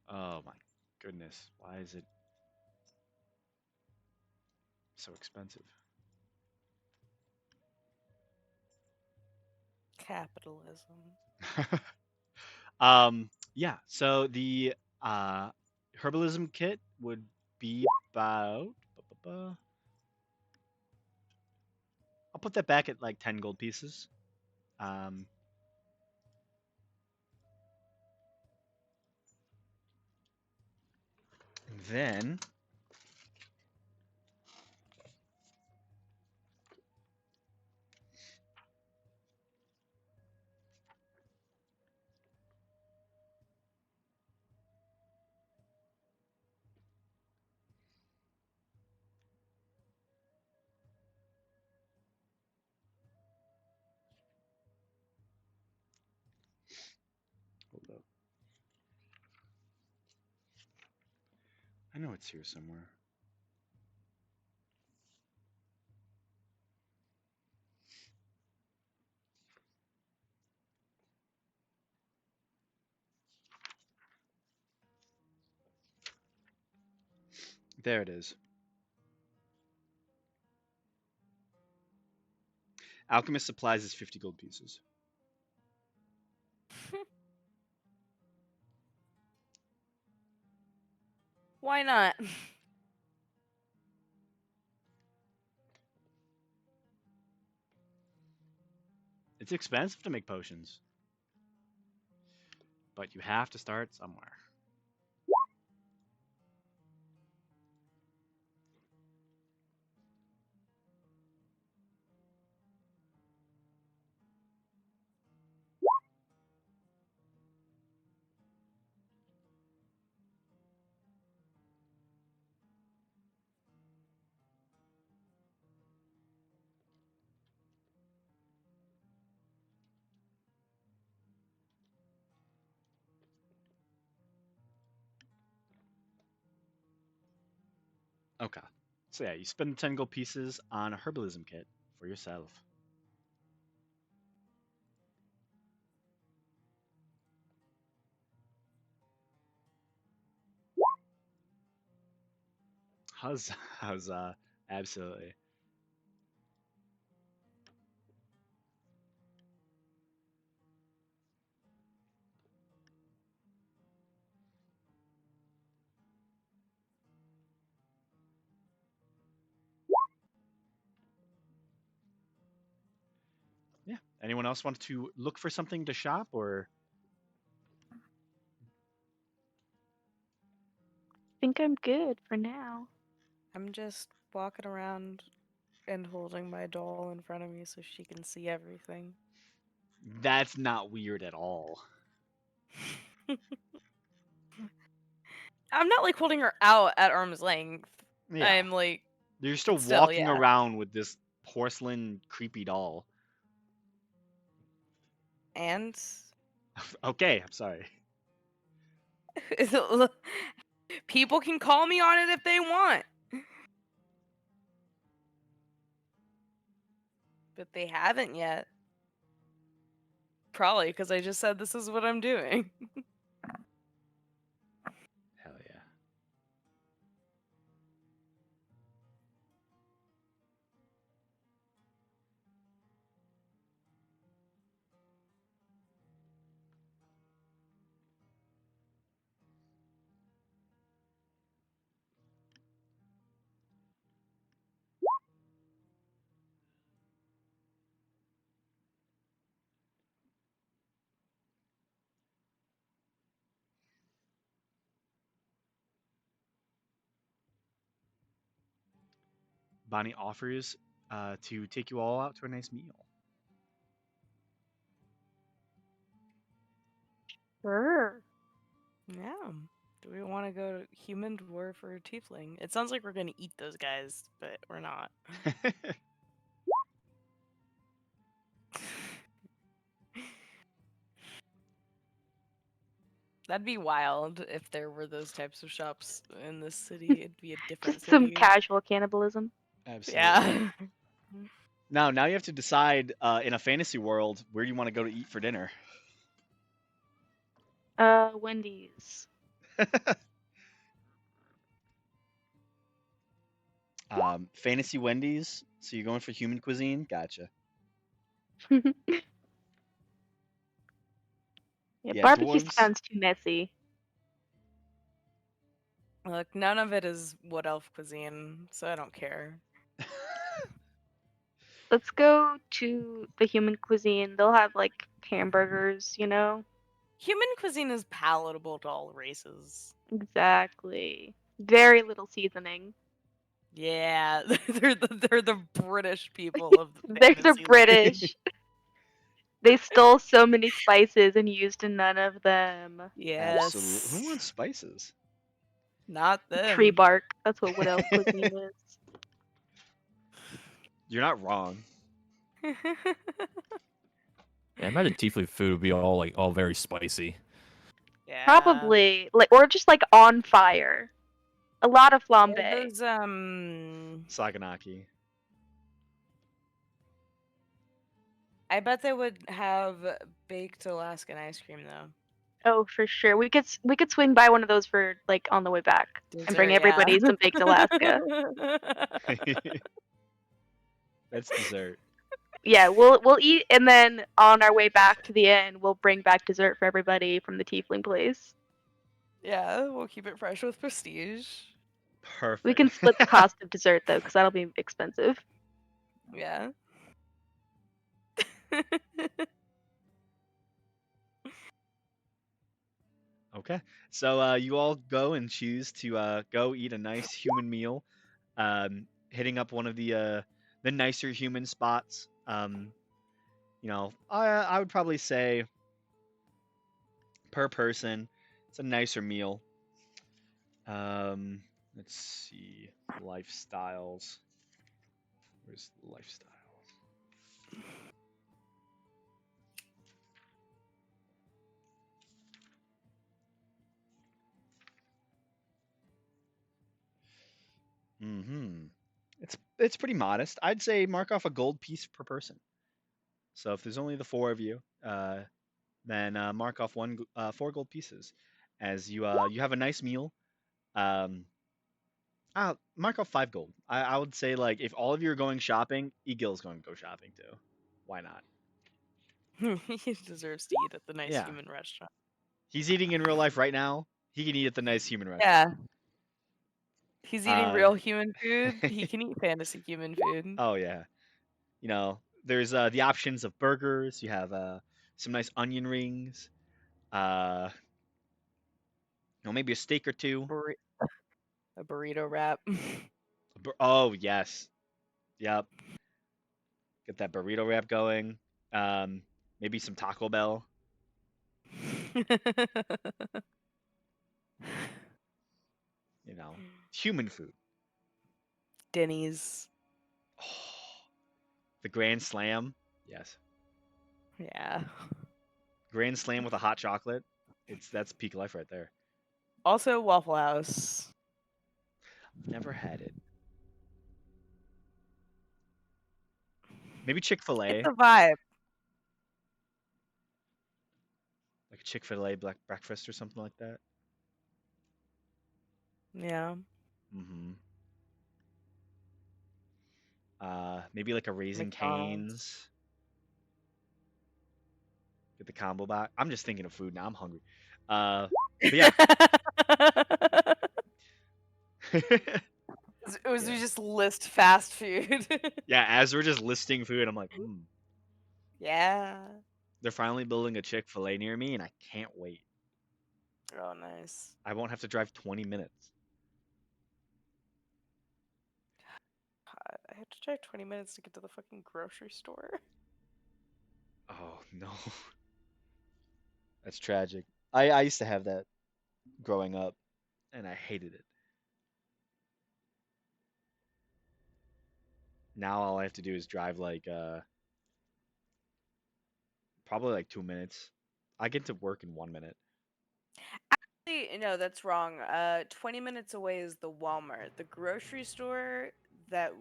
Oh my goodness, why is it so expensive? Capitalism. Yeah, so the herbalism kit would be about. I'll put that back at like 10 gold pieces. Um, then hold up. I know it's here somewhere. There it is. Alchemist supplies is 50 gold pieces. Why not? It's expensive to make potions, but you have to start somewhere. Okay. So yeah, you spend 10 gold pieces on a herbalism kit for yourself. How's how's absolutely. Yeah. Anyone else want to look for something to shop or Think I'm good for now. I'm just walking around and holding my doll in front of me so she can see everything. that's not weird at all. I'm not like holding her out at arm's length. Yeah. I'm like, You're still but still, walking yeah. around with this porcelain creepy doll. And Okay, I'm sorry. people can call me on it if they want. But they haven't yet. Probably because I just said this is what I'm doing. Hell yeah. Bonnie offers to take you all out to a nice meal. Sure. Yeah. Do we want to go human, dwarf, or tiefling? It sounds like we're gonna eat those guys, but we're not. That'd be wild if there were those types of shops in this city. It'd be a different Just some city. casual cannibalism. Absolutely. Yeah. Now you have to decide in a fantasy world where you want to go to eat for dinner. Wendy's. Fantasy Wendy's. So you're going for human cuisine? Gotcha. Yeah, Yeah, barbecue dwarves. sounds too messy. Look, none of it is wood elf cuisine, so I don't care. Let's go to the human cuisine. They'll have like hamburgers, you know? Human cuisine is palatable to all races. Exactly. Very little seasoning. Yeah, they're the British people of the They're the fantasy land. British. They stole so many spices and used none of them. Absolutely. Who Yes. wants spices? Not Tree them. bark. That's what wood elf cuisine is. You're not wrong. Yeah, I imagine tiefling food would be all very spicy. Yeah. Probably like, or just like on fire. A lot of Or flambe. those Saganaki. I bet they would have baked Alaskan ice cream though. Oh, for sure. We could swing by one of those for like on the way back and bring Dessert, yeah. everybody some baked Alaska. That's dessert. Yeah, we'll eat, and then on our way back to the inn, we'll bring back dessert for everybody from the tiefling place. Yeah, we'll keep it fresh with prestige. Perfect. We can split the cost of dessert though, because that'll be expensive. Yeah. Okay. So you all go and choose to go eat a nice human meal, hitting up one of the nicer human spots. I would probably say per person, it's a nicer meal. Let's see, lifestyles. Where's the lifestyles? Mm-hmm. It's pretty modest. I'd say mark off a gold piece per person. So if there's only the four of you, then mark off 4 gold pieces, as you have a nice meal. Um, Mark off 5 gold. I would say, like, if all of you are going shopping, Egil's going to go shopping too. Why not? He deserves to eat at the nice Yeah, human restaurant. he's eating in real life right now. He can eat at the nice human restaurant. Yeah. He's eating Uh, real human food. He can eat fantasy human food. oh yeah. There's the options of burgers. You have some nice onion rings. Uh, maybe a steak or two. Burri- a burrito wrap. Oh yes, yep. Get that burrito wrap going. Maybe some Taco Bell. Human food. Denny's. Oh, the Grand Slam. Yes, Yeah. Grand Slam with a hot chocolate. That's peak life right there. Also Waffle House. Never had it. Maybe Chick-fil-A. It's a vibe. Like a Chick-fil-A black breakfast or something like that. Yeah. Mm-hmm. Maybe like a Raising McDonald's. Cane's. Get the combo box. I'm just thinking of food now. I'm hungry. But yeah. It was Yeah. just list fast food. Yeah, as we're just listing food, I'm like, Yeah. they're finally building a Chick-fil-A near me, and I can't wait. Oh, nice. I won't have to drive 20 minutes. have to drive 20 minutes to get to the fucking grocery store. Oh no, that's tragic. I used to have that growing up, and I hated it. Now all I have to do is drive like probably like 2 minutes. I get to work in 1 minute. No, that's wrong. 20 minutes away is the Walmart. The grocery store that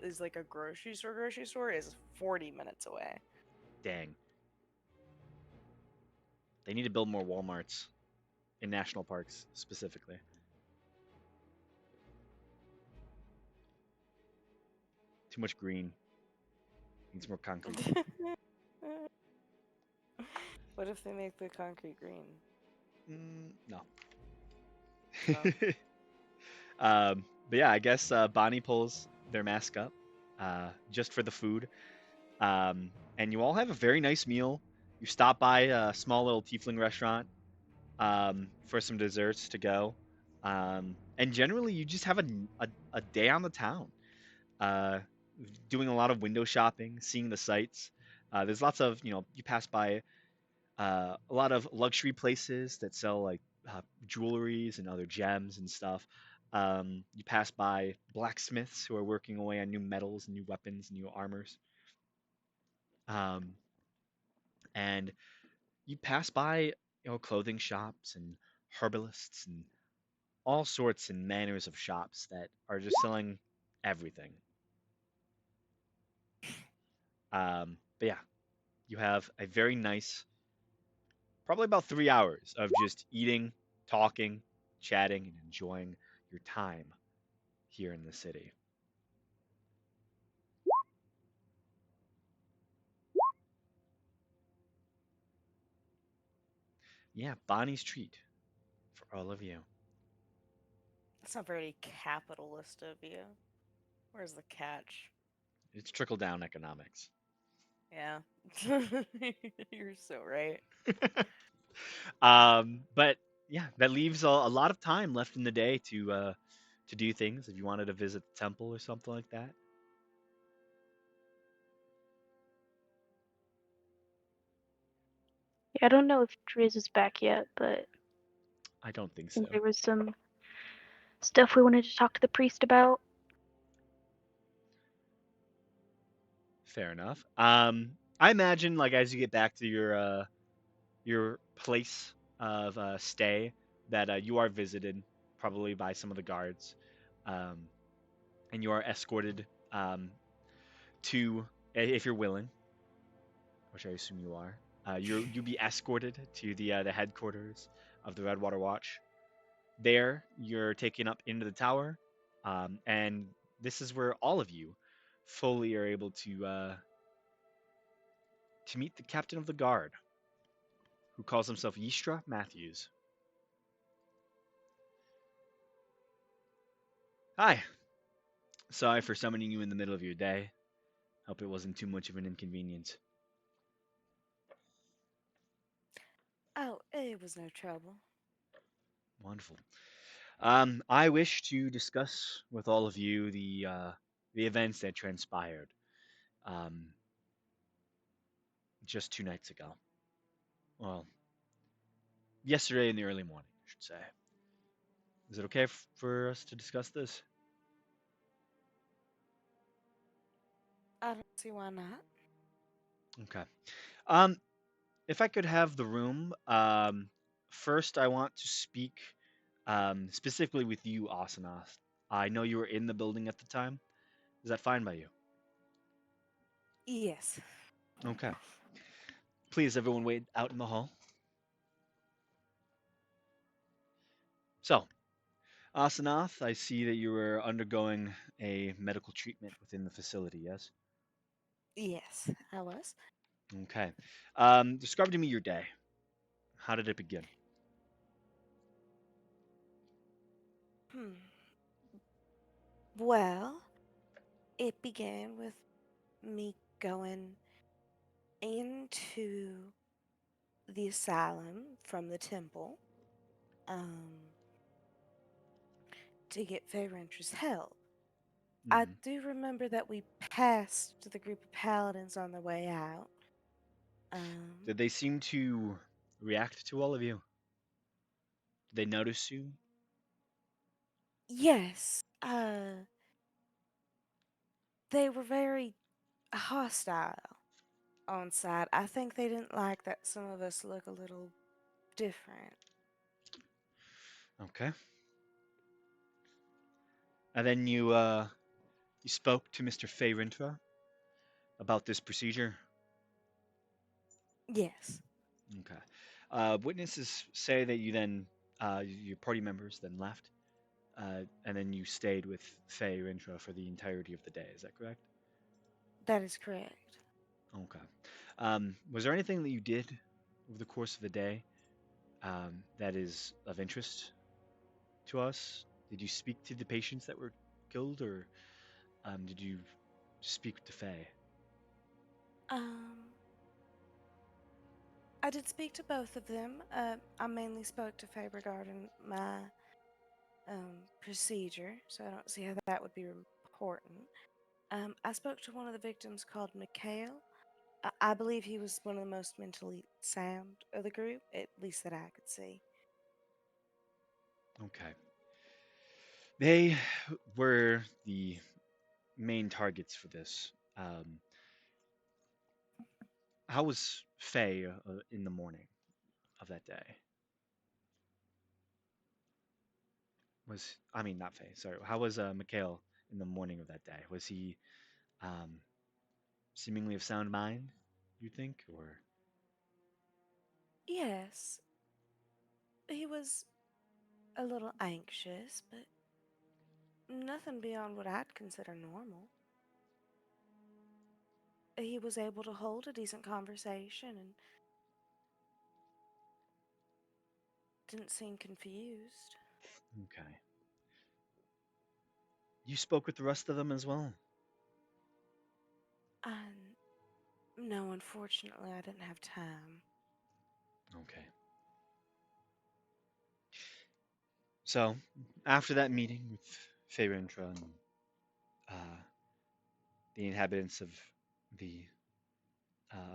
is like a grocery store is 40 minutes away. Dang, they need to build more WalMarts in national parks specifically. Too much green. Needs more concrete. What if they make the concrete green? No. Oh. But yeah, I guess Bonnie pulls their mask up just for the food. And you all have a very nice meal. You stop by a small little tiefling restaurant for some desserts to go. And generally, you just have a day on the town, uh, doing a lot of window shopping, seeing the sights. There's lots of, you pass by a lot of luxury places that sell like jewelries and other gems and stuff. You pass by blacksmiths who are working away on new metals, new weapons, new armors. Um, and you pass by, clothing shops and herbalists and all sorts and manners of shops that are just selling everything. But yeah, you have a very nice, probably about 3 hours of just eating, talking, chatting, and enjoying your time here in the city. Yeah, Bonnie's treat for all of you. That's not very capitalist of you. Where's the catch? It's trickle down economics. Yeah. You're so right. But yeah, that leaves a lot of time left in the day to do things. If you wanted to visit the temple or something like that, Yeah, I don't know if Driz is back yet, but I I don't think think so. there was some stuff we wanted to talk to the priest about. Fair enough. I imagine like as you get back to your place of stay that you are visited probably by some of the guards, um, and you are escorted to if you're willing, which I assume you are. You'll be escorted to the headquarters of the Redwater Watch. There, you're taken up into the tower, and this is where all of you fully are able to meet the captain of the guard, who calls himself Yistra Matthews. Hi. Sorry for summoning you in the middle of your day. Hope it wasn't too much of an inconvenience. Oh, it was no trouble. Wonderful. I wish to discuss with all of you the events that transpired um, just 2 nights ago. Well, yesterday in the early morning, I should say. Is it okay for us to discuss this? I don't see why not. Okay. Um, if I could have the room, first I want to speak specifically with you, Asanath. I know you were in the building at the time. Is that fine by you? Yes. Okay. Please, everyone, wait out in the hall. So, Asanath, I see that you were undergoing a medical treatment within the facility, yes? Yes, I was. Okay. Describe to me your day. How did it begin? Hmm. Well, it began with me going into the asylum from the temple um, to get Feyrendra's help. I Hmm. do remember that we passed the group of paladins on their way out. Did they seem to react to all of you? Did they notice you? Yes, they were very hostile on site. I think they didn't like that some of us look a little different. Okay. And then you spoke to Mr. Feyrintra about this procedure. Yes, Okay. Witnesses say that you then, your party members then left, and then you stayed with Feyrintra for the entirety of the day. Is that correct? that is correct. Okay. Was there anything that you did over the course of the day that is of interest to us? Did you speak to the patients that were killed, or did you speak with the Fae? Um, I did speak to both of them. I mainly spoke to Faye regarding my procedure, so I don't see how that would be important. I spoke to one of the victims called Mikhail. I believe he was one of the most mentally sound of the group, at least that I could see. Okay. They were the main targets for this. How was Faye in the morning of that day? I mean, not Faye, sorry. How was Mikhail in the morning of that day? Was he um, seemingly of sound mind, you think? Or, Yes, he was a little anxious, but nothing beyond what I'd consider normal. He was able to hold a decent conversation and didn't seem confused. okay. You spoke with the rest of them as well? And no, unfortunately, I didn't have time. Okay. So, after that meeting with Feyrintra and uh, the inhabitants of the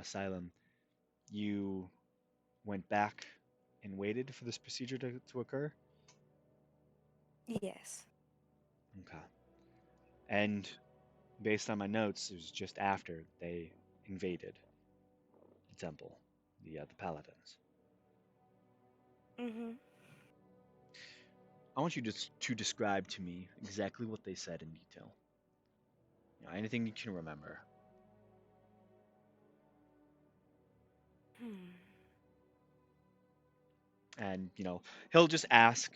asylum, you went back and waited for this procedure to occur? Yes. Okay. And based on my notes, it was just after they invaded the temple, the paladins. Mm-hmm. I want you to describe to me exactly what they said in detail. Anything you can remember. Hmm. And he'll just ask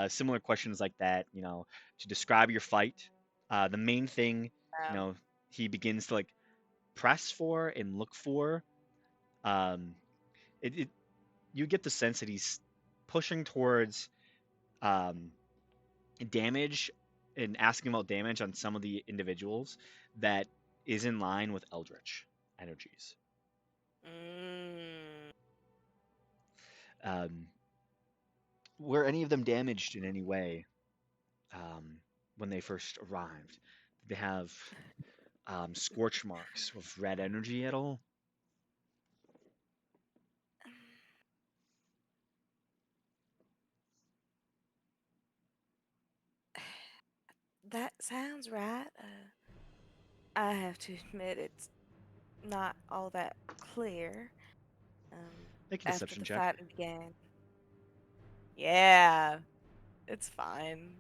similar questions like that. To describe your fight. The main thing, you Um, know, he begins to like press for and look for. Um, it you get the sense that he's pushing towards um, damage and asking about damage on some of the individuals that is in line with eldritch energies. mm, Um, were any of them damaged in any way when they first arrived? Did they have scorch marks of red energy at all? That sounds right. I have to admit it's not all that clear. Make a After deception the check. fighting began. yeah, it's fine.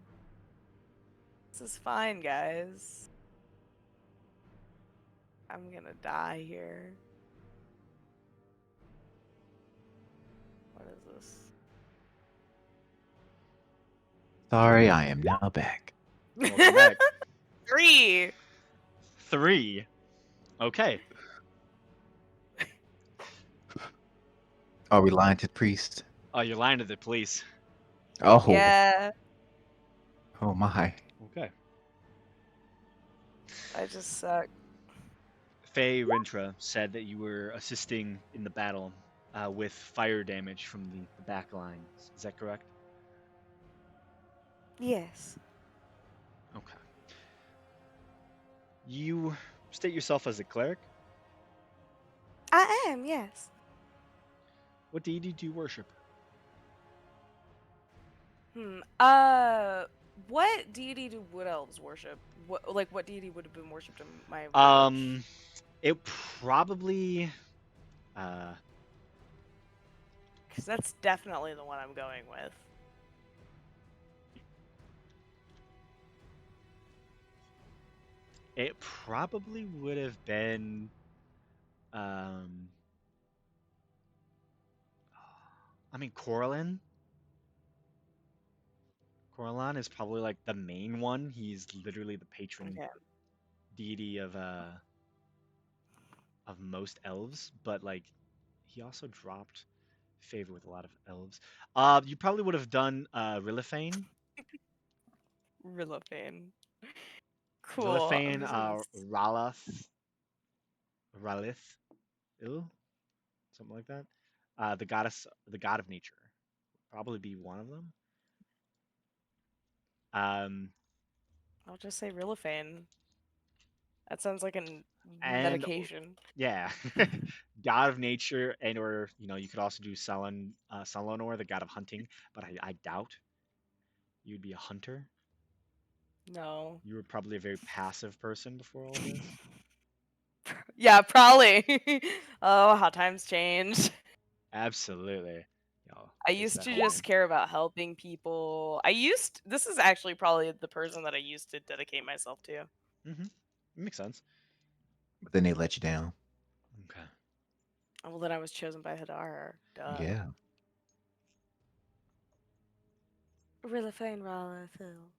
This is fine, guys. I'm gonna die here. What is this? Sorry, I am now back. Welcome back. 3. 3. Okay. Are we lying to the priest? Oh, you're lying to the police. Oh, Yeah, oh my. Okay. I just suck. Faye Rintra said that you were assisting in the battle with fire damage from the back lines. Is that correct? Yes. Okay. You state yourself as a cleric. I am, yes. What deity do you worship? Hmm. What deity do wood elves worship? What deity would have been worshipped in my village? Um, it probably uh Because that's definitely the one I'm going with. it probably would have been um I mean Coralin. Coralin is probably like the main one. He's literally the patron Okay. deity of most elves, but like he also dropped favor with a lot of elves. You probably would have done Rilliphane. Rilliphane. Cool. I'm Rilliphane, just gonna. Ralith, something like that. The god of nature, probably be one of them. Um, I'll just say Rilliphane. That sounds like a and medication. yeah, god of nature, and or you could also do Selonor, the god of hunting, but I doubt you'd be a hunter. No. You were probably a very passive person before all this. Yeah, probably. Oh, how times change. Absolutely. I It's used that to whole just thing. care about helping people. This is actually probably the person that I used to dedicate myself to. Mm-hmm. Makes sense. But then they let you down. Okay. Well, then I was chosen by Hadar. Duh. Yeah. Rilliphane Ralathil.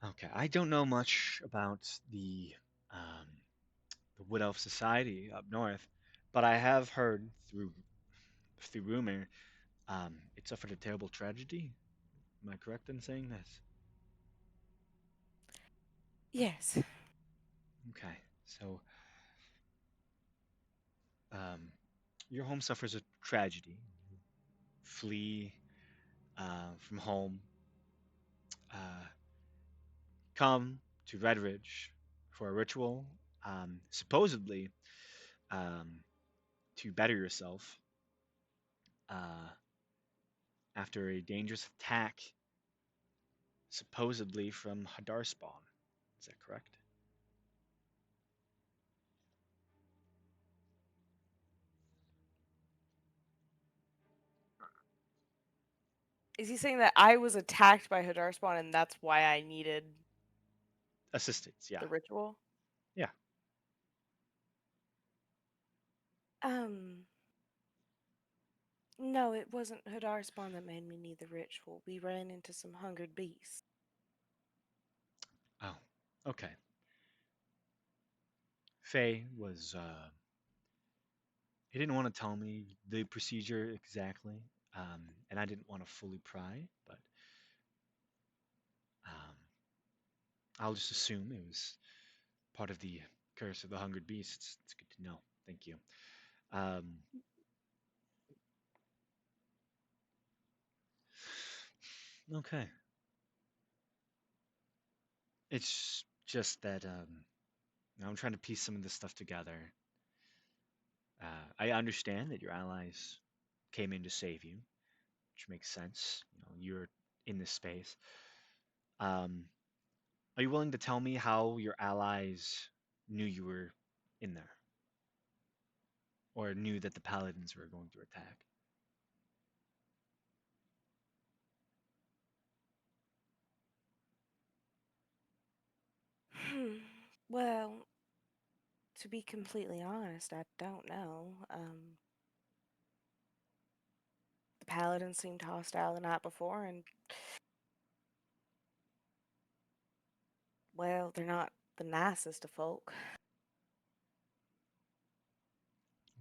Okay. I don't know much about um, the Wood Elf Society up north, but I have heard through rumor it suffered a terrible tragedy. Am I correct in saying this? Yes. Okay. So um, your home suffers a tragedy. Flee from home. Uh, come to Redridge for a ritual, supposedly um, to better yourself uh, after a dangerous attack, supposedly from Hadarspawn. Is that correct? Is he saying that I was attacked by Hadarspawn and that's why I needed Assistance, yeah. the ritual? Yeah. Um, no, it wasn't Hadarspawn that made me need the ritual. We ran into some hungered beasts. Oh, okay. Faye was, he didn't want to tell me the procedure exactly, and I didn't want to fully pry, but um, I'll just assume it was part of the curse of the hungered beasts. It's good to know. Thank you. Um, okay. It's just that I'm trying to piece some of this stuff together. I understand that your allies came in to save you, which makes sense. You're in this space. Um, are you willing to tell me how your allies knew you were in there, or knew that the paladins were going to attack? Hmm. Well, to be completely honest, I don't know. The paladins seemed hostile the night before, and, well, they're not the nicest of folk.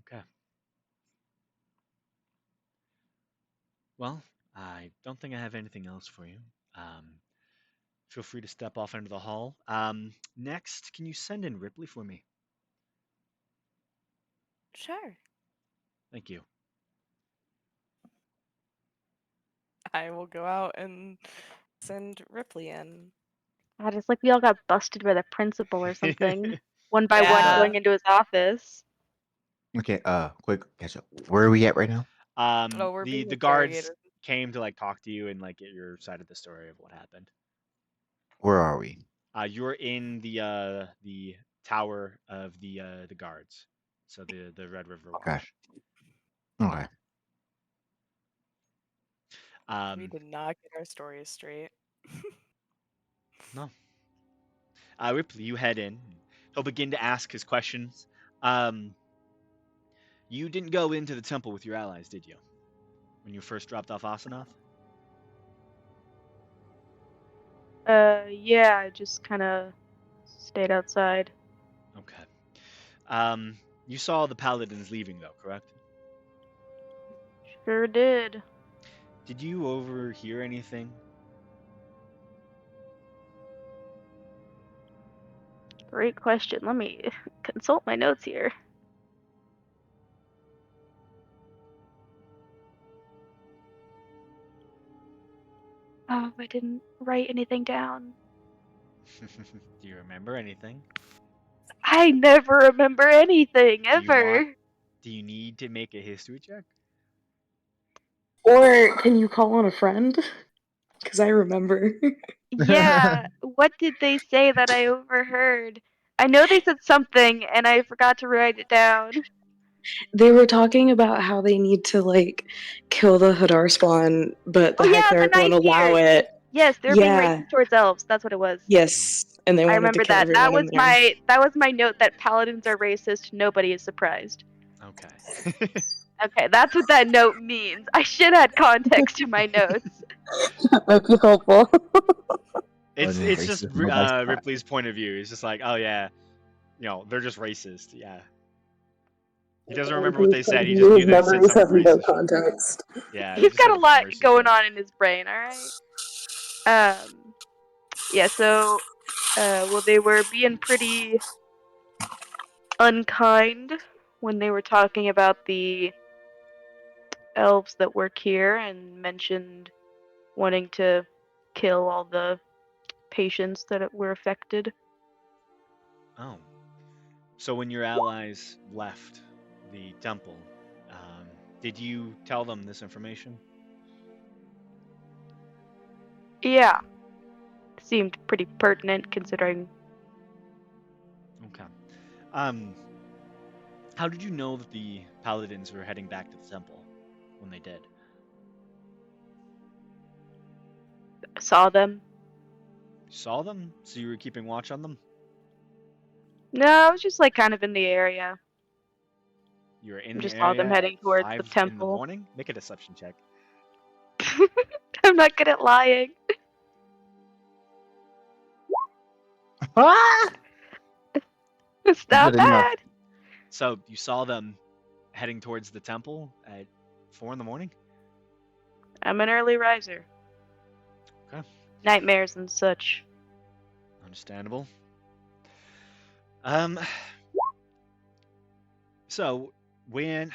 Okay. Well, I don't think I have anything else for you. Um, feel free to step off into the hall. Next, can you send in Ripley for me? Sure. Thank you. I will go out and send Ripley in. God, it's like we all got busted by the principal or something. One by one Yeah. going into his office. Okay, quick catch up. Where are we at right now? Oh, we're The being guards interrogated. came to like talk to you and like get your side of the story of what happened. Where are we? You're in the tower of the guards, so the Red River Okay. Watch. Okay. We did not get our stories straight. No. Ripley, you head in. He'll begin to ask his questions. Um, you didn't go into the temple with your allies, did you? When you first dropped off Asanoth? Yeah, I just kind of stayed outside. Okay. You saw the paladins leaving, though, correct? Sure did. Did you overhear anything? Great question. Let me consult my notes here. Oh, I didn't write anything down. Do you remember anything? I never remember anything, Do you want? ever. Do you need to make a history check? Or can you call on a friend? Because I remember. Yeah, what did they say that I overheard? I know they said something and I forgot to write it down. They were talking about how they need to like kill the Hadar spawn, but the Oh High yeah, the Cleric won't Night allow Beard. it. Yes, they're being Yeah. racist towards elves. That's what it was. Yes. And they I wanted to remember kill that. That everyone in was there. my note that paladins are racist. Nobody is surprised. Okay. Okay, that's what that note means. I should add context to my notes. That might be helpful. It's just Racism, nobody's surprised. Ripley's point of view. It's just like, oh yeah, they're just racist. Yeah. He doesn't remember what they said. He just knew His they said memories something have no racist. context. Yeah, they He's just said got a some lot racist going shit. on in his brain, alright? Yeah, so well they were being pretty unkind when they were talking about the elves that work here and mentioned wanting to kill all the patients that were affected. Oh. So when your allies left the temple, did you tell them this information? Yeah, seemed pretty pertinent considering Okay. How did you know that the paladins were heading back to the temple when they did? I saw them. You saw them, so you were keeping watch on them. No, I was just like kind of in the area. You were in I the just saw them area at heading towards the 5 in the temple. morning. Make a deception check. I'm not good at lying. Ah! It's not Good enough. bad. So you saw them heading towards the temple at 4 in the morning. I'm an early riser. Okay. Nightmares and such. Understandable. Um. So when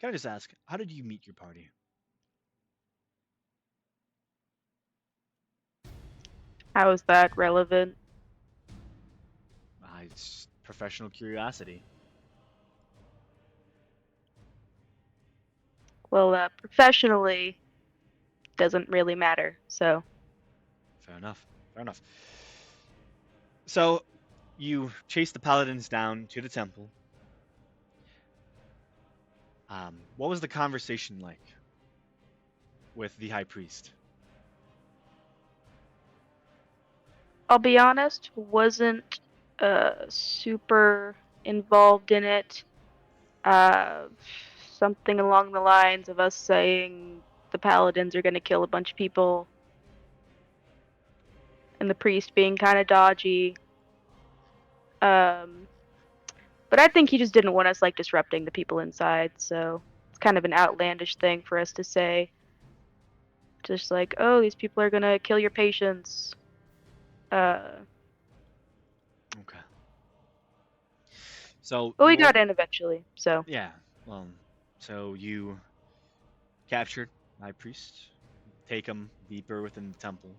can I just ask, how did you meet your party? How is that relevant? It's professional curiosity. Well, professionally, doesn't really matter. So, Fair enough. Fair enough. So you chase the paladins down to the temple. What was the conversation like with the high priest? I'll be honest, wasn't super involved in it. Uh, Something along the lines of us saying the paladins are going to kill a bunch of people, and the priest being kind of dodgy. Um, but I think he just didn't want us like disrupting the people inside, so it's kind of an outlandish thing for us to say. Just like, oh, these people are gonna kill your patients. Okay. So But we your got in eventually, so yeah. So you captured high priest, take him deeper within the temple.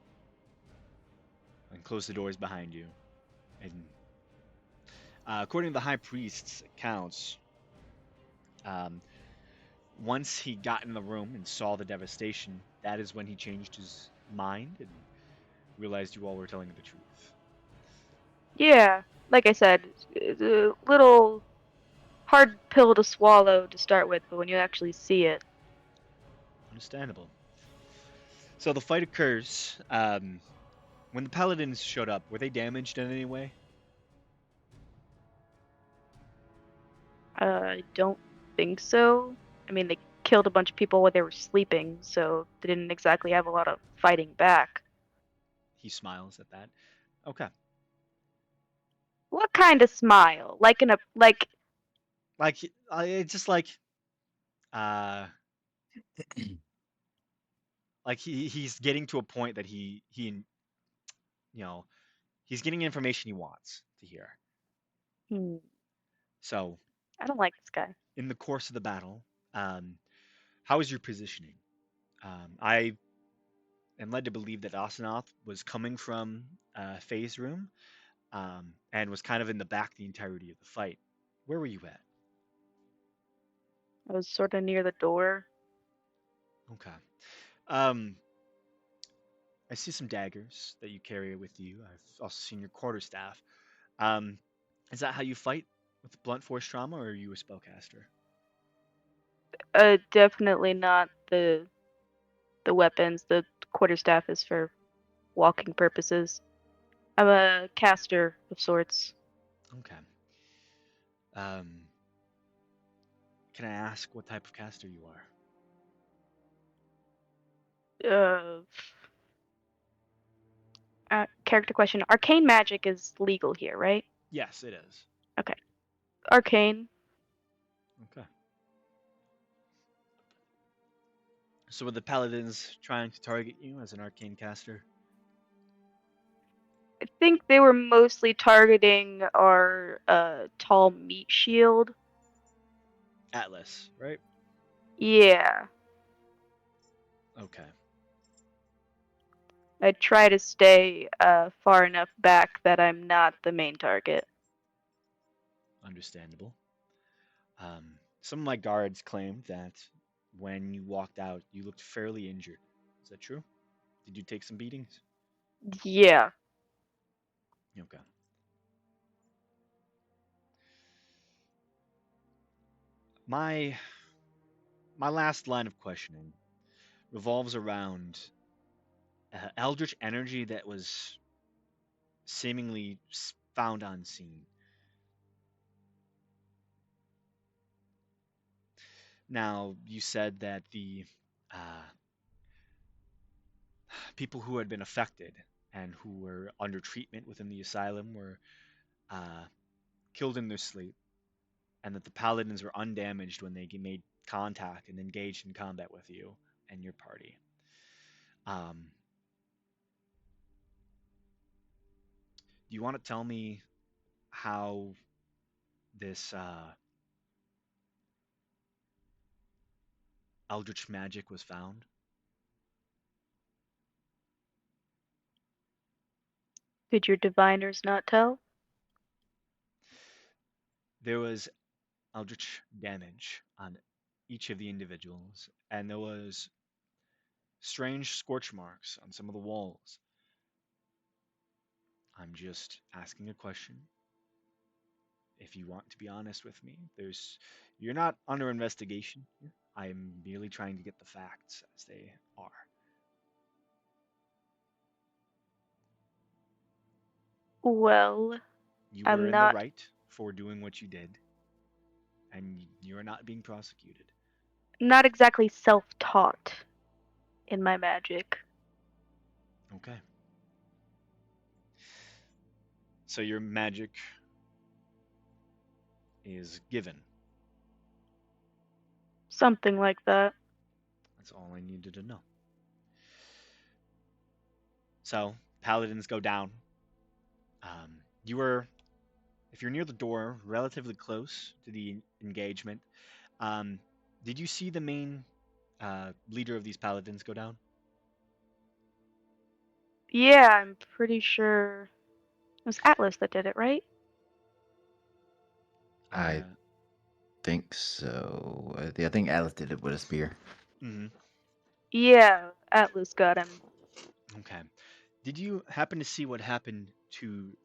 and close the doors behind you. And according to the high priest's accounts, um, once he got in the room and saw the devastation, that is when he changed his mind and realized you all were telling the truth. Yeah, like I said, it's a little hard pill to swallow to start with, but when you actually see it, Understandable. So the fight occurs. When the paladins showed up, were they damaged in any way? I don't think so. I mean, they killed a bunch of people while they were sleeping, so they didn't exactly have a lot of fighting back. He smiles at that. Okay. What kind of smile? Like in a like Like it's just uh like he's getting to a point that you know he's getting information he wants to hear. hmm, So I don't like this guy. in the course of the battle, um, how is your positioning? I am led to believe that Asanoth was coming from Faye's room and was kind of in the back the entirety of the fight. Where were you at? I was sort of near the door. Okay. Um, I see some daggers that you carry with you. I've also seen your quarterstaff. Um, is that how you fight with blunt force trauma, or are you a spellcaster? Definitely not the weapons. The quarterstaff is for walking purposes. I'm a caster of sorts. Okay. Um, can I ask what type of caster you are? Uh, Character question. Arcane magic is legal here, right? Yes, it is. Okay. Arcane. Okay. So were the paladins trying to target you as an arcane caster? I think they were mostly targeting our tall meat shield. Atlas, right? Yeah. Okay, I try to stay far enough back that I'm not the main target. understandable. Some of my guards claimed that when you walked out, you looked fairly injured. Is that true? Did you take some beatings? Yeah. Okay. My my last line of questioning revolves around eldritch energy that was seemingly found on scene. Now, you said that the uh, people who had been affected and who were under treatment within the asylum were uh, killed in their sleep, and that the paladins were undamaged when they made contact and engaged in combat with you and your party. Um, do you want to tell me how this eldritch magic was found? Did your diviners not tell? There was eldritch damage on each of the individuals, and there was strange scorch marks on some of the walls. I'm just asking a question. If you want to be honest with me, you're not under investigation here. I am merely trying to get the facts as they are. Well, You were I'm in the not right for doing what you did, and you're not being prosecuted. not exactly self-taught in my magic. Okay. So your magic is given. Something like that. That's all I needed to know. So paladins go down. You were, if you're near the door, relatively close to the engagement. Um, did you see the main leader of these paladins go down? Yeah, I'm pretty sure it was Atlas that did it, right? I think so. I think Alice did it with a spear. Mm-hmm. Yeah, Atlas got him. Okay. Did you happen to see what happened to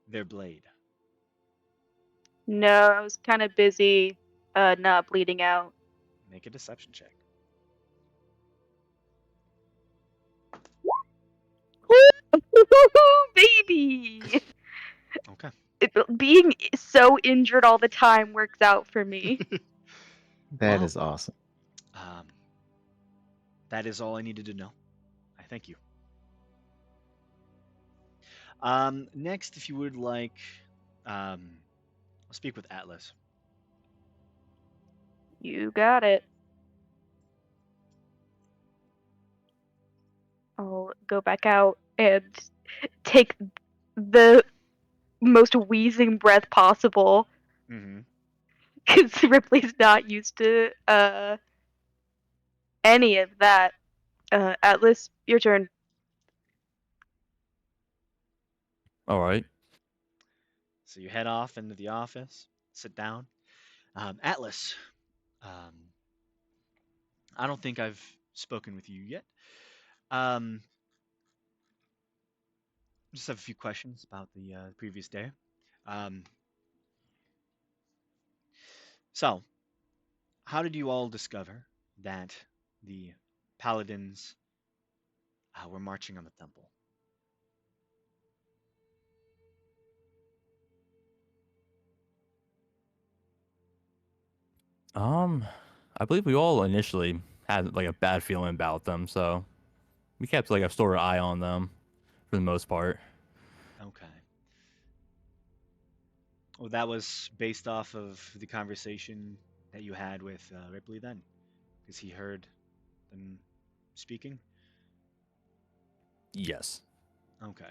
their blade? No, I was kind of busy, not bleeding out. Make a deception check. Baby! Okay. Being so injured all the time works out for me. That Well, is awesome. um, that is all I needed to know. I thank you. Next, if you would like, I'll speak with Atlas. You got it. I'll go back out and take the most wheezing breath possible Mm-hmm. because Ripley's not used to any of that. Atlas, your turn. All right. So you head off into the office, sit down. Atlas, um, I don't think I've spoken with you yet. Um, just have a few questions about the previous day. Um, so, how did you all discover that the paladins were marching on the temple? Um, I believe we all initially had like a bad feeling about them, so we kept like a sort of eye on them for the most part. Okay. Well, that was based off of the conversation that you had with Ripley then, because he heard them speaking. Yes. Okay.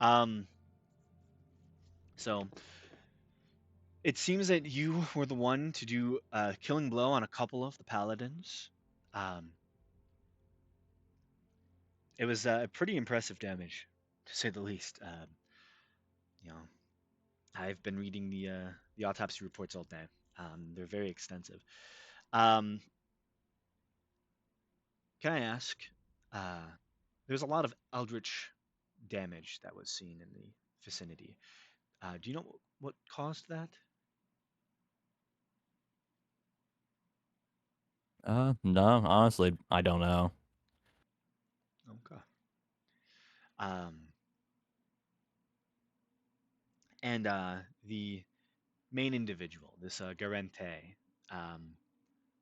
Um, so it seems that you were the one to do a killing blow on a couple of the paladins. Um, it was pretty impressive damage, to say the least. You know, I've been reading the autopsy reports all day. They're very extensive. Um, can I ask? Uh, there's a lot of eldritch damage that was seen in the vicinity. Do you know what caused that? No, honestly, I don't know. Okay. Um, and the main individual, this Garente, um,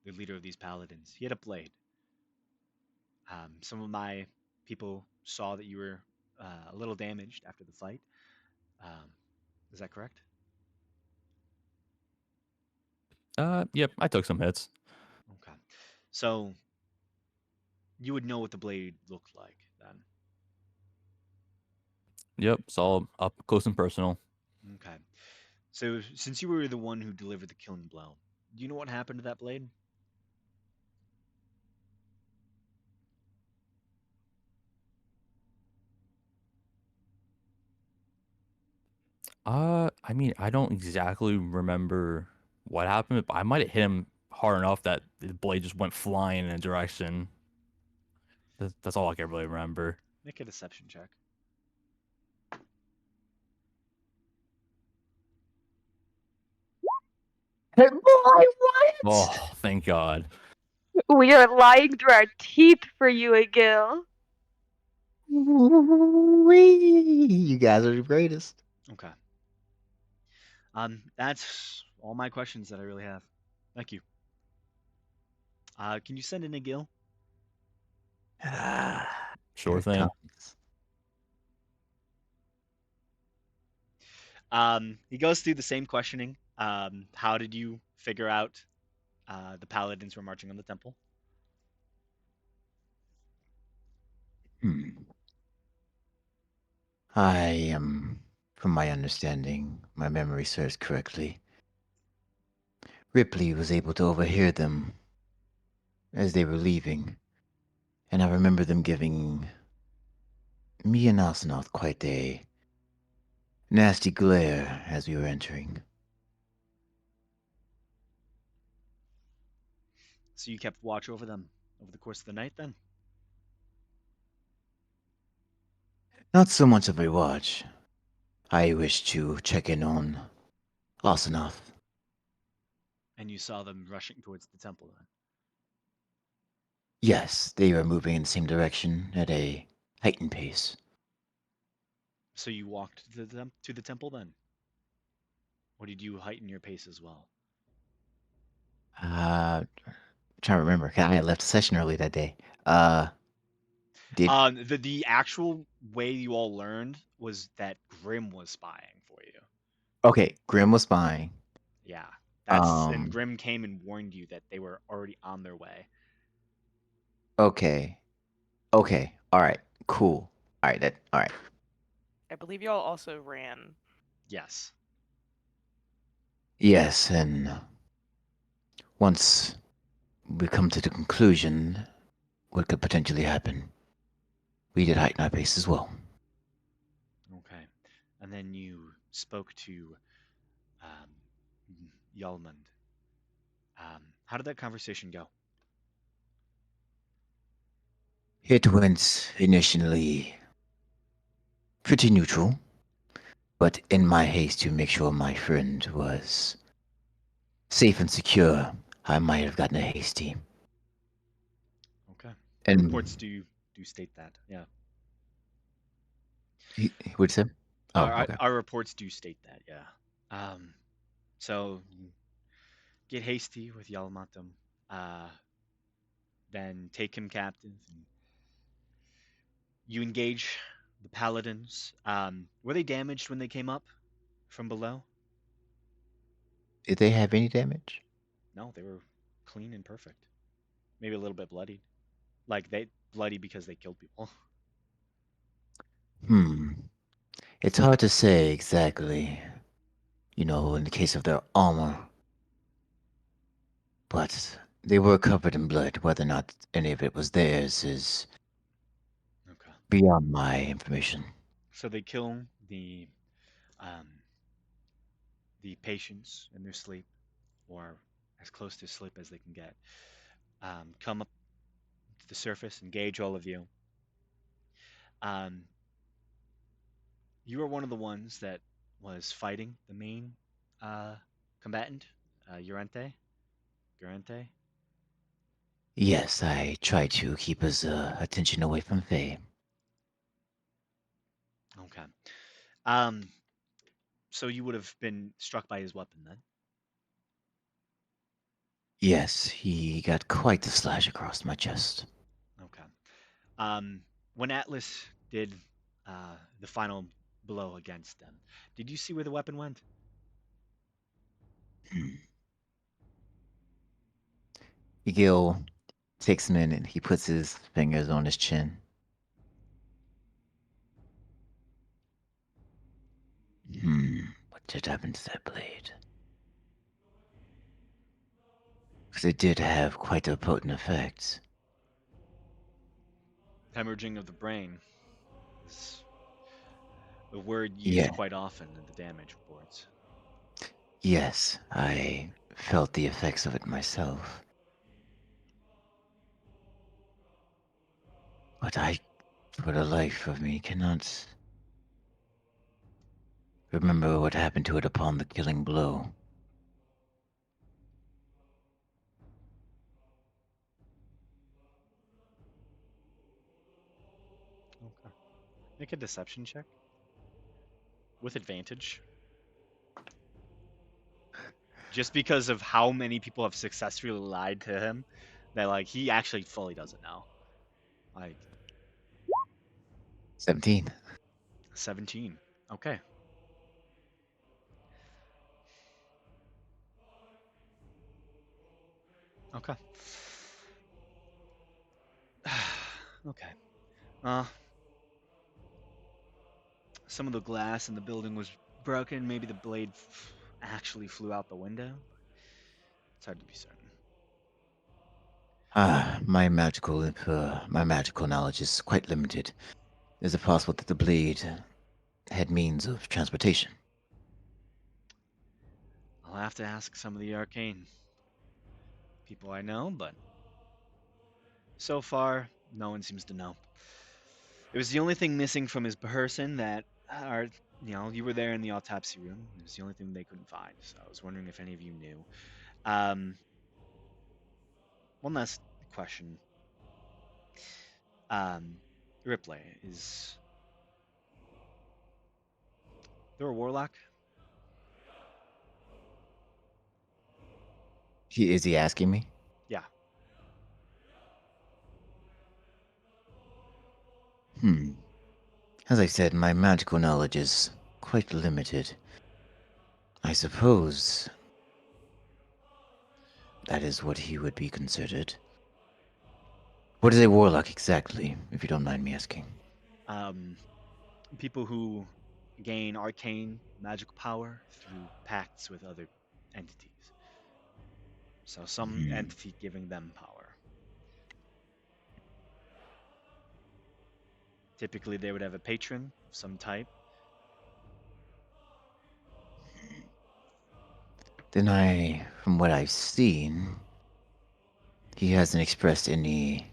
the leader of these paladins, he had a blade. Some of my people saw that you were a little damaged after the fight. Um, is that correct? Yep, I took some hits. Okay. So you would know what the blade looked like then. Yep, it's all up close and personal. Okay. So since you were the one who delivered the killing blow, do you know what happened to that blade? I mean, I don't exactly remember what happened, but I might have hit him hard enough that the blade just went flying in a direction. That's all I can really remember. Make a deception check. Hey, boy, what? Oh, thank God. We are lying through our teeth for you, Agil. Wee! You guys are the greatest. Okay. That's all my questions that I really have. Thank you. Can you send in a Gil? Sure Here it thing. comes. He goes through the same questioning. How did you figure out the paladins were marching on the temple? Hmm. I am, from my understanding, my memory serves correctly. Ripley was able to overhear them as they were leaving, and I remember them giving me and Asanoth quite a nasty glare as we were entering. So you kept watch over them over the course of the night then? Not so much of a watch. I wish to check in on Asanoth. And you saw them rushing towards the temple then? Yes, they were moving in the same direction at a heightened pace. So you walked to the temple then? Or did you heighten your pace as well? Trying to remember. 'Cause I had left the session early that day. Uh, did The actual way you all learned was that Grim was spying for you. okay? Grim was spying. Yeah. And Um, Grim came and warned you that they were already on their way. okay, okay, all right, cool. All right, all right. I believe y'all also ran. Yes. Yes, and once we come to the conclusion what could potentially happen, we did heighten our pace as well. Okay. And then you spoke to um, Yalmund. How did that conversation go? It went initially pretty neutral, but in my haste to make sure my friend was safe and secure, I might have gotten a hasty. Okay. Our reports And do state that. Yeah. he would say, "Oh, okay." Our reports do state that. Yeah. So you get hasty with Yalmatum, uh, then take him captive, and you engage the paladins. Were they damaged when they came up from below? Did they have any damage? No, they were clean and perfect. Maybe a little bit bloodied. Like they bloody because they killed people. Hmm. It's hard to say exactly, in the case of their armor, but they were covered in blood. Whether or not any of it was theirs is Okay. beyond my information. So they kill um, the patients in their sleep, or as close to sleep as they can get. Come up to the surface, engage all of you. Um, you were one of the ones that was fighting the main uh, combatant, Urente. Urente. Yes, I try to keep his attention away from Faye. Okay. Um, so you would have been struck by his weapon then. Yes, he got quite the slash across my chest. Okay. When Atlas did the final blow against them, did you see where the weapon went? Hmm. Gil takes a minute. He puts his fingers on his chin. What did happen to that blade? Because it did have quite a potent effect. Hemorrhaging of the brain is a word used Yeah, quite often in the damage reports. yes, I felt the effects of it myself. But I, for the life of me, cannot remember what happened to it upon the killing blow. Okay. Make a deception check with advantage. Just because of how many people have successfully lied to him, that like he actually fully doesn't know. Like 17. 17. Okay. Okay. Okay. Uh, some of the glass in the building was broken. Maybe the blade actually flew out the window. It's hard to be certain. My magical knowledge is quite limited. Is it possible that the blade had means of transportation? I'll have to ask some of the arcane people I know, but so far, no one seems to know. It was the only thing missing from his person that are, you were there in the autopsy room. It was the only thing they couldn't find. So I was wondering if any of you knew. Um, one last question. Um, Ripley, is there a warlock? Is he asking me? Yeah. Hmm. As I said, my magical knowledge is quite limited. I suppose that is what he would be considered. What is a warlock exactly, if you don't mind me asking? Um, people who gain arcane magical power through pacts with other entities. So some Hmm. entity giving them power. Typically, they would have a patron of some type. Then from what I've seen, he hasn't expressed any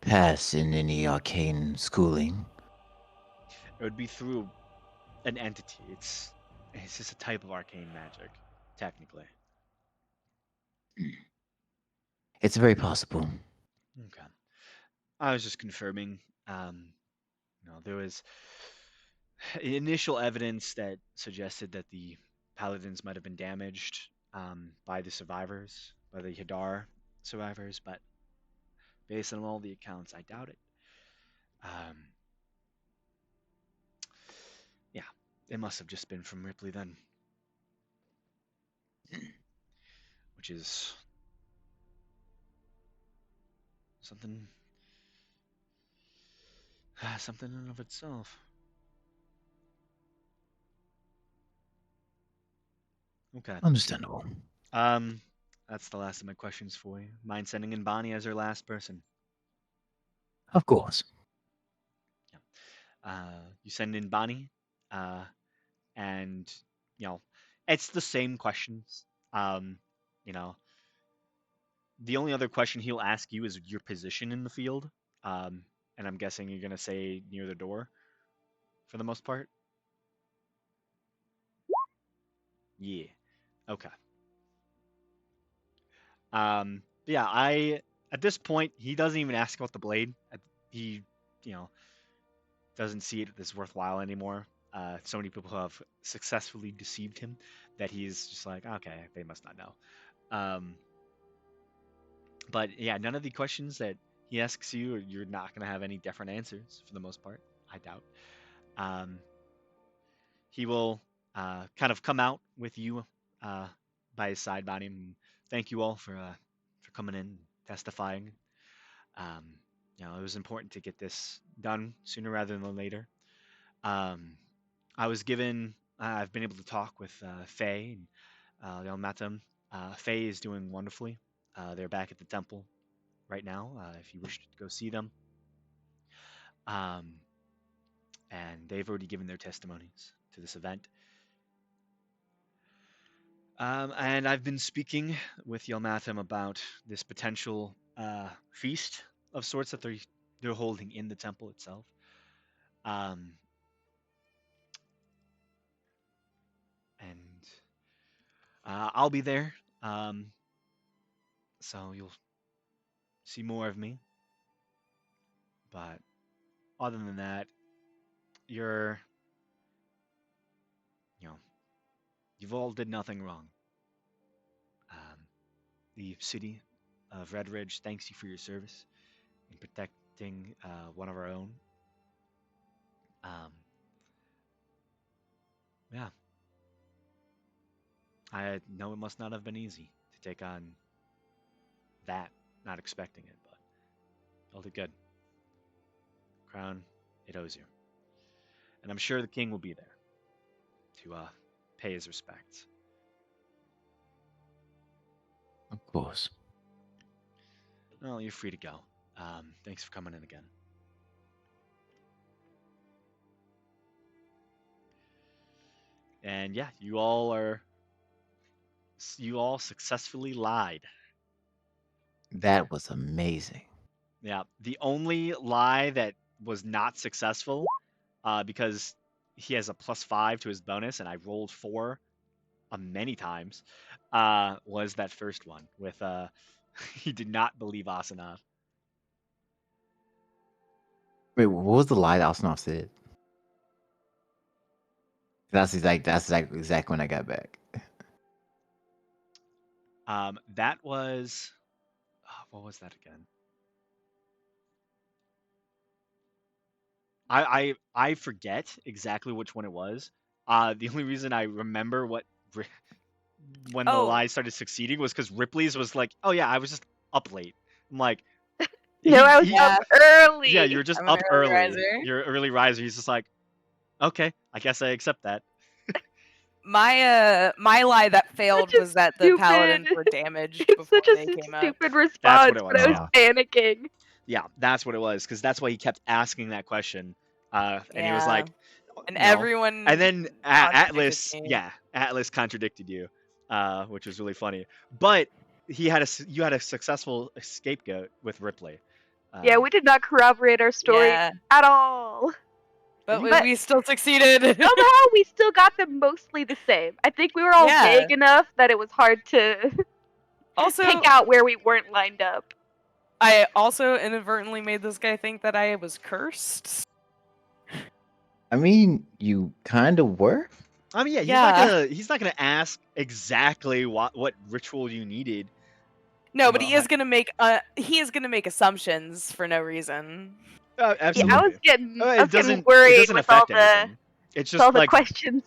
past in any arcane schooling. It would be through an entity. It's just a type of arcane magic, technically. It's very possible. Okay. I was just confirming. There was initial evidence that suggested that the paladins might have been damaged by the survivors, by the Hadar survivors, but based on all the accounts, I doubt it. Um, yeah, it must have just been from Ripley then, which is something, something in and of itself. Okay. Understandable. Um, that's the last of my questions for you. Mind sending in Bonnie as our last person? Of course. Yeah. You send in Bonnie, and you know, it's the same questions. Um, you know, the only other question he'll ask you is your position in the field. Um, and I'm guessing you're gonna say near the door for the most part. Yeah. Okay. Yeah, I at this point he doesn't even ask about the blade. He, you know, doesn't see it as worthwhile anymore. So many people have successfully deceived him that he's just like, okay, they must not know. Um, but yeah, none of the questions that he asks you, you're not gonna have any different answers for the most part. I doubt. Um, he will kind of come out with you uh, by his side, Bonnie, and thank you all for coming in, testifying. Um, it was important to get this done sooner rather than later. Um, I've been able to talk with Faye and y'all met them. Faye is doing wonderfully. They're back at the temple right now. If you wish to go see them, um, and they've already given their testimonies to this event. And I've been speaking with Yelmatham about this potential feast of sorts that they're holding in the temple itself. Um, and I'll be there, so you'll see more of me. But other than that, you're, you know, you've all did nothing wrong. Um, the city of Red Ridge thanks you for your service in protecting one of our own. Um, yeah, I know it must not have been easy to take on that, not expecting it, but y'all did good. Crown, it owes you. And I'm sure the king will be there to pay his respects. Of course. Well, you're free to go. Thanks for coming in again. And yeah, you all successfully lied. That was amazing. Yeah, the only lie that was not successful, because he has a +5 to his bonus, and I rolled 4 many times, was that first one with he did not believe Asanov. Wait, what was the lie that Osnoff said? That's like exactly when I got back. That was what was that again? I forget exactly which one it was. The only reason I remember when the Oh, lie started succeeding was because Ripley's was like, "Oh yeah, I was just up late." I'm like, No, I was he up yeah. yeah, you early. were just I'm an up early early. riser. You're an early riser. He's just like, "Okay, I guess I accept that." My lie that failed Such a was that the stupid. paladins were damaged It's before such a they came up. stupid That's what response, it but was. I was Yeah, panicking. yeah, that's what it was. Because that's why he kept asking that question. And he was Yeah. like, And you know, and everyone then contradicted Atlas, me. yeah, Atlas contradicted you, which was really funny. But you had a successful scapegoat with Ripley. Yeah, we did not corroborate our stories Yeah. at all. But You But we still succeeded. somehow we still got them mostly the same. I think we were all Yeah. vague enough that it was hard to Also, pick out where we weren't lined up. I also inadvertently made this guy think that I was cursed. I mean, you kind of were. I mean, yeah, Yeah. he's not gonna ask exactly what ritual you needed. No, but Well, he is gonna make assumptions for no reason. Yeah, I was absolutely. getting I It was getting doesn't worried doesn't with all affect the anything. It's with all just the like questions.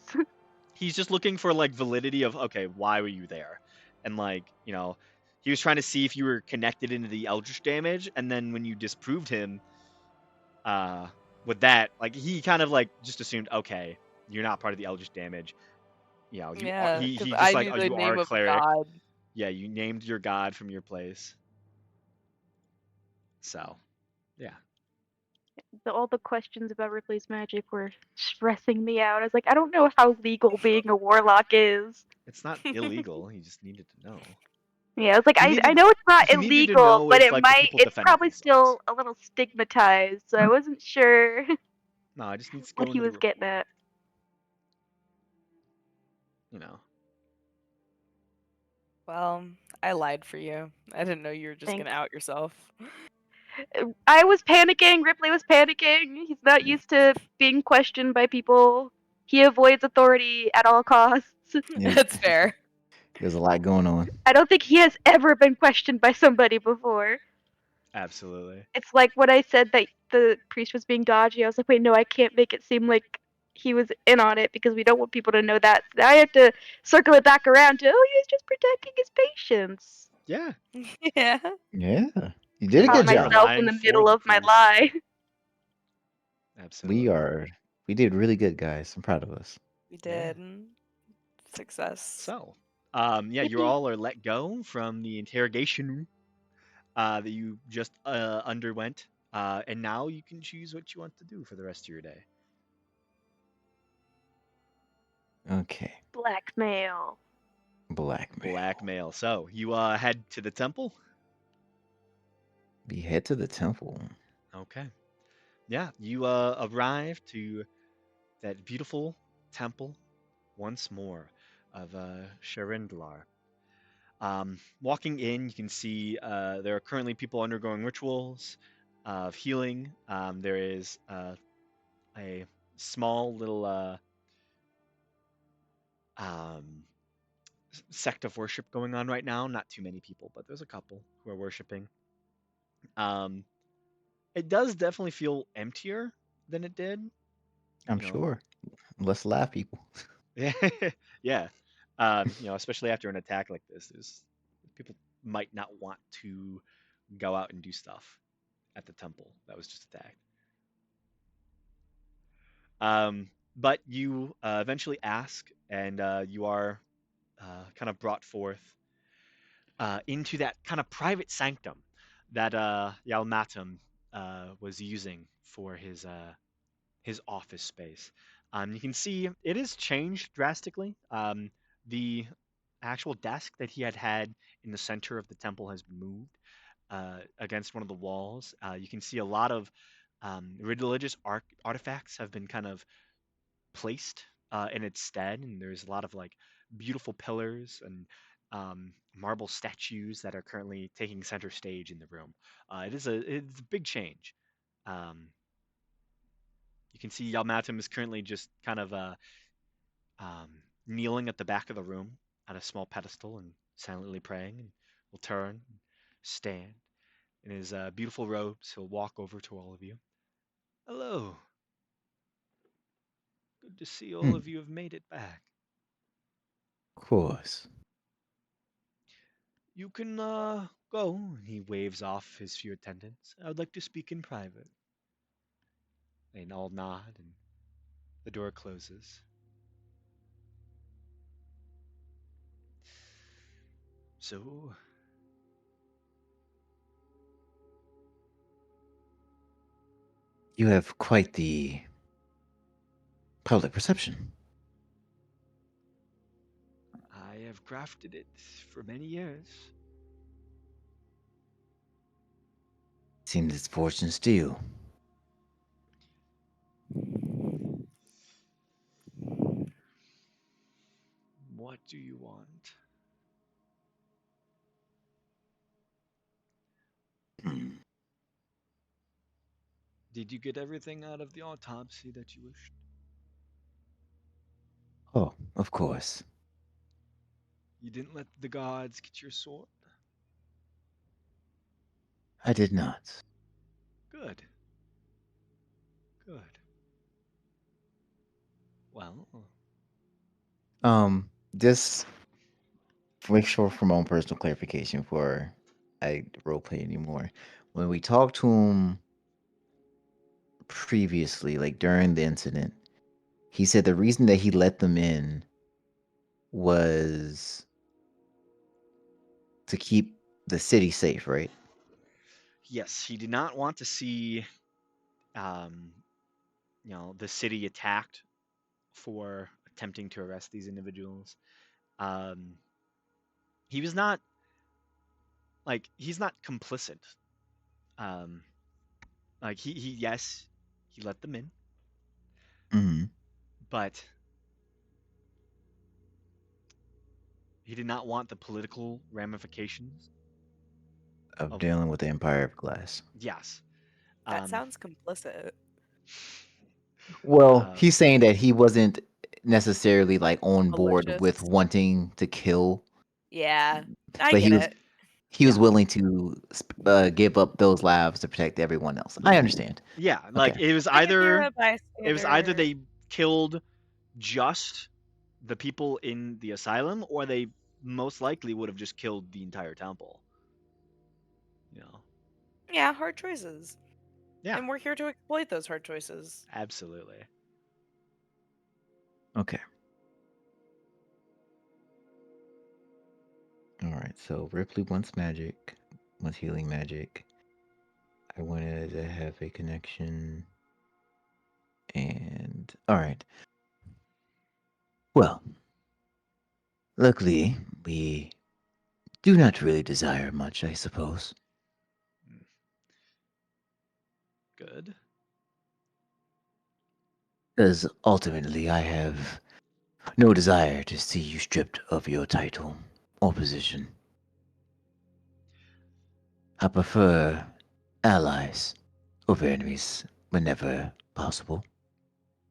he's just looking for like validity of, okay, why were you there? And like, he was trying to see if you were connected into the eldritch damage, and then when you disproved him uh with that, like he kind of like just assumed, okay, you're not part of the eldritch damage. You are, Yeah, because he just I like, knew oh, the you are name a of cleric. God. Yeah, you named your god from your place. So, yeah. All the questions about Ripley's magic were stressing me out. I was like, I don't know how legal being a warlock is. It's not illegal. He just needed to know. Yeah, I was like, He I needed know it's not he needed to illegal, know but if like the people it's defended probably themselves. still a little stigmatized, so I wasn't sure No, I just needs to what go he into the was getting at. you know. Well, I lied for you. I didn't know you were just gonna Thanks. out yourself. I was panicking, Ripley was panicking. He's not used to being questioned by people. He avoids authority at all costs. Yeah, That's fair. there's a lot going on. I don't think he has ever been questioned by somebody before. Absolutely. It's like when I said that the priest was being dodgy, I was like, wait, no, I can't make it seem like he was in on it because we don't want people to know that. So now I have to circle it back around to, oh, he was just protecting his patients. Yeah. Yeah, Yeah, you did a Caught good You were job. myself in lying the for middle the of my priest. lie. We Absolutely. are. We did really good, guys. I'm proud of us. we Yeah. did. Success. So, yeah, you Yippee. all are let go from the interrogation room that you just underwent, and now you can choose what you want to do for the rest of your day. Okay, Blackmail. blackmail. Blackmail. So you head to the temple. We head to the temple. Okay. Yeah, you arrive to that beautiful temple once more of Sherindlar. Walking in, you can see there are currently people undergoing rituals of healing. There is a small little um, sect of worship going on right now. Not too many people, but there's a couple who are worshiping. Um, it does definitely feel emptier than it did. I'm You know, sure. Let's laugh, people. yeah, yeah. Especially after an attack like this, there's people might not want to go out and do stuff at the temple that was just attacked. But you eventually ask, and you are kind of brought forth into that kind of private sanctum that Yalmatum was using for his office space. You can see it has changed drastically. The actual desk that he had in the center of the temple has moved against one of the walls. You can see a lot of religious artifacts have been kind of placed in its stead, and there's a lot of like beautiful pillars and marble statues that are currently taking center stage in the room. It's a big change. Um, you can see Yalmatim is currently just kind of um, kneeling at the back of the room at a small pedestal and silently praying, and will turn, stand in his beautiful robes. He'll walk over to all of you. Hello, good to see all Hmm, of you have made it back. of course. You can go. And he waves off his few attendants. I would like to speak in private. They all nod, and the door closes. So, You have quite the public perception. I have crafted it for many years. Seems it's fortune steel. What do you want? Hmm. Did you get everything out of the autopsy that you wished? Oh, of course. You didn't let the gods get your sword? I did not. Good, good. Well, Just make sure for my own personal clarification before I roleplay anymore. When we talked to him previously, like during the incident, he said the reason that he let them in was to keep the city safe, right? yes, he did not want to see, um, the city attacked for attempting to arrest these individuals. Um, he was not he's not complicit. Um, he yes, he let them in, Hmm. but he did not want the political ramifications Of of dealing with the Empire of Glass. yes. That Um, sounds complicit. Well, uh, he's saying that he wasn't necessarily like on board with Malicious. wanting to kill, Yeah, I but get it. he was yeah, willing to give up those lives to protect everyone else. I understand. yeah. Okay. Like a hero It was either bystander. they killed just the people in the asylum, or they most likely would have just killed the entire temple. You know. Yeah, hard choices. Yeah, And we're here to exploit those hard choices. absolutely. Okay. All right. So Ripley wants magic, wants healing magic. I wanted to have a connection. And all right. Well, luckily, we do not really desire much, I suppose. Mm, good. Because ultimately, I have no desire to see you stripped of your title or position. I prefer allies over enemies whenever possible.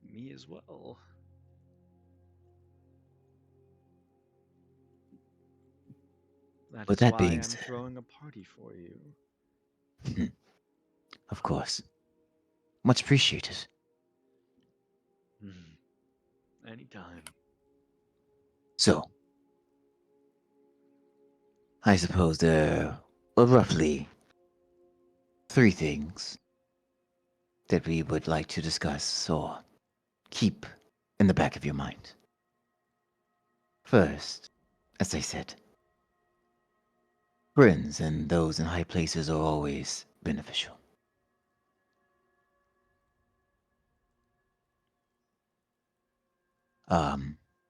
Me as well. That With is that why being I'm said, throwing a party for you. of course, much appreciated. Mm, anytime. So, I suppose there are roughly three things that we would like to discuss or keep in the back of your mind. First, as I said, friends and those in high places are always beneficial.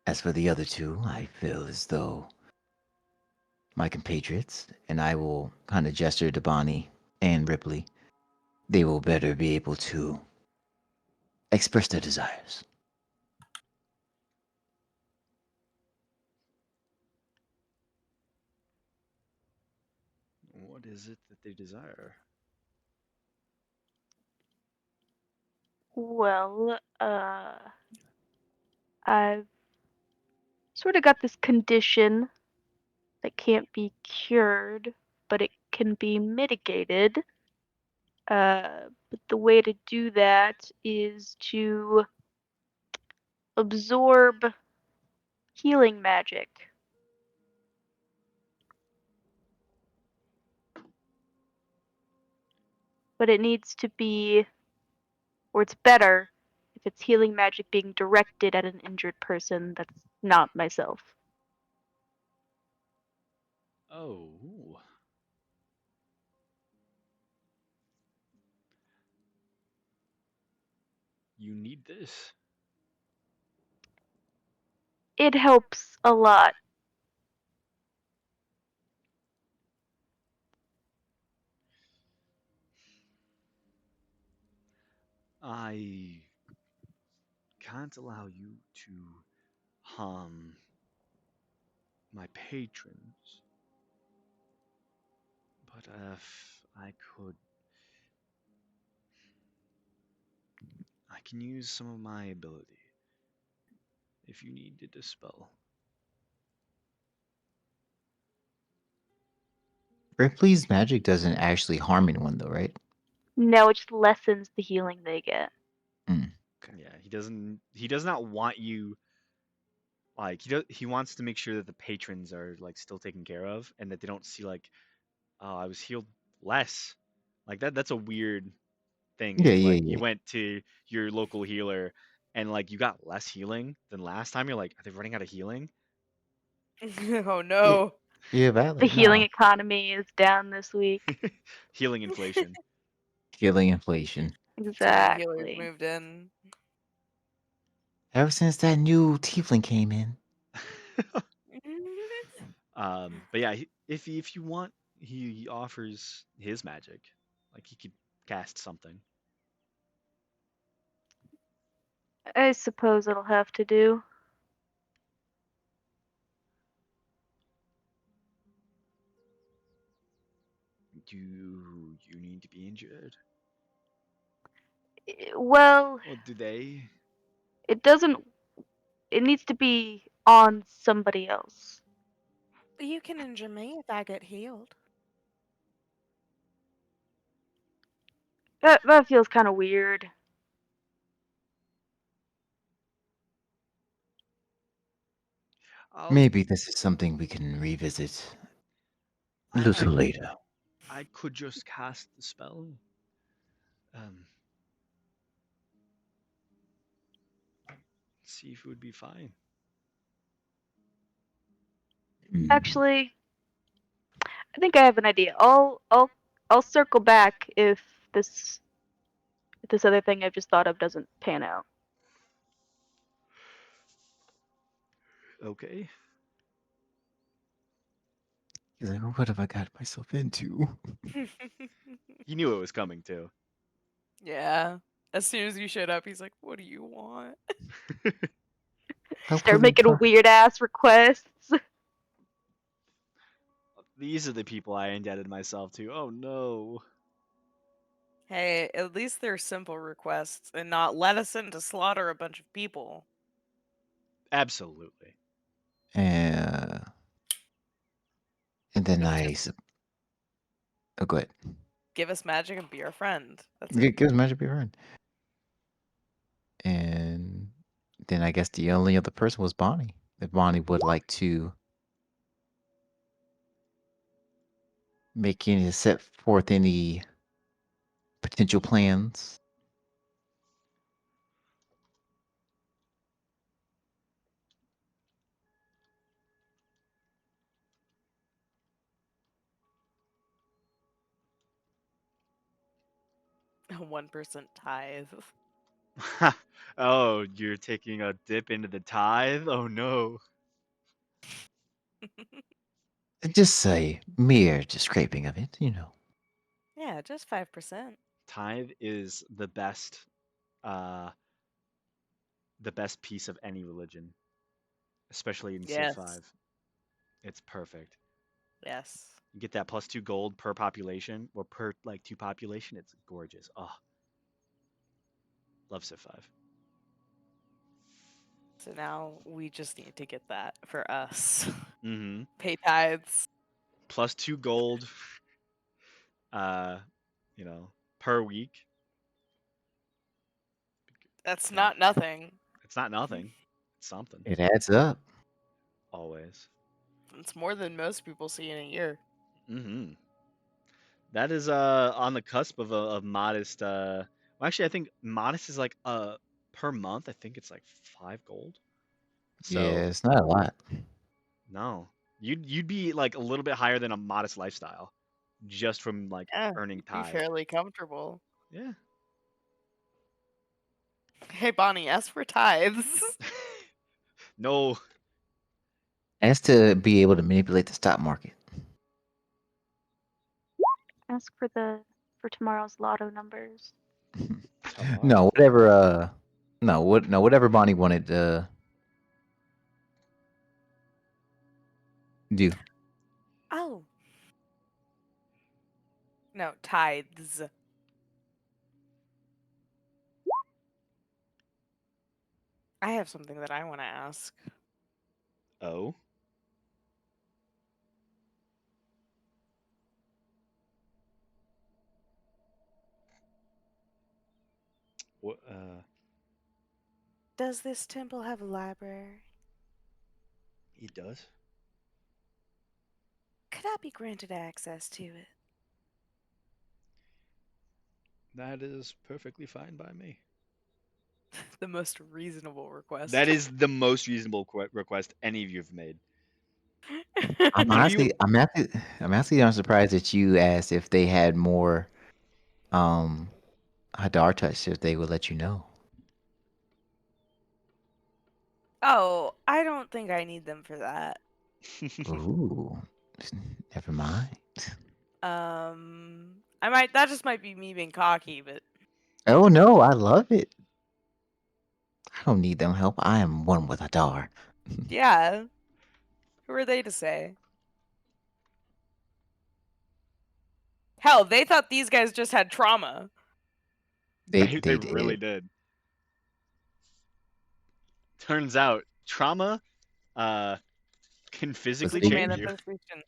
As for the other two, I feel as though my compatriots, and I will kind of gesture to Bonnie and Ripley, they will better be able to express their desires. What is it that they desire? Well, I've sort of got this condition that can't be cured, but it can be mitigated. But the way to do that is to absorb healing magic. But it needs to be, or it's better if it's healing magic being directed at an injured person that's not myself. Oh. You need this. It helps a lot. I can't allow you to harm my patrons, but if I could, I can use some of my ability if you need to dispel. Ripley's magic doesn't actually harm anyone, though, right? No, it just lessens the healing they get. Mm. Yeah, he doesn't. He does not want you. Like he wants to make sure that the patrons are like still taken care of, and that they don't see like, oh, I was healed less. Like that's a weird thing. Yeah, If yeah, like you yeah. went to your local healer and like you got less healing than last time, you're like, are they running out of healing? Oh Yeah, no. yeah, The valid. healing No. economy is down this week. Healing inflation. Healing inflation. Too many healers Exactly. moved in. Ever since that new tiefling came in. But yeah, if you want, he offers his magic. Like he could cast something. I suppose it'll have to do. Do you need to be injured, Well, or do they? it doesn't. It needs to be on somebody else. You can injure me if I get healed. That feels kind of weird. I'll. Maybe this is something we can revisit a I I little later. I could just cast the spell. Um, See if it would be fine. Hmm. Actually, I think I have an idea. I'll circle back this if this other thing I've just thought of doesn't pan out. Okay. He's like, what have I got myself into? He knew it was coming too. Yeah. As soon as you showed up, he's like, "What do you want?" I Start wasn't making trying. weird ass requests. These are the people I indebted myself to. Oh no. Hey, at least they're simple requests and not let us in to slaughter a bunch of people. Absolutely. Uh, and then It's I. just Oh, go ahead. give us magic and be our friend. That's it. Give magic be run. And then I guess the only other person was Bonnie. If Bonnie would like to make any set forth any potential plans. A 1% tithe. Oh, you're taking a dip into the tithe? Oh no. Just a mere just scraping of it, you know. Yeah, just 5%. Tithe is uh the best piece of any religion, especially in Civ Yes. 5. It's perfect. Yes. You get that plus 2 gold per population or per like 2 population. It's gorgeous. Oh, love Civ 5. So now we just need to get that for us. Mhm. Pay tithes. Plus 2 gold uh, you know, per week. That's Yeah. not nothing. It's not nothing. It's something. It adds up. Always. It's more than most people see in a year. Mhm. That is on the cusp of a of modest well, actually I think modest is like per month I think it's like 5 gold. Yeah, So, it's not a lot. no. You'd be like a little bit higher than a modest lifestyle just from like Yeah, earning you'd be tithe. fairly comfortable. Yeah. Hey, Bonnie, ask for tithes. No. As to be able to manipulate the stock market. Ask for tomorrow's lotto numbers. No, Tomorrow. whatever. No, whatever Bonnie wanted do. Oh. No, tithes. I have something that I want to ask. Oh. What Does this temple have a library? he does? Could I be granted access to it? That is perfectly fine by me. The most reasonable request. That is the most reasonable request any of you have made. I'm If you honestly, I'm actually not surprised that you asked if they had more um Hadar touch if they would let you know. Oh, I don't think I need them for that. Ooh, never mind. That just might be me being cocky, but Oh no, I love it. I don't need them help. I am one with Hadar. yeah. Who are they to say? Hell, they thought these guys just had trauma. They they they really did. did. Turns out trauma uh can Was physically Physical big. change you. manifestation.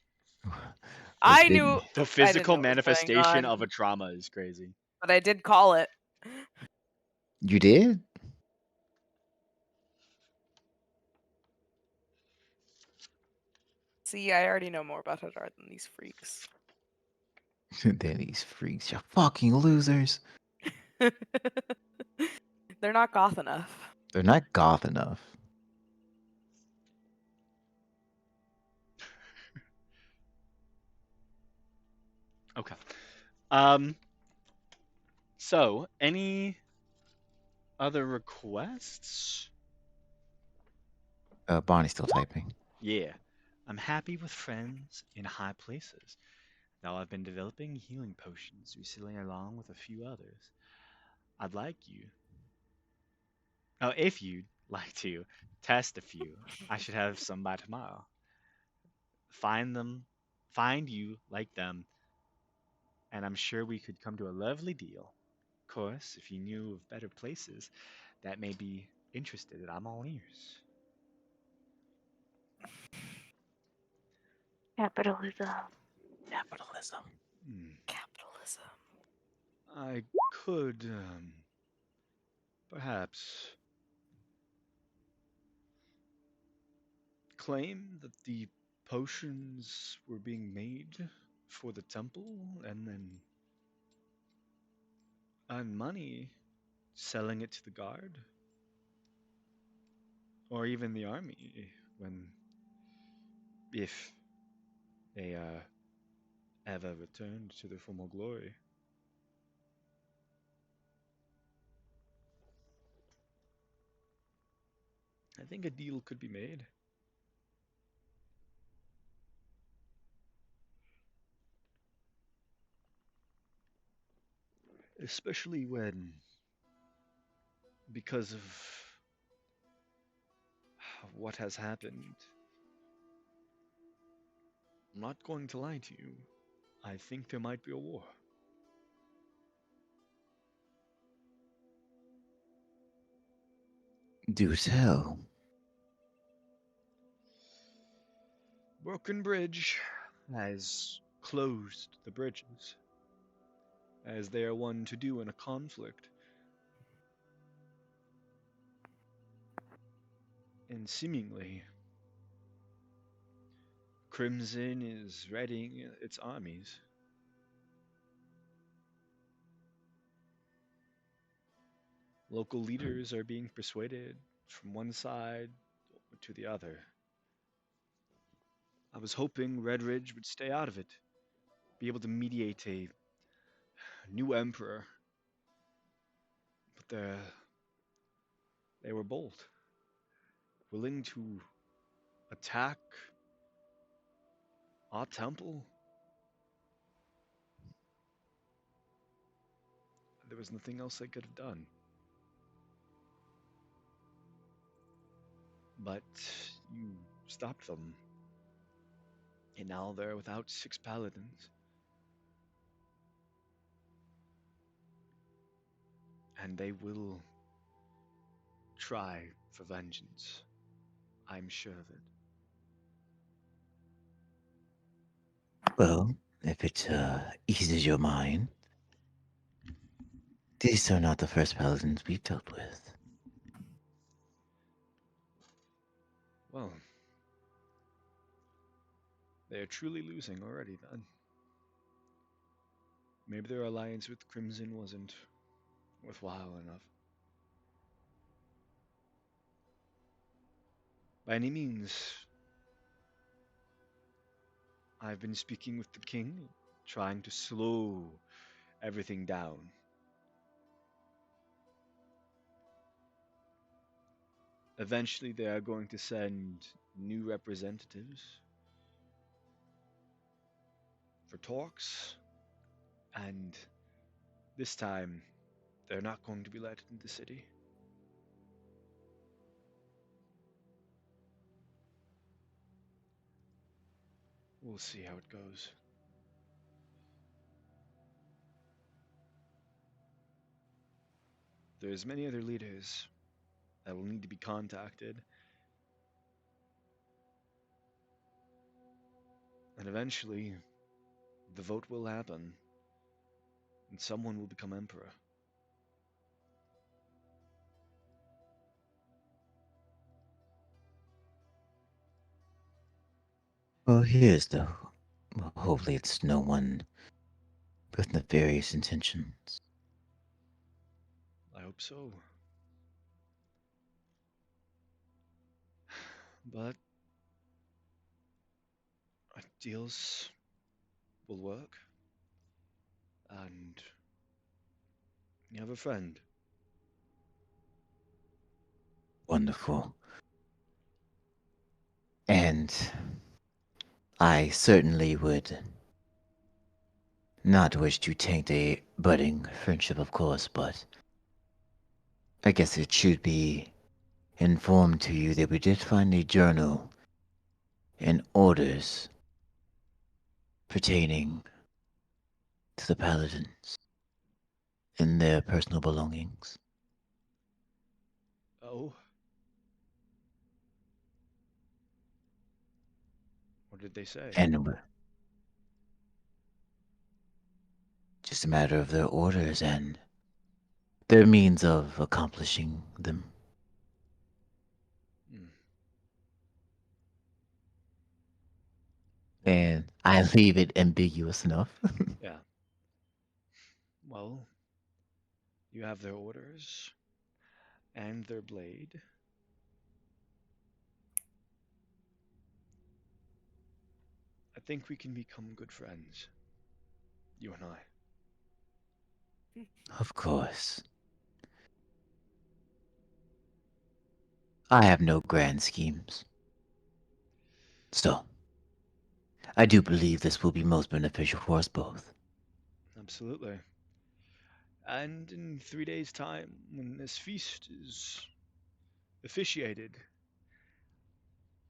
Was I big. knew The I didn't physical know what was going manifestation on, of a trauma is crazy. but I did call it. You did? See, I already know more about Hadar than these freaks. Then these freaks, you fucking losers. They're not goth enough. They're not goth enough. Okay. Um so any other requests? Bonnie's still typing. Yeah. I'm happy with friends in high places. Now I've been developing healing potions recently along with a few others. I'd like you. Oh, if you'd like to test a few, I should have some by tomorrow. Find them, find you like them, and I'm sure we could come to a lovely deal. Of course, if you knew of better places that may be interested, I'm all ears. Capitalism. Capitalism. Hmm. Capitalism. I could, perhaps claim that the potions were being made for the temple and then earn money selling it to the guard or even the army when if they ever returned to their former glory. I think a deal could be made. Especially when, because of what has happened, I'm not going to lie to you. I think there might be a war. Do tell. Broken Bridge has closed the bridges, as they are one to do in a conflict, and seemingly Crimson is readying its armies. Local leaders are being persuaded from one side to the other. I was hoping Red Ridge would stay out of it, be able to mediate a new emperor, but they were bold, willing to attack our temple. There was nothing else I could have done. But you stopped them, and now they're without 6 paladins. And they will try for vengeance. I'm sure of it. Well, if it eases your mind, these are not the first paladins we've dealt with. Well, they are truly losing already then. Maybe their alliance with Crimson wasn't worthwhile enough. By any means, I've been speaking with the king, trying to slow everything down. Eventually, they are going to send new representatives for talks, and this time, they're not going to be let into the city. We'll see how it goes. There's many other leaders that will need to be contacted, and eventually, the vote will happen, and someone will become emperor. Well, here's the. Well, hopefully, it's no one with nefarious intentions. I hope so. But deals will work, and you have a friend. Wonderful. And I certainly would not wish to taint a budding friendship, of course, but I guess it should be informed to you that we did find a journal and orders pertaining to the paladins and their personal belongings. Oh, what did they say? And just a matter of their orders and their means of accomplishing them. Hmm. Well, And I leave it ambiguous enough. yeah. Well, you have their orders and their blade. I think we can become good friends, you and I. Of course. I have no grand schemes. Still, I do believe this will be most beneficial for us both. Absolutely. And in 3 days' time, when this feast is officiated,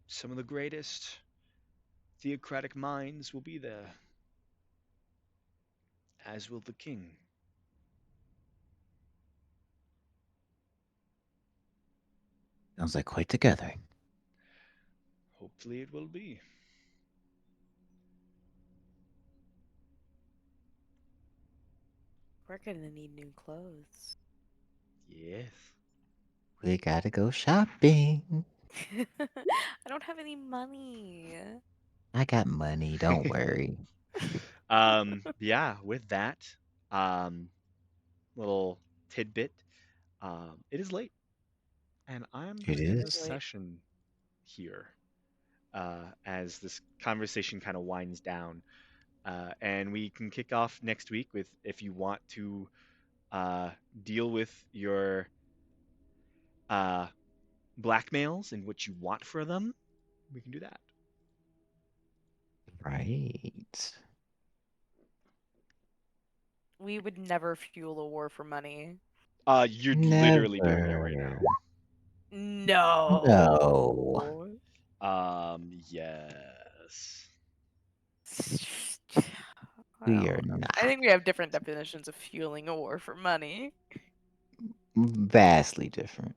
some of the greatest theocratic minds will be there, as will the king. Sounds like quite the gathering. Hopefully, it will be. We're gonna need new clothes. Yes. We gotta go shopping. I don't have any money. I got money, don't worry. Yeah, with that, um, little tidbit, it is late, and I'm It gonna end the It's is. late. session here, as this conversation kind of winds down. And we can kick off next week with if you want to uh, deal with your uh, blackmails and what you want for them, we can do that. Right. We would never fuel a war for money. You're literally doing it right Never. No. No. Yes. We are Well, I not. think we have different definitions of fueling a war for money. Vastly different.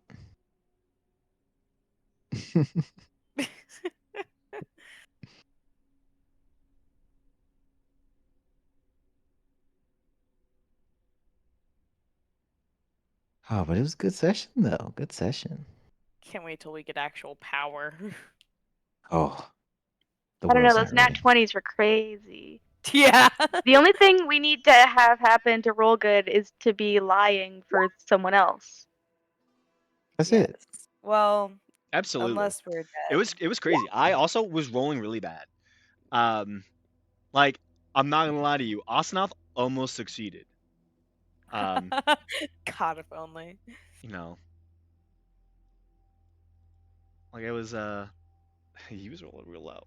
Oh, but it was a good session, though. Good session. Can't wait till we get actual power. Oh, the I don't know. world's Those not nat ready. 20s were crazy. Yeah. The only thing we need to have happen to roll good is to be lying for someone else. That's Yes. it. Well, Absolutely. unless we're It dead. was crazy. I also was rolling really bad. Um, like I'm not gonna lie to you, Osnoth almost succeeded. Um, God, if only. you know, like it was he was rolling real low.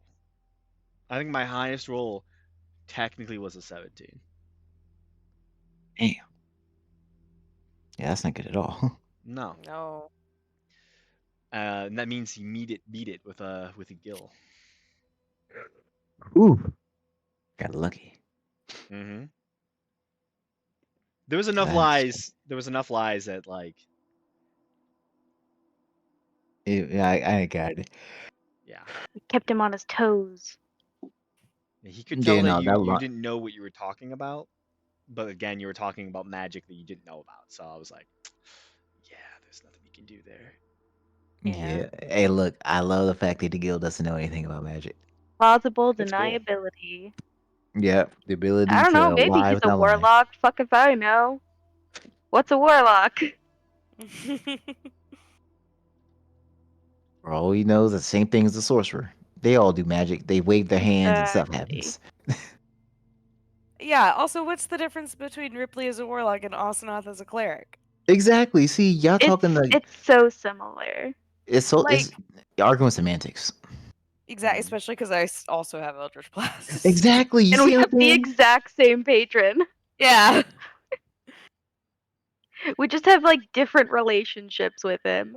I think my highest roll technically was a 17. Damn. Yeah, that's not good at all. No. No. And that means he beat it with a gill. Ooh, got lucky. Mm-hmm. There was enough That's lies. There was enough lies that like yeah, I got it. yeah. We kept him on his toes. He could tell Yeah, that no, that you line. didn't know what you were talking about, but again, you were talking about magic that you didn't know about. So I was like, yeah, there's nothing you can do there. Yeah. Yeah. Hey, look, I love the fact that the guild doesn't know anything about magic. Plausible It's cool. deniability. Yep, the I ability don't know. to Maybe lie he's a without lying. warlock. Fuck if I know. What's a warlock? For all he knows, the same thing as the sorcerer. They all do magic. They wave their hands and stuff Exactly. happens. Yeah, also, what's the difference between Ripley as a warlock and Asanoth as a cleric? Exactly. See, y'all talking like It's so similar. it's so Like, it's arguing semantics. exactly, especially because I also have Eldritch Blast. Exactly. You And we see what have I'm the saying? exact same patron. Yeah. We just have like different relationships with him.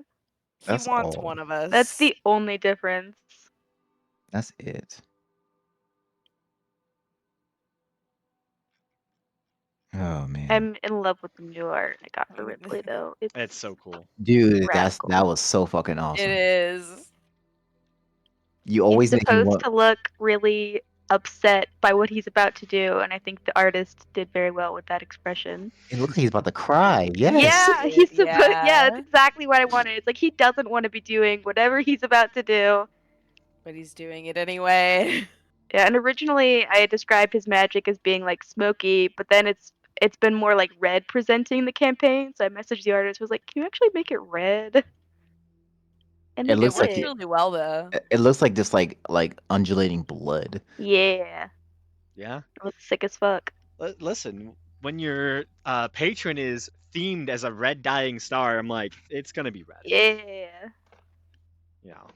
He That's wants all. one of us. That's the only difference. That's it. Oh man, I'm in love with the new art I got for Ripley though. It's It's so cool. dude, that radical. was so fucking It awesome. is. You He's always make me supposed want. to look really upset by what he's about to do, and I think the artist did very well with that expression. It looks like he's about to cry. Yes. Yeah, he's supposed. Yeah, Yeah. that's exactly what I wanted. It's like he doesn't want to be doing whatever he's about to do. But he's doing it anyway. Yeah, and originally I described his magic as being like smoky, but then it's been more like red presenting the campaign. So I messaged the artist, was like, "Can you actually make it red?" And It they It looks like works he. did. really well, though. It looks like just like undulating blood. Yeah, Yeah. it looks sick as fuck. Listen, when your patron is themed as a red dying star, I'm like, it's gonna be red. Yeah. Yeah.